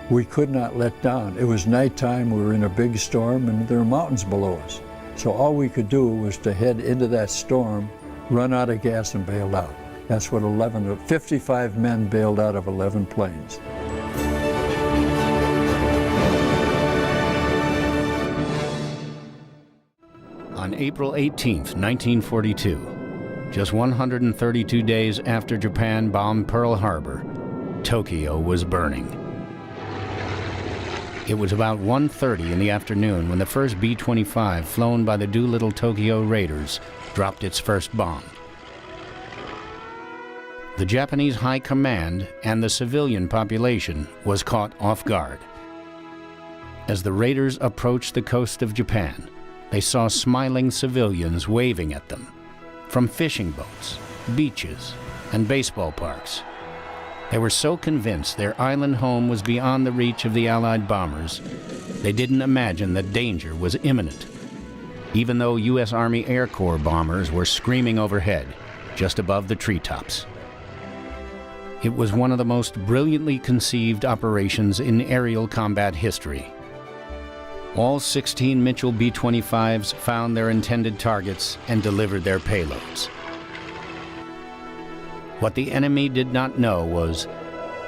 we could not let down. It was nighttime, we were in a big storm, and there were mountains below us. So all we could do was to head into that storm, run out of gas, and bailed out. That's what 55 men bailed out of 11 planes. On April 18th, 1942, just 132 days after Japan bombed Pearl Harbor, Tokyo was burning. It was about 1:30 in the afternoon when the first B-25 flown by the Doolittle Tokyo Raiders dropped its first bomb. The Japanese High Command and the civilian population was caught off guard. As the raiders approached the coast of Japan, they saw smiling civilians waving at them from fishing boats, beaches, and baseball parks. They were so convinced their island home was beyond the reach of the Allied bombers, they didn't imagine that danger was imminent, even though U.S. Army Air Corps bombers were screaming overhead, just above the treetops. It was one of the most brilliantly conceived operations in aerial combat history. All 16 Mitchell B-25s found their intended targets and delivered their payloads. What the enemy did not know was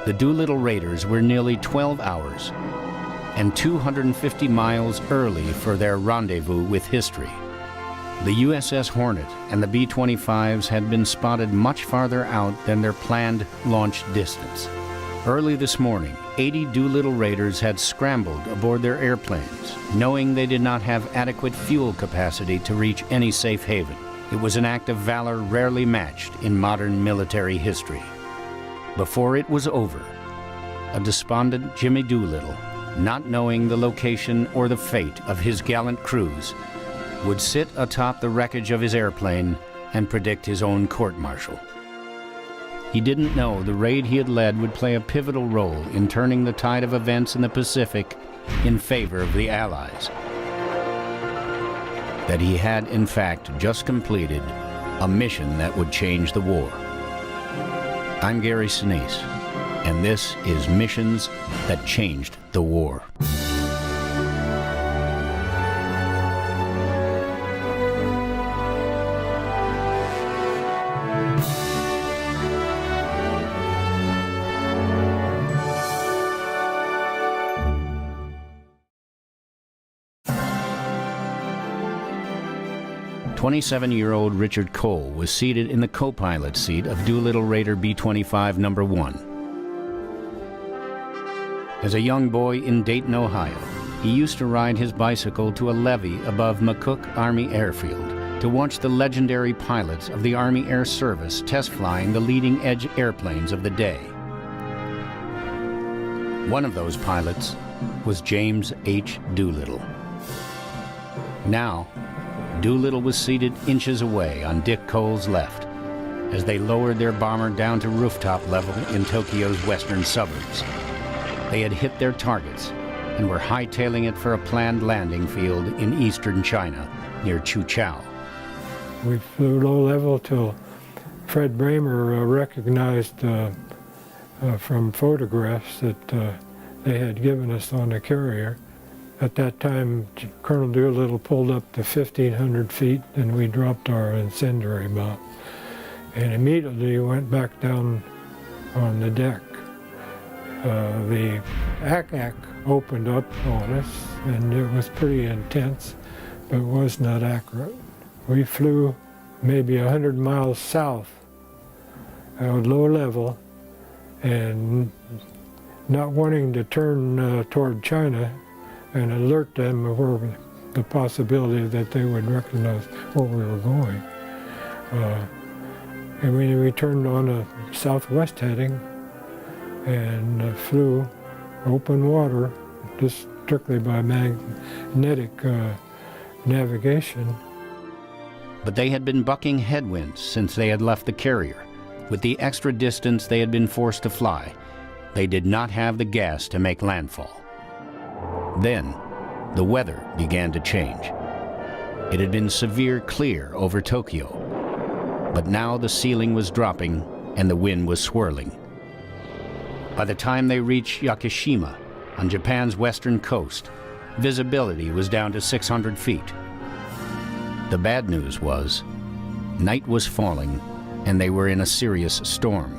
the Doolittle Raiders were nearly 12 hours and 250 miles early for their rendezvous with history. The USS Hornet and the B-25s had been spotted much farther out than their planned launch distance. Early this morning, 80 Doolittle Raiders had scrambled aboard their airplanes, knowing they did not have adequate fuel capacity to reach any safe haven. It was an act of valor rarely matched in modern military history. Before it was over, a despondent Jimmy Doolittle, not knowing the location or the fate of his gallant crews, would sit atop the wreckage of his airplane and predict his own court-martial. He didn't know the raid he had led would play a pivotal role in turning the tide of events in the Pacific in favor of the Allies. That he had, in fact, just completed a mission that would change the war. I'm Gary Sinise, and this is Missions That Changed the War. 27-year-old Richard Cole was seated in the co-pilot seat of Doolittle Raider B-25 No. 1. As a young boy in Dayton, Ohio, he used to ride his bicycle to a levee above McCook Army Airfield to watch the legendary pilots of the Army Air Service test flying the leading-edge airplanes of the day. One of those pilots was James H. Doolittle. Now, Doolittle was seated inches away on Dick Cole's left as they lowered their bomber down to rooftop level in Tokyo's western suburbs. They had hit their targets and were hightailing it for a planned landing field in eastern China near Chuchao. We flew low level till Fred Bramer recognized from photographs that they had given us on the carrier. At that time, Colonel Doolittle pulled up to 1,500 feet and we dropped our incendiary bomb and immediately went back down on the deck. The ACAC opened up on us and it was pretty intense, but it was not accurate. We flew maybe 100 miles south at low level and not wanting to turn toward China and alert them of the possibility that they would recognize where we were going. And we turned on a southwest heading and flew open water, just strictly by magnetic navigation. But they had been bucking headwinds since they had left the carrier. With the extra distance they had been forced to fly, they did not have the gas to make landfall. Then, the weather began to change. It had been severe clear over Tokyo, but now the ceiling was dropping and the wind was swirling. By the time they reached Yakushima, on Japan's western coast, visibility was down to 600 feet. The bad news was, night was falling and they were in a serious storm.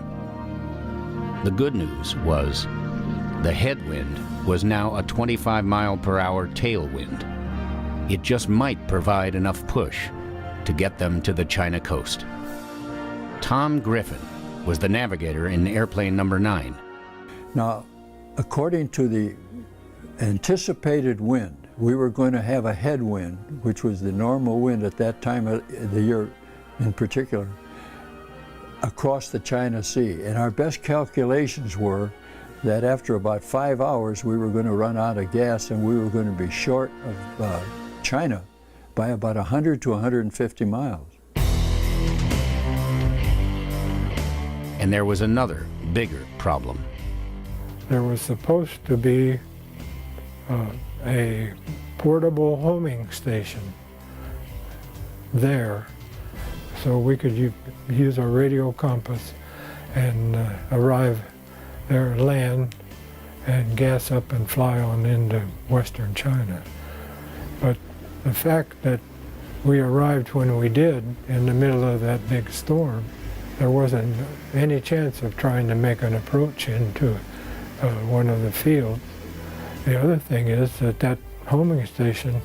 The good news was, the headwind was now a 25-mile-per-hour tailwind. It just might provide enough push to get them to the China coast. Tom Griffin was the navigator in airplane number 9. Now, according to the anticipated wind, we were going to have a headwind, which was the normal wind at that time of the year in particular, across the China Sea. And our best calculations were that after about 5 hours, we were going to run out of gas and we were going to be short of China by about 100 to 150 miles. And there was another, bigger problem. There was supposed to be a portable homing station there, so we could use our radio compass and arrive there, land, and gas up and fly on into western China. But the fact that we arrived when we did in the middle of that big storm, there wasn't any chance of trying to make an approach into one of the fields. The other thing is that that homing station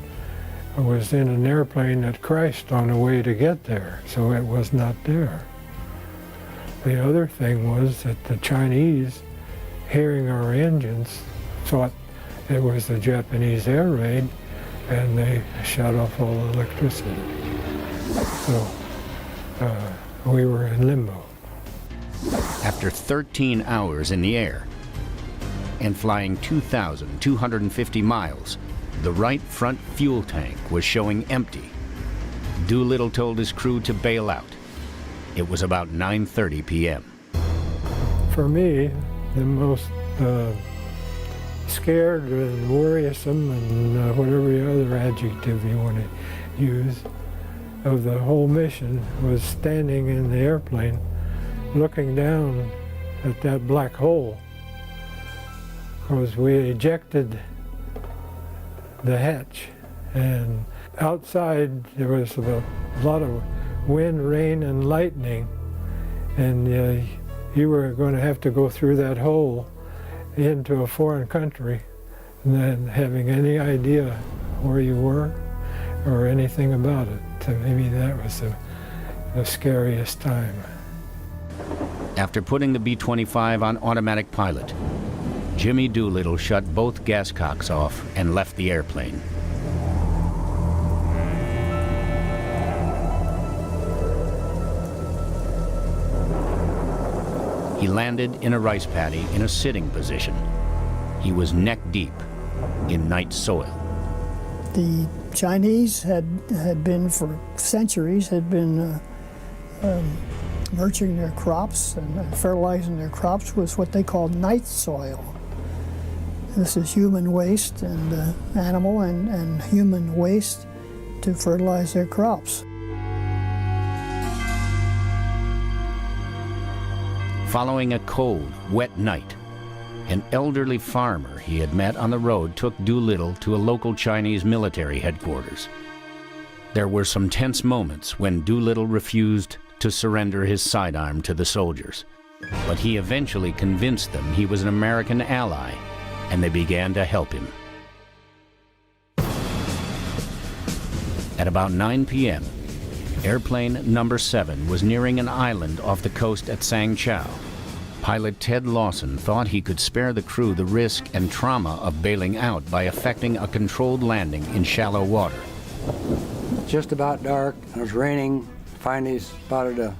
was in an airplane that crashed on the way to get there, so it was not there. The other thing was that the Chinese, hearing our engines, thought it was the Japanese air raid, and they shut off all the electricity. So we were in limbo. After 13 hours in the air and flying 2,250 miles, the right front fuel tank was showing empty. Doolittle told his crew to bail out. It was about 9:30 p.m. For me, the most scared and worrisome and whatever other adjective you want to use of the whole mission was standing in the airplane looking down at that black hole, because we ejected the hatch, and outside there was a lot of wind, rain, and lightning, and you were going to have to go through that hole into a foreign country, and then having any idea where you were or anything about it. maybe that was the scariest time. After putting the B-25 on automatic pilot, Jimmy Doolittle shut both gas cocks off and left the airplane. He landed in a rice paddy in a sitting position. He was neck deep in night soil. The Chinese had been for centuries nurturing their crops and fertilizing their crops with what they called night soil. This is human waste and animal and human waste to fertilize their crops. Following a cold, wet night, an elderly farmer he had met on the road took Doolittle to a local Chinese military headquarters. There were some tense moments when Doolittle refused to surrender his sidearm to the soldiers, but he eventually convinced them he was an American ally, and they began to help him. At about 9 p.m., airplane number 7 was nearing an island off the coast at Sangchao. Pilot Ted Lawson thought he could spare the crew the risk and trauma of bailing out by effecting a controlled landing in shallow water. Just about dark, it was raining. Finally spotted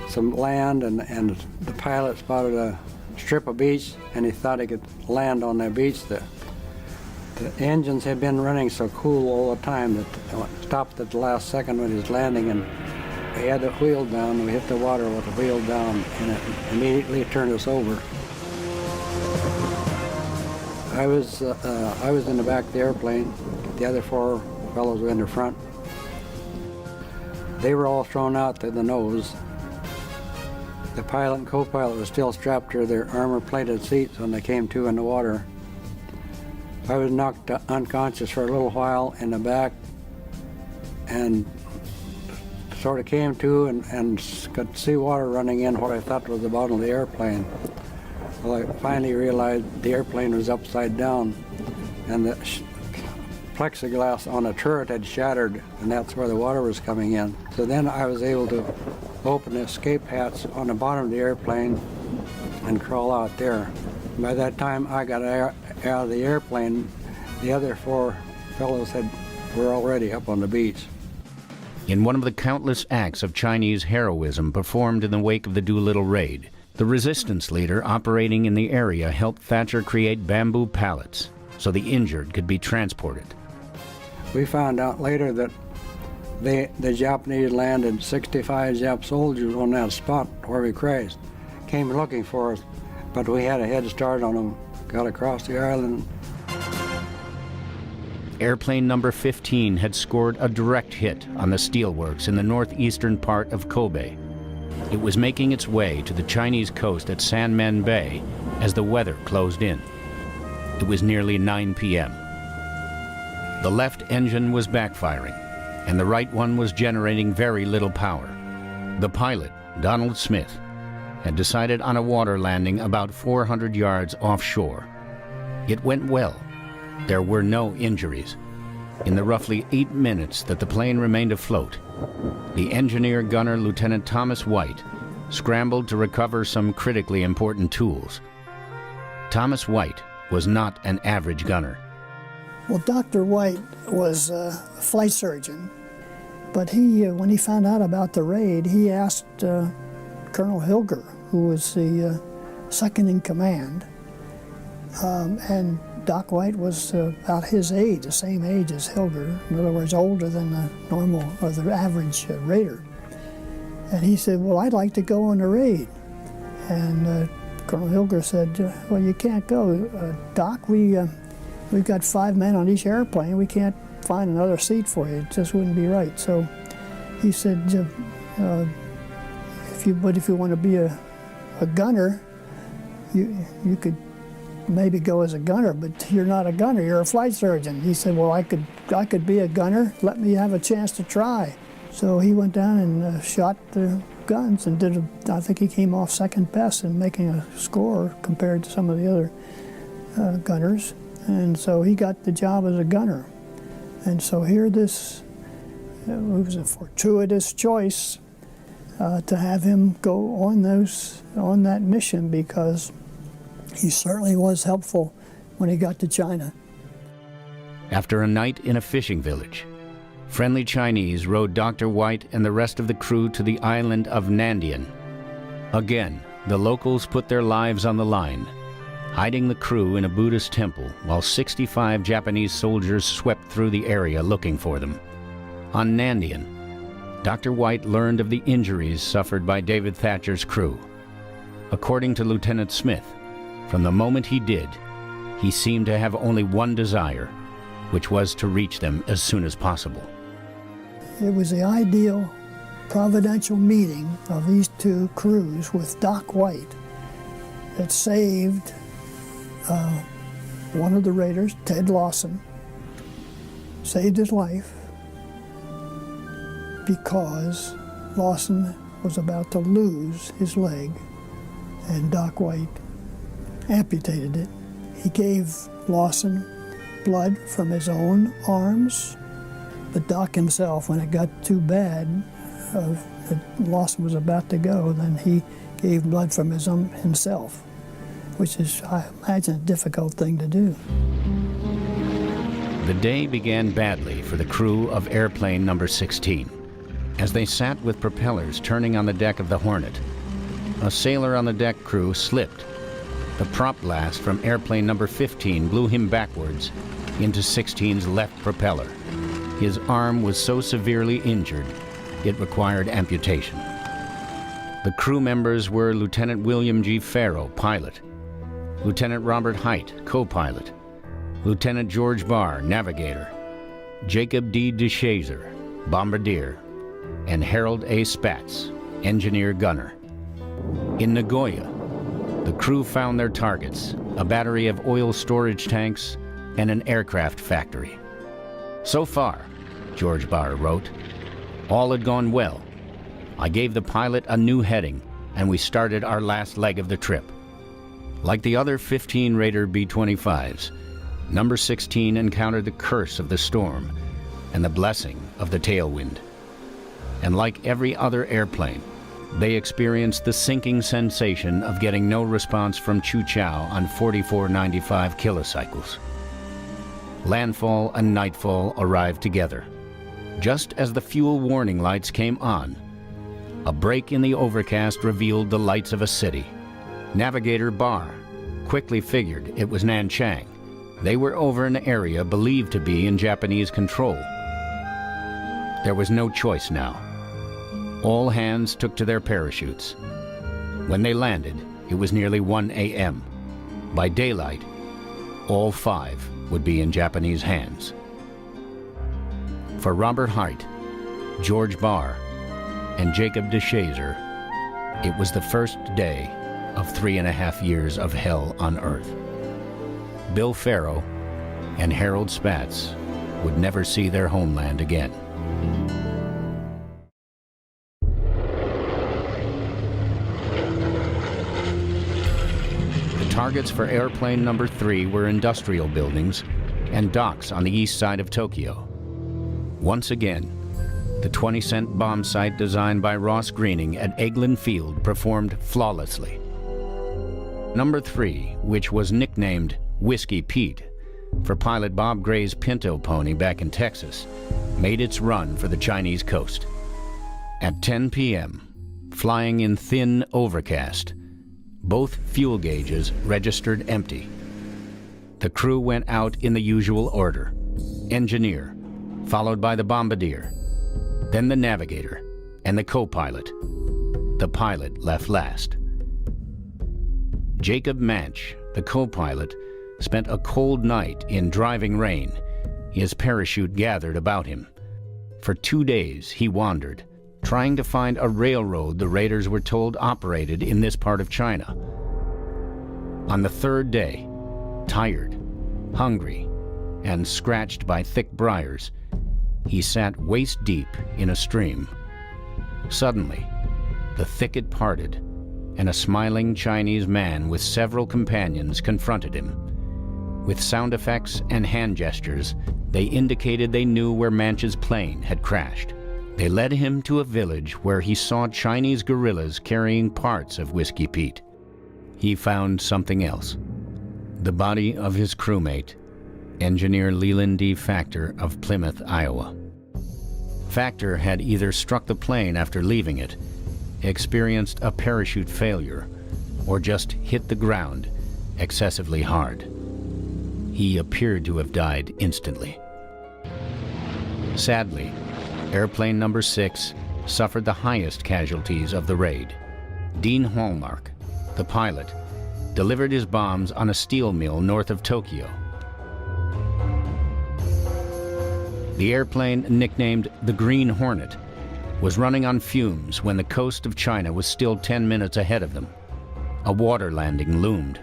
some land, and the pilot spotted a strip of beach, and he thought he could land on that beach. The engines had been running so cool all the time that it stopped at the last second when he was landing, and we had the wheel down. We hit the water with the wheel down, and it immediately turned us over. I was in the back of the airplane. The other 4 fellows were in the front. They were all thrown out to the nose. The pilot and co-pilot were still strapped to their armor-plated seats when they came to in the water. I was knocked unconscious for a little while in the back and sort of came to and could see water running in what I thought was the bottom of the airplane. Well, I finally realized the airplane was upside down, and the plexiglass on the turret had shattered, and that's where the water was coming in. So then I was able to open the escape hatch on the bottom of the airplane and crawl out there. By that time I got out of the airplane, the other 4 fellows were already up on the beach. In one of the countless acts of Chinese heroism performed in the wake of the Doolittle Raid, the resistance leader operating in the area helped Thatcher create bamboo pallets so the injured could be transported. We found out later that the Japanese landed 65 Jap soldiers on that spot where we crashed, came looking for us, but we had a head start on them, got across the island. Airplane number 15 had scored a direct hit on the steelworks in the northeastern part of Kobe. It was making its way to the Chinese coast at Sanmen Bay as the weather closed in. It was nearly 9 p.m. The left engine was backfiring, and the right one was generating very little power. The pilot, Donald Smith, had decided on a water landing about 400 yards offshore. It went well. There were no injuries. In the roughly 8 minutes that the plane remained afloat, the engineer-gunner Lieutenant Thomas White scrambled to recover some critically important tools. Thomas White was not an average gunner. Well, Dr. White was a flight surgeon, but when he found out about the raid, he asked Colonel Hilger, who was the second in command, and Doc White was about his age, the same age as Hilger, in other words, older than the normal or the average raider. And he said, well, I'd like to go on the raid. And Colonel Hilger said, well, you can't go. Doc, we've got 5 men on each airplane. We can't find another seat for you. It just wouldn't be right. So he said, if you want to be a gunner, you could maybe go as a gunner, but you're not a gunner, you're a flight surgeon. He said, well, I could be a gunner, let me have a chance to try. So he went down and shot the guns and I think he came off second best in making a score compared to some of the other gunners. And so he got the job as a gunner. And so here this was a fortuitous choice to have him go on that mission, because he certainly was helpful when he got to China. After a night in a fishing village, friendly Chinese rowed Dr. White and the rest of the crew to the island of Nandian. Again, the locals put their lives on the line, hiding the crew in a Buddhist temple while 65 Japanese soldiers swept through the area looking for them. On Nandian, Dr. White learned of the injuries suffered by David Thatcher's crew. According to Lieutenant Smith, from the moment he did, he seemed to have only one desire, which was to reach them as soon as possible. It was the ideal providential meeting of these two crews with Doc White that saved one of the raiders, Ted Lawson, saved his life because Lawson was about to lose his leg, and Doc White amputated it. He gave Lawson blood from his own arms, but Doc himself, when it got too bad, that Lawson was about to go, then he gave blood from his own himself, which is, I imagine, a difficult thing to do. The day began badly for the crew of airplane number 16. As they sat with propellers turning on the deck of the Hornet, a sailor on the deck crew slipped. The prop blast from airplane number 15 blew him backwards into 16's left propeller. His arm was so severely injured, it required amputation. The crew members were Lieutenant William G. Farrow, pilot, Lieutenant Robert Height, co-pilot, Lieutenant George Barr, navigator, Jacob D. DeShazer, bombardier, and Harold A. Spatz, engineer-gunner. In Nagoya, the crew found their targets, a battery of oil storage tanks and an aircraft factory. So far, George Barr wrote, all had gone well. I gave the pilot a new heading, and we started our last leg of the trip. Like the other 15 Raider B-25s, number 16 encountered the curse of the storm and the blessing of the tailwind. And like every other airplane, they experienced the sinking sensation of getting no response from Chu-Chow on 4495 kilocycles. Landfall and nightfall arrived together. Just as the fuel warning lights came on, a break in the overcast revealed the lights of a city. Navigator Barr quickly figured it was Nanchang. They were over an area believed to be in Japanese control. There was no choice now. All hands took to their parachutes. When they landed, it was nearly 1 a.m. By daylight, all 5 would be in Japanese hands. For Robert Height, George Barr, and Jacob DeShazer, it was the first day of 3.5 years of hell on Earth. Bill Farrow and Harold Spatz would never see their homeland again. The targets for airplane number 3 were industrial buildings and docks on the east side of Tokyo. Once again, the 20-cent bomb site designed by Ross Greening at Eglin Field performed flawlessly. Number 3, which was nicknamed Whiskey Pete for pilot Bob Gray's Pinto pony back in Texas, made its run for the Chinese coast. At 10 p.m., flying in thin overcast, both fuel gauges registered empty. The crew went out in the usual order: engineer, followed by the bombardier, then the navigator, and the co-pilot. The pilot left last. Jacob Manch, the co-pilot, spent a cold night in driving rain, his parachute gathered about him. For 2 days he wandered, trying to find a railroad the raiders were told operated in this part of China. On the 3rd day, tired, hungry, and scratched by thick briars, he sat waist-deep in a stream. Suddenly, the thicket parted, and a smiling Chinese man with several companions confronted him. With sound effects and hand gestures, they indicated they knew where Manch's plane had crashed. They led him to a village where he saw Chinese guerrillas carrying parts of Whiskey Pete. He found something else. The body of his crewmate, Engineer Leland D. Factor of Plymouth, Iowa. Factor had either struck the plane after leaving it, experienced a parachute failure, or just hit the ground excessively hard. He appeared to have died instantly. Sadly, airplane number 6 suffered the highest casualties of the raid. Dean Hallmark, the pilot, delivered his bombs on a steel mill north of Tokyo. The airplane, nicknamed the Green Hornet, was running on fumes when the coast of China was still 10 minutes ahead of them. A water landing loomed.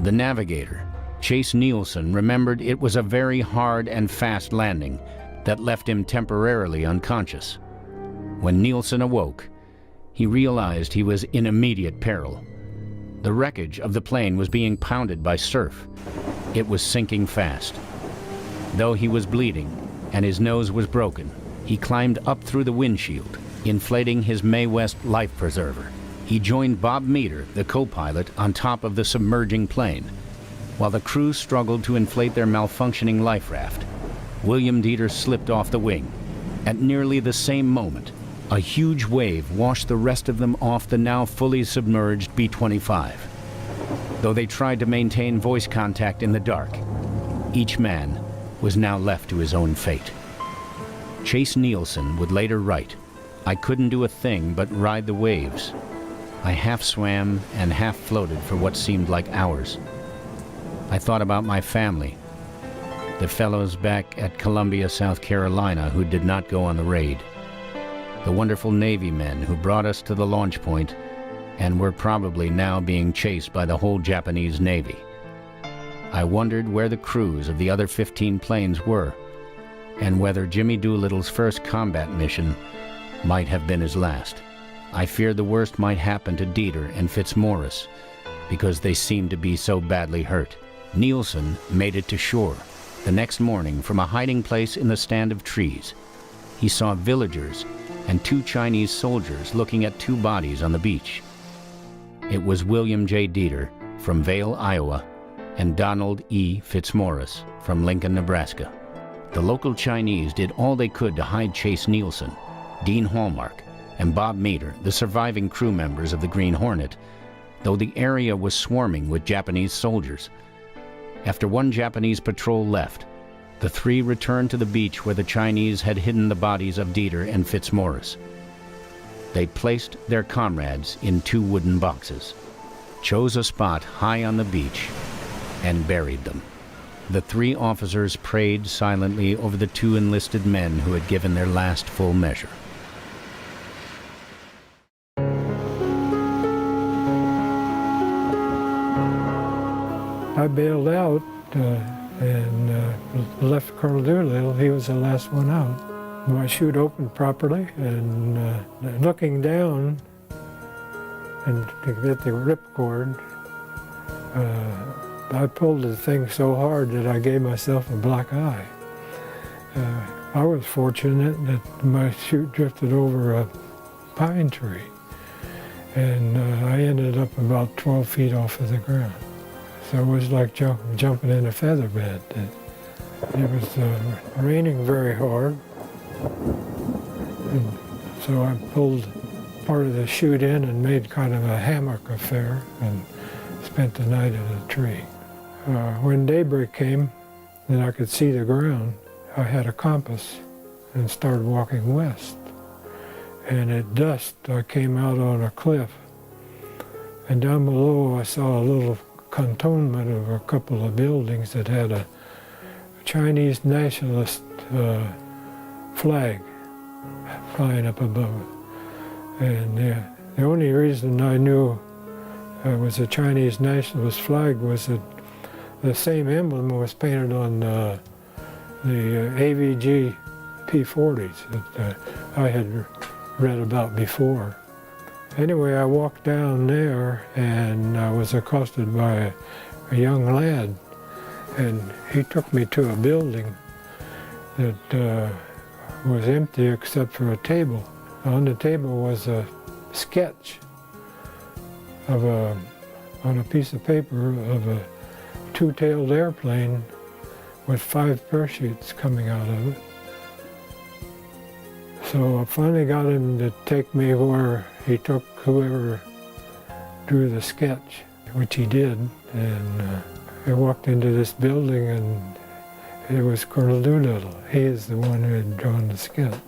The navigator, Chase Nielsen, remembered it was a very hard and fast landing that left him temporarily unconscious. When Nielsen awoke, he realized he was in immediate peril. The wreckage of the plane was being pounded by surf. It was sinking fast. Though he was bleeding and his nose was broken, he climbed up through the windshield, inflating his Mae West life preserver. He joined Bob Meter, the co-pilot, on top of the submerging plane, while the crew struggled to inflate their malfunctioning life raft. William Dieter slipped off the wing. At nearly the same moment, a huge wave washed the rest of them off the now fully submerged B-25. Though they tried to maintain voice contact in the dark, each man was now left to his own fate. Chase Nielsen would later write, "I couldn't do a thing but ride the waves. I half swam and half floated for what seemed like hours. I thought about my family, the fellows back at Columbia, South Carolina who did not go on the raid, the wonderful Navy men who brought us to the launch point and were probably now being chased by the whole Japanese Navy. I wondered where the crews of the other 15 planes were, and whether Jimmy Doolittle's first combat mission might have been his last. I feared the worst might happen to Dieter and Fitzmaurice, because they seemed to be so badly hurt." Nielsen made it to shore. The next morning, from a hiding place in the stand of trees, he saw villagers and 2 Chinese soldiers looking at 2 bodies on the beach. It was William J. Dieter from Vale, Iowa, and Donald E. Fitzmaurice from Lincoln, Nebraska. The local Chinese did all they could to hide Chase Nielsen, Dean Hallmark, and Bob Meter, the surviving crew members of the Green Hornet, though the area was swarming with Japanese soldiers. After one Japanese patrol left, the 3 returned to the beach where the Chinese had hidden the bodies of Dieter and Fitzmaurice. They placed their comrades in 2 wooden boxes, chose a spot high on the beach, and buried them. The 3 officers prayed silently over the 2 enlisted men who had given their last full measure. I bailed out and left Colonel Doolittle. He was the last one out. My chute opened properly, and looking down and to get the ripcord, I pulled the thing so hard that I gave myself a black eye. I was fortunate that my chute drifted over a pine tree, and I ended up about 12 feet off of the ground. So it was like jumping in a feather bed. It was raining very hard, and so I pulled part of the chute in and made kind of a hammock affair and spent the night in a tree. When daybreak came and I could see the ground, I had a compass and started walking west. And at dusk, I came out on a cliff, and down below I saw a little cantonment of a couple of buildings that had a Chinese nationalist flag flying up above it. And the only reason I knew it was a Chinese nationalist flag was that the same emblem was painted on the AVG P-40s that I had read about before. Anyway, I walked down there and I was accosted by a young lad, and he took me to a building that was empty except for a table. On the table was a sketch of on a piece of paper of a two-tailed airplane with 5 parachutes coming out of it. So I finally got him to take me where he took whoever drew the sketch, which he did, and I walked into this building and it was Colonel Doolittle. He is the one who had drawn the sketch.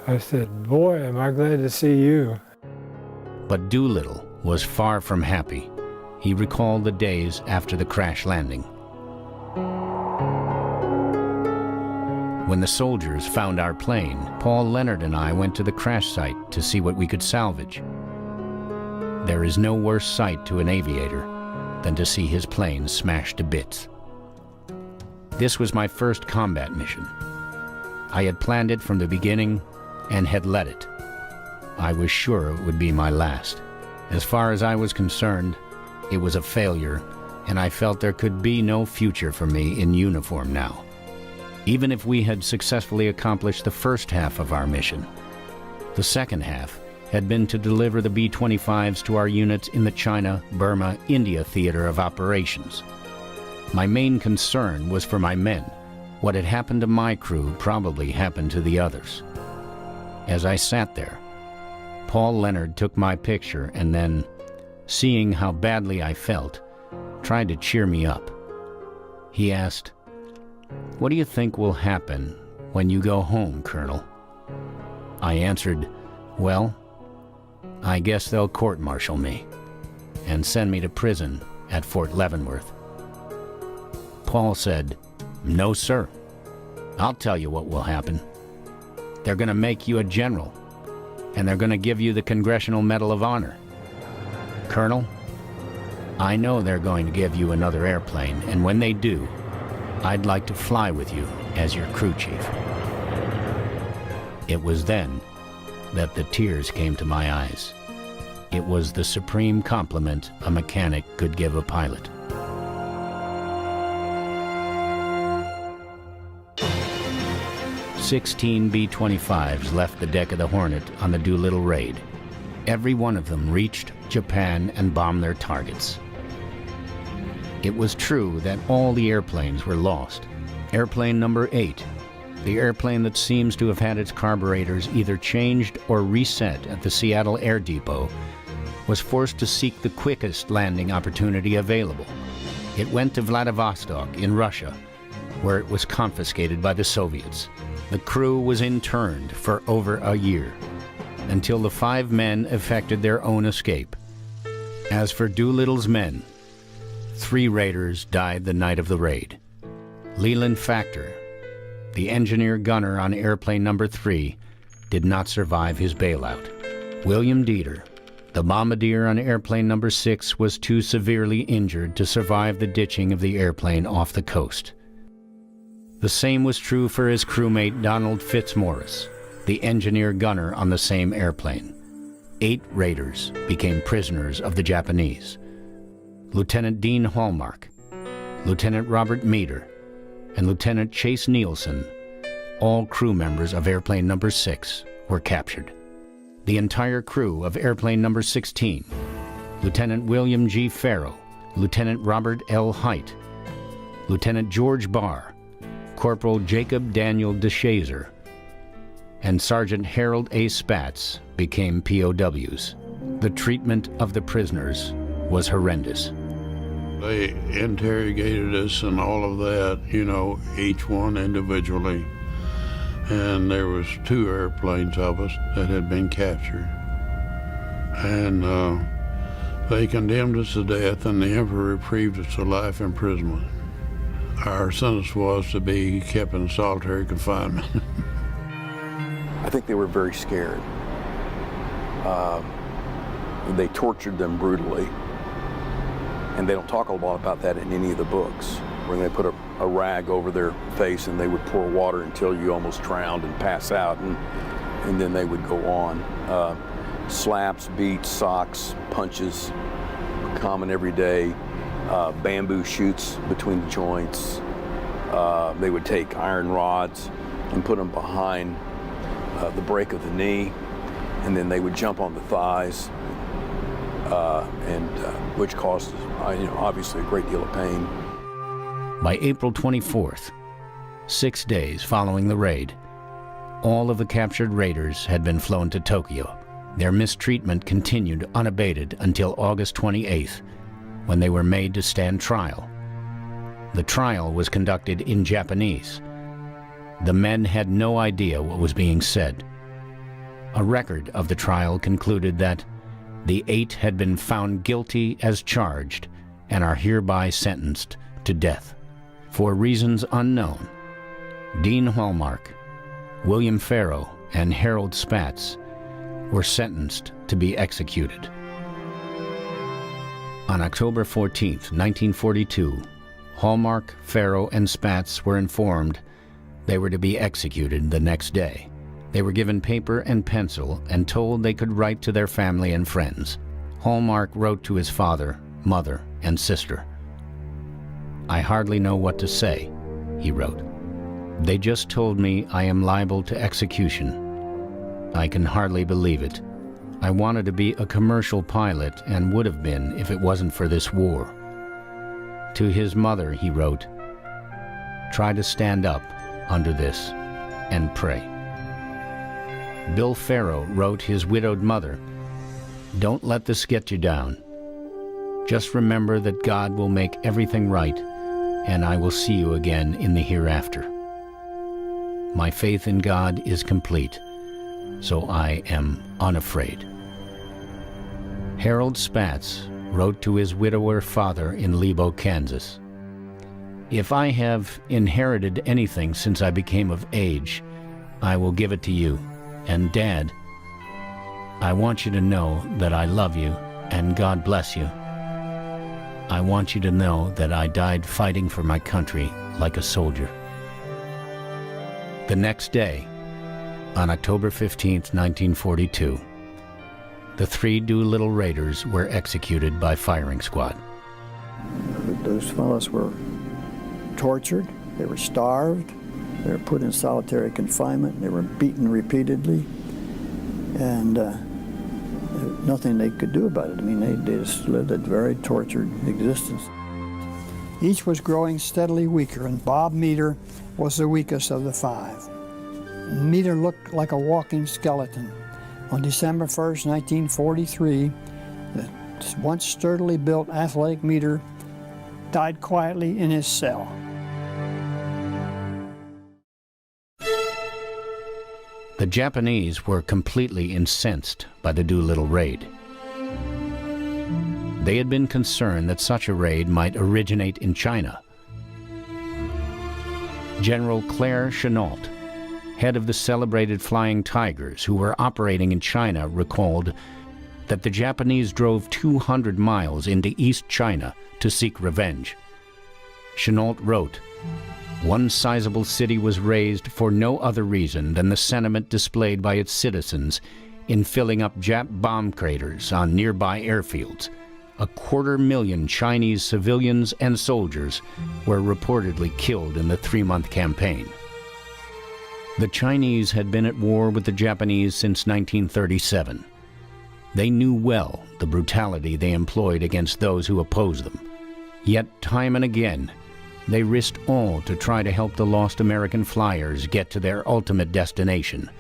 I said, "Boy, am I glad to see you." But Doolittle was far from happy. He recalled the days after the crash landing. When the soldiers found our plane, Paul Leonard and I went to the crash site to see what we could salvage. There is no worse sight to an aviator than to see his plane smashed to bits. This was my first combat mission. I had planned it from the beginning and had led it. I was sure it would be my last. As far as I was concerned, it was a failure, and I felt there could be no future for me in uniform now. Even if we had successfully accomplished the first half of our mission, the second half had been to deliver the B-25s to our units in the China, Burma, India theater of operations. My main concern was for my men. What had happened to my crew probably happened to the others. As I sat there, Paul Leonard took my picture and then, seeing how badly I felt, tried to cheer me up. He asked, "What do you think will happen when you go home, Colonel?" I answered, "Well, I guess they'll court-martial me and send me to prison at Fort Leavenworth." Paul said, "No, sir. I'll tell you what will happen. They're going to make you a general, and they're going to give you the Congressional Medal of Honor. Colonel, I know they're going to give you another airplane, and when they do, I'd like to fly with you as your crew chief." It was then that the tears came to my eyes. It was the supreme compliment a mechanic could give a pilot. "16 B-25s left the deck of the Hornet on the Doolittle Raid. Every one of them reached Japan and bombed their targets. It was true that all the airplanes were lost. Airplane number 8, the airplane that seems to have had its carburetors either changed or reset at the Seattle Air Depot, was forced to seek the quickest landing opportunity available. It went to Vladivostok in Russia, where it was confiscated by the Soviets. The crew was interned for over a year, until the 5 men effected their own escape. As for Doolittle's men, 3 raiders died the night of the raid. Leland Factor, the engineer-gunner on airplane number 3, did not survive his bailout. William Dieter, the bombardier on airplane number 6, was too severely injured to survive the ditching of the airplane off the coast. The same was true for his crewmate Donald Fitzmaurice, the engineer-gunner on the same airplane. 8 raiders became prisoners of the Japanese. Lieutenant Dean Hallmark, Lieutenant Robert Meader, and Lieutenant Chase Nielsen, all crew members of airplane number 6, were captured. The entire crew of airplane number 16, Lieutenant William G. Farrow, Lieutenant Robert L. Height, Lieutenant George Barr, Corporal Jacob Daniel DeShazer, and Sergeant Harold A. Spatz became POWs. The treatment of the prisoners was horrendous. They interrogated us and all of that, you know, each one individually. And there was 2 airplanes of us that had been captured. And they condemned us to death, and the Emperor reprieved us to life imprisonment. Our sentence was to be kept in solitary confinement. I think they were very scared. They tortured them brutally. And they don't talk a lot about that in any of the books, when they put a rag over their face and they would pour water until you almost drowned and pass out, and then they would go on. Slaps, beats, socks, punches, common every day. Bamboo shoots between the joints. They would take iron rods and put them behind the break of the knee, and then they would jump on the thighs, which caused, obviously a great deal of pain. By April 24th, 6 days following the raid, all of the captured raiders had been flown to Tokyo. Their mistreatment continued unabated until August 28th, when they were made to stand trial. The trial was conducted in Japanese. The men had no idea what was being said. A record of the trial concluded that the 8 had been found guilty as charged and are hereby sentenced to death. For reasons unknown, Dean Hallmark, William Farrow, and Harold Spatz were sentenced to be executed. On October 14, 1942, Hallmark, Farrow, and Spatz were informed they were to be executed the next day. They were given paper and pencil and told they could write to their family and friends. Hallmark wrote to his father, mother, and sister. "I hardly know what to say," he wrote. "They just told me I am liable to execution. I can hardly believe it. I wanted to be a commercial pilot and would have been if it wasn't for this war." To his mother, he wrote, "Try to stand up under this and pray." Bill Farrow wrote his widowed mother, "Don't let this get you down. Just remember that God will make everything right, and I will see you again in the hereafter. My faith in God is complete, so I am unafraid." Harold Spatz wrote to his widower father in Lebo, Kansas, "If I have inherited anything since I became of age, I will give it to you. And Dad, I want you to know that I love you and God bless you. I want you to know that I died fighting for my country like a soldier." The next day, on October 15, 1942, the 3 Doolittle Raiders were executed by firing squad. Those fellows were tortured, they were starved, they were put in solitary confinement, they were beaten repeatedly, and nothing they could do about it. I mean, they just lived a very tortured existence. Each was growing steadily weaker, and Bob Meter was the weakest of the 5. Meter looked like a walking skeleton. On December 1st, 1943, the once sturdily built athletic Meter died quietly in his cell. The Japanese were completely incensed by the Doolittle Raid. They had been concerned that such a raid might originate in China. General Claire Chennault, head of the celebrated Flying Tigers, who were operating in China, recalled that the Japanese drove 200 miles into East China to seek revenge. Chennault wrote, "One sizable city was razed for no other reason than the sentiment displayed by its citizens in filling up Jap bomb craters on nearby airfields. 250,000 Chinese civilians and soldiers were reportedly killed in the 3-month campaign." The Chinese had been at war with the Japanese since 1937. They knew well the brutality they employed against those who opposed them. Yet time and again, they risked all to try to help the lost American flyers get to their ultimate destination,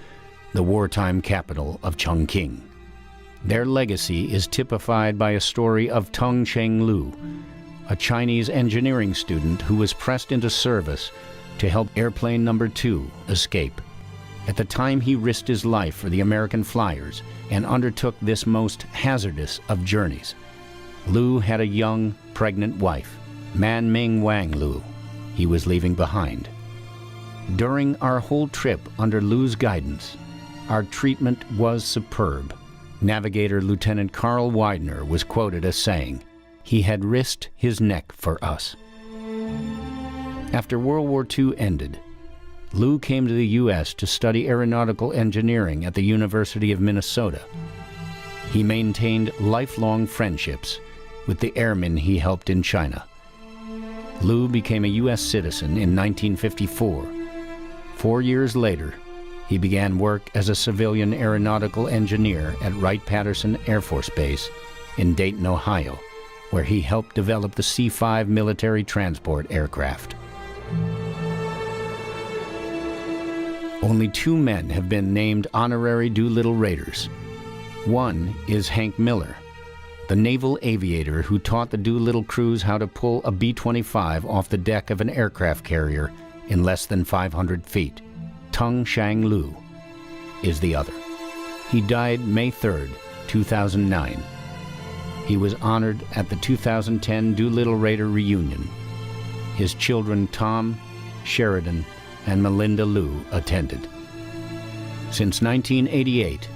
the wartime capital of Chongqing. Their legacy is typified by a story of Tung Cheng Lu, a Chinese engineering student who was pressed into service to help Airplane No. 2 escape. At the time, he risked his life for the American flyers and undertook this most hazardous of journeys. Lu had a young, pregnant wife, Man Ming Wang Lu, he was leaving behind. During our whole trip under Lu's guidance, our treatment was superb. Navigator Lieutenant Carl Widener was quoted as saying, "He had risked his neck for us." After World War II ended, Lu came to the U.S. to study aeronautical engineering at the University of Minnesota. He maintained lifelong friendships with the airmen he helped in China. Lew became a U.S. citizen in 1954. 4 years later, he began work as a civilian aeronautical engineer at Wright-Patterson Air Force Base in Dayton, Ohio, where he helped develop the C-5 military transport aircraft. Only 2 men have been named honorary Doolittle Raiders. One is Hank Miller, the naval aviator who taught the Doolittle crews how to pull a B-25 off the deck of an aircraft carrier in less than 500 feet. Tung Shang Lu is the other. He died May 3rd, 2009. He was honored at the 2010 Doolittle Raider reunion. His children Tom, Sheridan, and Melinda Lu attended. Since 1988,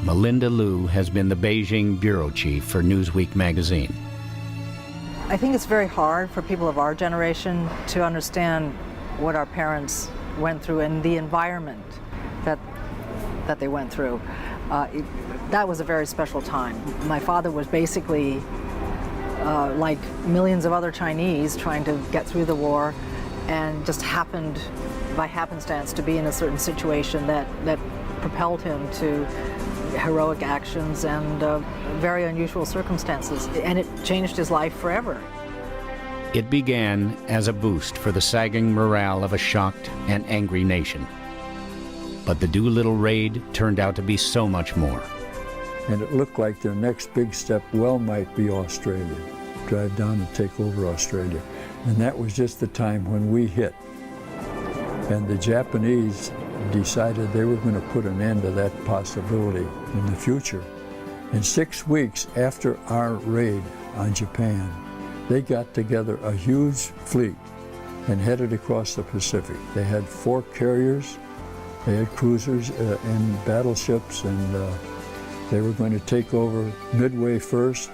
Melinda Lu has been the Beijing bureau chief for Newsweek magazine. I think it's very hard for people of our generation to understand what our parents went through and the environment that they went through. That was a very special time. My father was basically like millions of other Chinese trying to get through the war, and just happened by happenstance to be in a certain situation that propelled him to heroic actions and very unusual circumstances, and it changed his life forever. It began as a boost for the sagging morale of a shocked and angry nation. But the Doolittle Raid turned out to be so much more. And it looked like their next big step might be Australia. Drive down and take over Australia. And that was just the time when we hit. And the Japanese decided they were going to put an end to that possibility in the future. And 6 weeks after our raid on Japan, they got together a huge fleet and headed across the Pacific. They had 4 carriers, they had cruisers and battleships, and they were going to take over Midway first,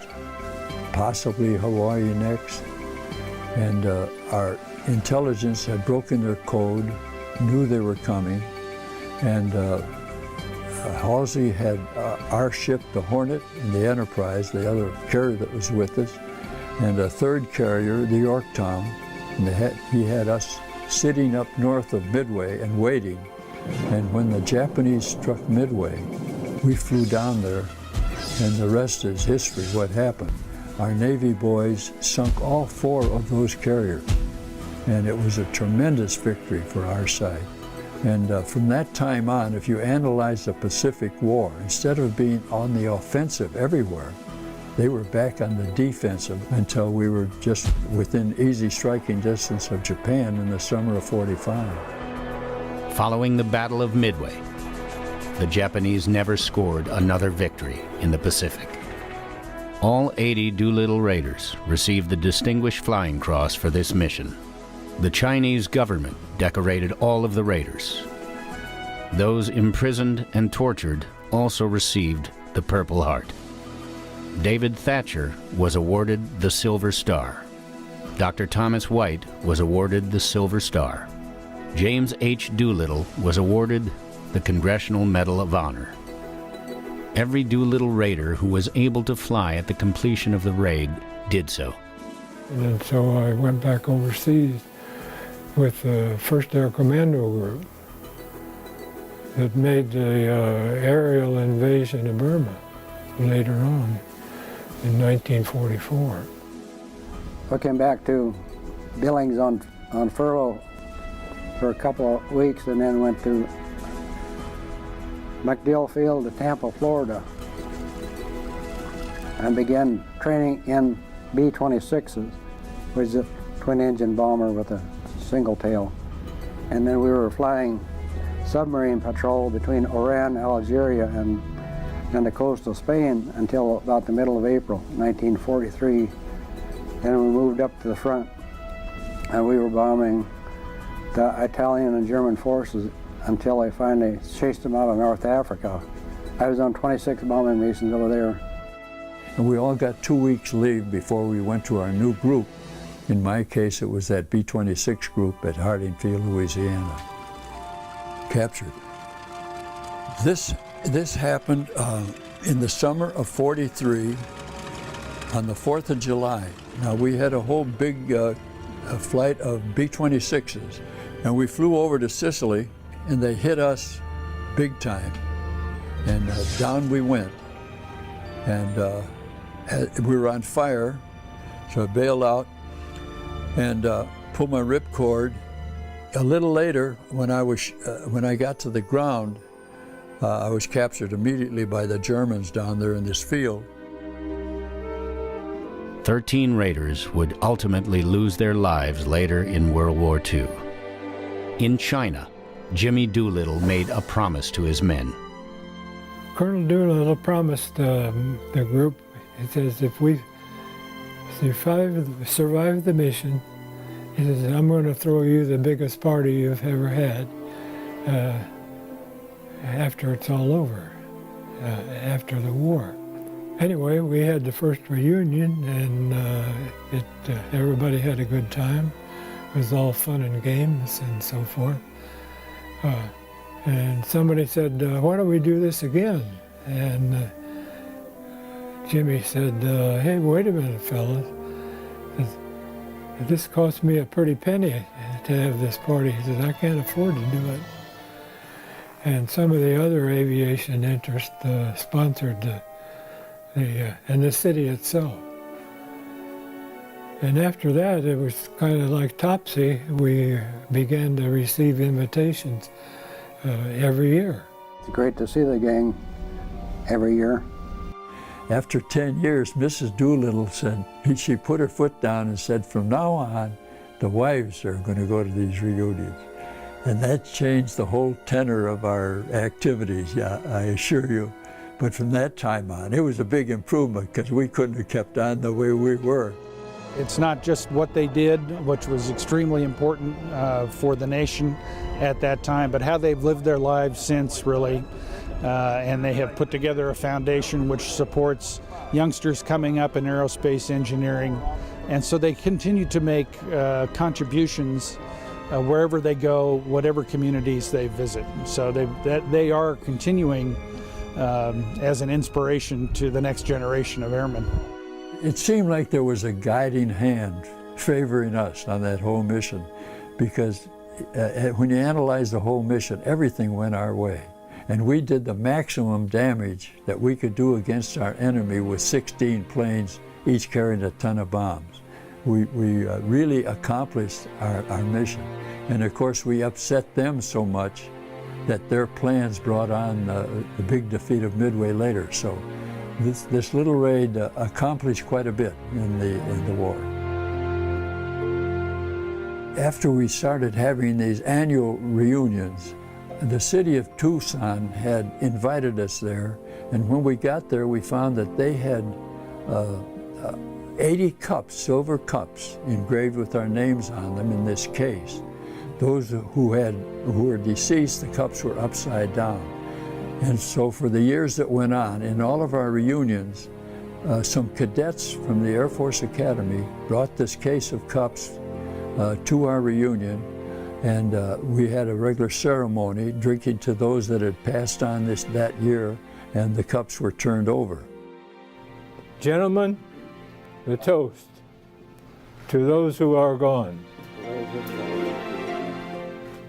possibly Hawaii next. And our intelligence had broken their code, knew they were coming, and Halsey had our ship, the Hornet, and the Enterprise, the other carrier that was with us, and a 3rd carrier, the Yorktown, and he had us sitting up north of Midway and waiting. And when the Japanese struck Midway, we flew down there, and the rest is history, what happened. Our Navy boys sunk all 4 of those carriers, and it was a tremendous victory for our side. And from that time on, if you analyze the Pacific War, instead of being on the offensive everywhere, they were back on the defensive until we were just within easy striking distance of Japan in the summer of '45. Following the Battle of Midway, the Japanese never scored another victory in the Pacific. All 80 Doolittle Raiders received the Distinguished Flying Cross for this mission. The Chinese government decorated all of the raiders. Those imprisoned and tortured also received the Purple Heart. David Thatcher was awarded the Silver Star. Dr. Thomas White was awarded the Silver Star. James H. Doolittle was awarded the Congressional Medal of Honor. Every Doolittle Raider who was able to fly at the completion of the raid did so. And so I went back overseas with the 1st Air Commando Group that made the aerial invasion of Burma later on in 1944. I came back to Billings on furlough for a couple of weeks, and then went to MacDill Field to Tampa, Florida, and began training in B-26s, which is a twin-engine bomber with a single tail. And then we were flying submarine patrol between Oran, Algeria, and the coast of Spain until about the middle of April 1943. Then we moved up to the front, and we were bombing the Italian and German forces until they finally chased them out of North Africa. I was on 26 bombing missions over there. And we all got 2 weeks leave before we went to our new group. In my case, it was that B-26 group at Harding Field, Louisiana, captured. This happened in the summer of '43 on the 4th of July. Now, we had a whole big a flight of B-26s, and we flew over to Sicily, and they hit us big time, and down we went. And we were on fire, so I bailed out and pulled my ripcord. A little later, when I got to the ground, I was captured immediately by the Germans down there in this field. 13 raiders would ultimately lose their lives later in World War II. In China, Jimmy Doolittle made a promise to his men. Colonel Doolittle promised the group, he says, if we survive the mission, he says, I'm going to throw you the biggest party you've ever had after it's all over, after the war. Anyway, we had the first reunion, and everybody had a good time. It was all fun and games and so forth. And somebody said, why don't we do this again? And Jimmy said, hey, wait a minute, fellas. This cost me a pretty penny to have this party. He says, I can't afford to do it. And some of the other aviation interests sponsored and the city itself. And after that, it was kind of like Topsy. We began to receive invitations every year. It's great to see the gang every year. After 10 years, Mrs. Doolittle said, she put her foot down and said, from now on, the wives are going to go to these reunions. And that changed the whole tenor of our activities, yeah, I assure you. But from that time on, it was a big improvement because we couldn't have kept on the way we were. It's not just what they did, which was extremely important for the nation at that time, but how they've lived their lives since, really. And they have put together a foundation which supports youngsters coming up in aerospace engineering. And so they continue to make contributions wherever they go, whatever communities they visit. So they are continuing as an inspiration to the next generation of airmen. It seemed like there was a guiding hand favoring us on that whole mission, because when you analyze the whole mission, everything went our way. And we did the maximum damage that we could do against our enemy with 16 planes, each carrying a ton of bombs. We really accomplished our mission. And of course, we upset them so much that their plans brought on the big defeat of Midway later. So this little raid accomplished quite a bit in the war. After we started having these annual reunions, the city of Tucson had invited us there, and when we got there, we found that they had 80 cups, silver cups, engraved with our names on them in this case. Those who were deceased, the cups were upside down. And so for the years that went on, in all of our reunions, some cadets from the Air Force Academy brought this case of cups to our reunion, and we had a regular ceremony drinking to those that had passed on that year, and the cups were turned over. Gentlemen, the toast to those who are gone.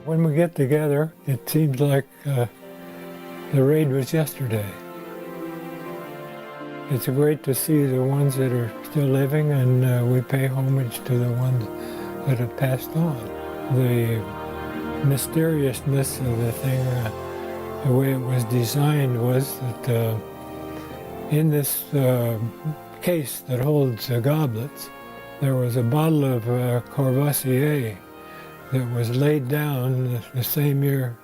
When we get together, it seems like the raid was yesterday. It's great to see the ones that are still living, and we pay homage to the ones that have passed on. The mysteriousness of the thing, the way it was designed, was that in this case that holds goblets, there was a bottle of Courvoisier that was laid down the same year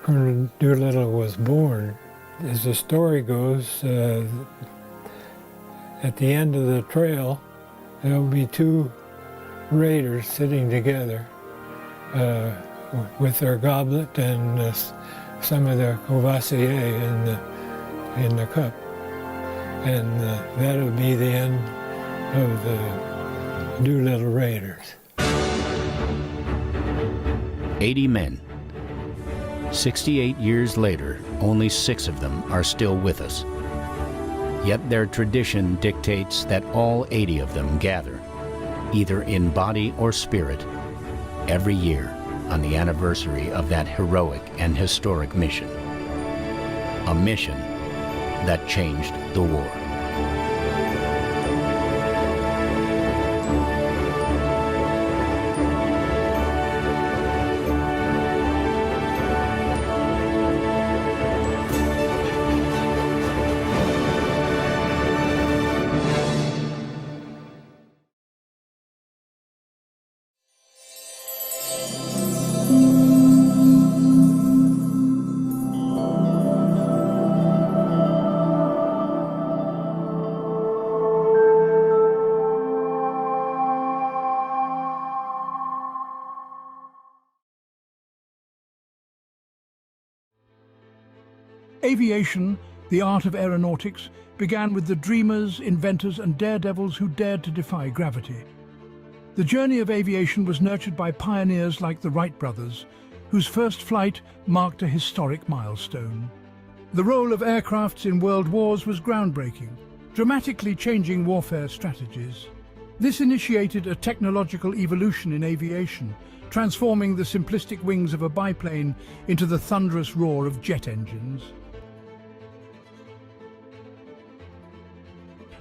Colonel Doolittle was born. As the story goes, at the end of the trail, there'll be two raiders sitting together with their goblet and some of their Courvoisier in the cup. And that'll be the end of the Doolittle Raiders. 80 men. 68 years later, only 6 of them are still with us. Yet their tradition dictates that all 80 of them gather. either in body or spirit, every year on the anniversary of that heroic and historic mission. A mission that changed the war. Aviation, the art of aeronautics, began with the dreamers, inventors and daredevils who dared to defy gravity. The journey of aviation was nurtured by pioneers like the Wright brothers, whose first flight marked a historic milestone. The role of aircrafts in world wars was groundbreaking, dramatically changing warfare strategies. This initiated a technological evolution in aviation, transforming the simplistic wings of a biplane into the thunderous roar of jet engines.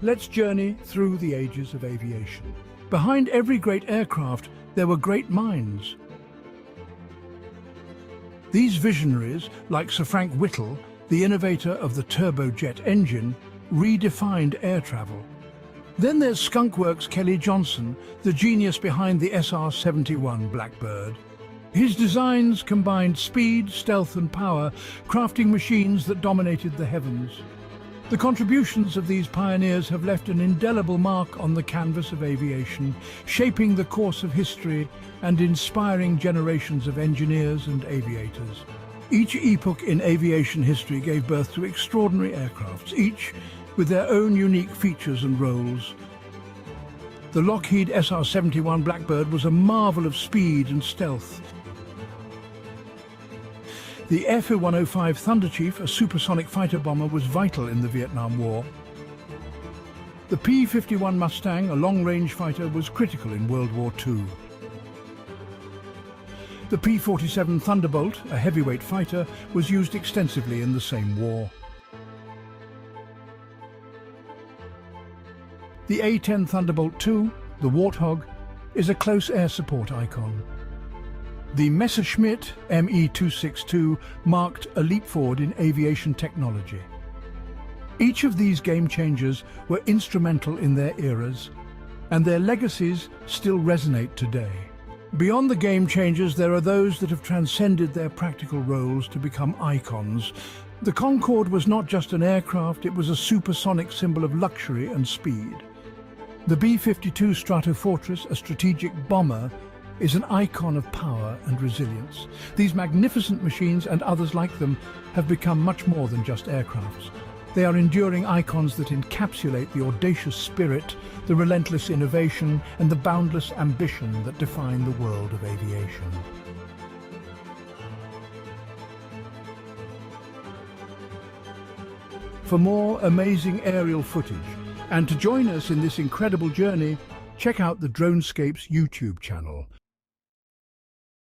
Let's journey through the ages of aviation. Behind every great aircraft, there were great minds. These visionaries, like Sir Frank Whittle, the innovator of the turbojet engine, redefined air travel. Then there's Skunkworks' Kelly Johnson, the genius behind the SR-71 Blackbird. His designs combined speed, stealth and power, crafting machines that dominated the heavens. The contributions of these pioneers have left an indelible mark on the canvas of aviation, shaping the course of history and inspiring generations of engineers and aviators. Each epoch in aviation history gave birth to extraordinary aircrafts, each with their own unique features and roles. The Lockheed SR-71 Blackbird was a marvel of speed and stealth. The F-105 Thunderchief, a supersonic fighter bomber, was vital in the Vietnam War. The P-51 Mustang, a long-range fighter, was critical in World War II. The P-47 Thunderbolt, a heavyweight fighter, was used extensively in the same war. The A-10 Thunderbolt II, the Warthog, is a close air support icon. The Messerschmitt Me-262 marked a leap forward in aviation technology. Each of these game changers were instrumental in their eras, and their legacies still resonate today. Beyond the game changers, there are those that have transcended their practical roles to become icons. The Concorde was not just an aircraft, it was a supersonic symbol of luxury and speed. The B-52 Stratofortress, a strategic bomber, is an icon of power and resilience. These magnificent machines and others like them have become much more than just aircrafts. They are enduring icons that encapsulate the audacious spirit, the relentless innovation, and the boundless ambition that define the world of aviation. For more amazing aerial footage, and to join us in this incredible journey, check out the Dronescapes YouTube channel.